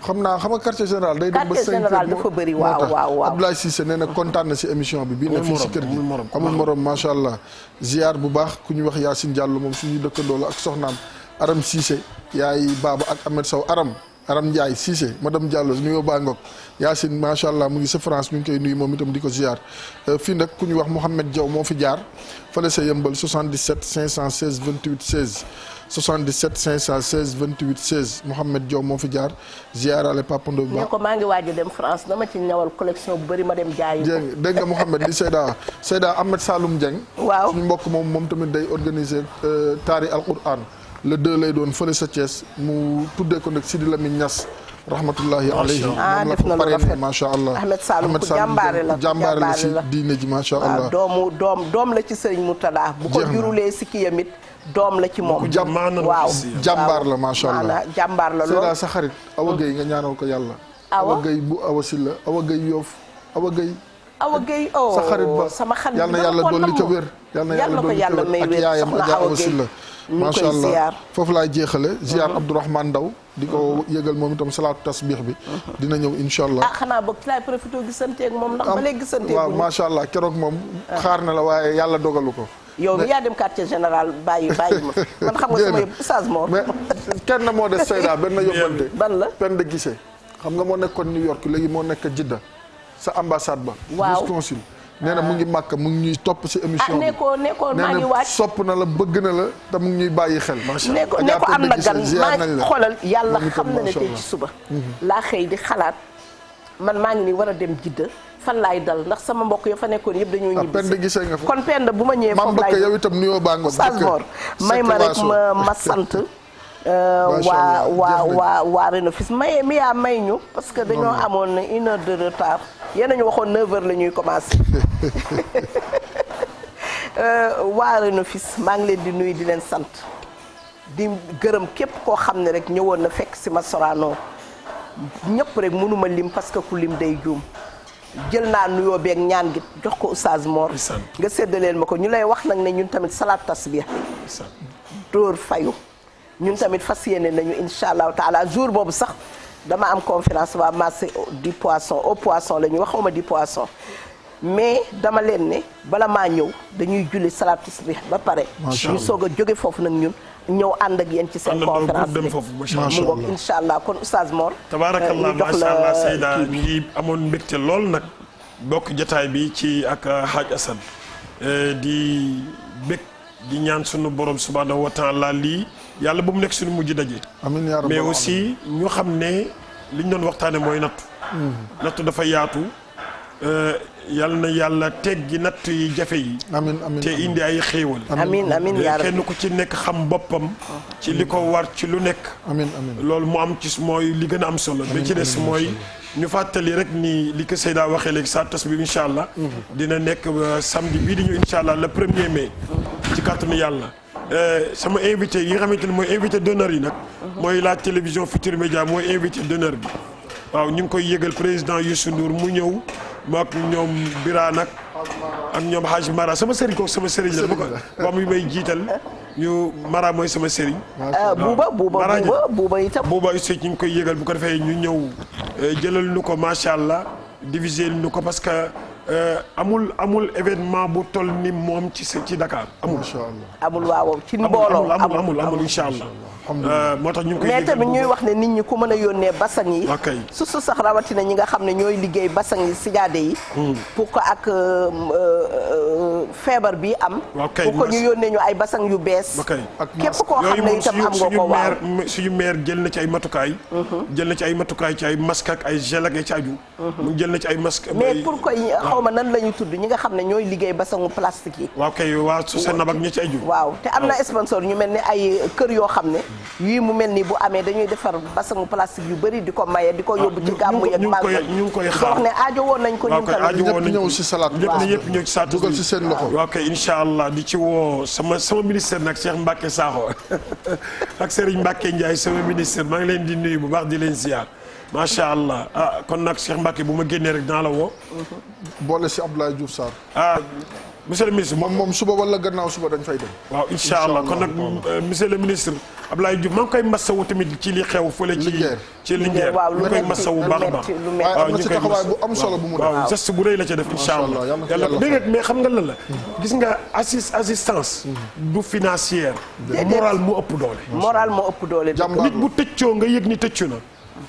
xam naa xam nga quartier général day dem ba 5 quartier général dafa bëri waaw Abdoulaye Cissé nee na kontaan na si émission bi bii nekk fii si kër gi amul morom macha allah ziar bu baax ku ñu wax Yacine Diallo moom suñuy dëkkandoo la ak soxnaam Aram Cissé yaay Baba ak Ahmed Sow Aram Ndiaye Cissé madame Diallo nuyoo baa ngoog Yacine macha allah mu ngi sa France ñu ngi koy nuyu moom itam di ko ziar fii nag ku ñu wax Mouhamed Diaw moo fi jaar fële sa yëmbal 77 516 28 16 77 516 28 16 Mouhamed Diaw moo fi jaar ziarale Papa Ndo Ba. ne ko maa ngi waaj a dem France dama ci ñawal collection bu bëri ma dem jaayi ko. dégg nga Mouhamed li Seyda Ahmed Saloum Dieng. waaw suñu mbokk moom tamit day organiser taari alquran le 2 lay doon fële sa Thiès mu tuddee ko nag Sidi Lamine Niass. rahmatullahi alayhi def na lu rafet macha allah Ahmed Saloum ku jàmbaare la si diine ji macha allah. doom la ci Serigne Moutada bu ko jurulee si kiyam it doom la ci moom. waaw jàmbaar la macha allah jàmbaar la lool. sa xarit Awa Gueye nga ñaanal ko yàlla. Awa Gueye bu Awa Silla Awa Gueye Yoff Awa Gueye. Awa Gueye oh sa xarit ba sama xarit yal na yàlla dolli ko wér. yal na yàlla dolli ko wér ak yaayam Adja Awa Silla macha allah foofu laay jeexale ziar Abdourahmane Ndaw di ko yëgal moom itam salaatu tasbix bi dina ñëw incha allah. xanaa boog ci laay profité gisanteeg moom ndax ba léegi gisanteeg waaw macha allah keroog moom xaar na la waaye yàlla dogalu ko. yow mi yaa dem quartier général bàyyi ma man xam nga sama yëpp Oustaz Mor. mais kenn moo des Seyda benn yóbbante. ban la Penda Guissé xam nga moo nekkoon New York léegi moo nekk Jidda sa ambassade ba. waaw consul nee na mu ngi màkk mu ngi ñuy topp si émission bi. ne ko maa ngi waaj sopp na la bëgg na la te mu ngi ñuy bàyyi xel. ne ko am na gan maa xoolal yàlla xam na ne tey ci suba. laa xëy di xalaat man maa ngi nii war a dem Jidda fan laay dal ndax sama mbokk ya fa nekkoon yëpp dañoo ñibbi. Penda Guissé nga fa kon Penda bu ma ñëwee foofu laay yow itam nuyoo baa nga Oustaz Mor may ma rek ma sant waa Renofis may mi yaa may ñu parce que dañoo amoon 1 heure de retard yéen a ñu waxoon 9 heures la ñuy commencé waa Renofis maa ngi leen di nuyu di leen sant di gërëm képp koo xam ne rek ñëwoon na fekk si ma Sorano ñëpp rek mënuma lim parce que ku lim day juum jël naa nuyoo beeg ñaan gi jox ko Oustaz Mor nga séddaleel ma ko ñu lay wax nag ne ñun tamit salaat tasbih dóor fayu ñun tamit fas yéene nañu incha allahu taala jour boobu sax dama am conférence waa marché du poisson au poisson la ñuy wax xawma du poisson mais dama leen ne bala maa ñëw dañuy julli salaat tasbih ba pare ñu soog a jóge foofu nag ñun ñëw ànd ak yéen ci seen conférence bi mu ngoog incha allah kon Oustaz Mor tabaarakallah macha allah Seyda ñu ngi amoon mbégte lool nag bokk jotaay bi ci ak Hadj Assane di bég di ñaan sunu borom subhanahu wa taala lii yàlla bu mu nekk suñu mujj daje amiin yaa rabbal mais aussi ñu xam ne li ñu doon waxtaane mooy nattu nattu dafa yaatu yal na yàlla teggi natt yi jafe yi amiin amiin te indi ay xéewal amiin amiin yaa rabbi kenn ku ci nekk xam boppam ci li ko war ci lu nekk amiin amiin loolu mu am ci mooy li gën a am solo ba ci des mooy ñu fàttali rek ni li ko Seyda waxee léegi sa tas bi incha allah dina nekk samedi bii di ñu incha allah le 1er mai ci kàttanu yàlla sama invité yi nga xamante ne mooy invité d'honneur yi nag mooy la télévision Futurs Médias mooy invité d'honneur bi waaw ñu ngi koy yëgal président Youssou Ndour mu ñëw ak ñoom Birane ak ñoom Hadj Mara sama sëriñ kooku sama sëriñ la ba mu may jiital ñu Mara mooy sama sëriñ buuba itam buuba aussi ñu ngi koy yëgal bu ko defee ñu ñëw jëlal nu ko macha allah diviser nu ko parce que amul événement bu toll ni moom ci Dakar amul. incha allah amul waaw ci mbooloo amul incha allah. moo tax ñu ngi koy mais tamit ñuy wax ne nit ñi ku mën a yónnee basang yi. ok su sax rawatina ñi nga xam ne ñooy liggéey basang yi sijaade yi. pour que ak feebar bi am. pour que ñu yónnee ñu ay basang yu bees. képp koo xam ne itam am nga ko waaw suñu maire jël na ci ay matukaay. jël na ci ay matukaay ci ay masque ak ay gel ak ay ci aju. mu jël na ci ay masque. mais pour que xaw ma nan la ñu tudd ñi nga xam ne ñooy liggéey basangu plastique yi. waaw kay waa su seen nabak ñi ci aju. waaw te am na sponsor ñu mel ni ay kër yoo xam ne. yii mu mel ni bu amee dañuy defar basangu plastique yu bëri di ko maye di ko yóbbu ci gàmmu yeeg màggal ñu ngi koy xaar wax ne aajo woon nañ ko ñun tamit ñëpp ñëw si salaat ñëpp ñëw ci salaat dugal si seen loxo waaw kay incha allah di ci woo sama ministère nag Cheikh Mbacke Sakho ak Serigne Mbacke Ndiaye sama ministère maa ngi leen di nuyu bu baax di leen ziar macha allah kon nag Cheikh Mbacke bu ma génnee rek dinaa la woo boole si Abdoulaye Diouf Sarr monsieur le ministre moom suba wala gannaaw suba dañ fay dem waaw incha allah kon nag monsieur le ministre Abdoulaye Diouf maa ngi koy masawu tamit ci li xew fële ci Linguère ñu koy masawu baax a baax waaw am na ci taxawaay bu am solo bu mu def waaw geste bu rëy la ca def incha allah yàlla dégg mais xam nga lan la gis nga assistance du financière moral moo ëpp doole nit bu tëccoo nga yëg ni tëccu na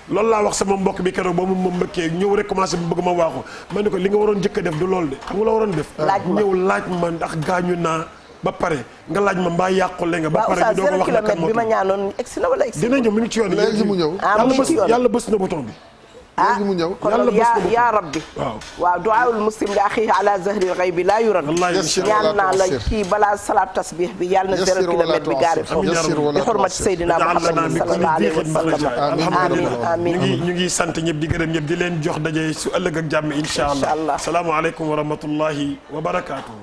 loolu laa wax sama mbokk bi keroog ba mu ma mbëkkee ñëw rek commencé bu bëgg ma waaxu ma ne ko li nga waroon njëkk a def du loolu de xam nga la waroon def ñëw laaj ma ndax gaañu naa ba pare nga laaj ma mbaa yàqule nga ba pare ñu doog a wax la kan moo bi ma ñaanoon egsi na wala egsi dina ñëw mi ngi ci yoon léegi mu ñëw yàlla bës na bouton bi léegi mu ñëw kon yaa rabbi waaw du'aul muslim li axihi ala zahril ghaybi laa yurad ñaan naa la kii balaa salaat tasbih bi yàlla na 0 kilomètre bi gaari foofu bi xurmati Seydina Muhammad sallallahu alayhi wa sallam amiin ñu ngi sant ñëpp di gërëm ñëpp di leen jox daje su ëllëg ak jàmm incha allah salaamu aleykum wa rahmatullahi wa barakaatuh.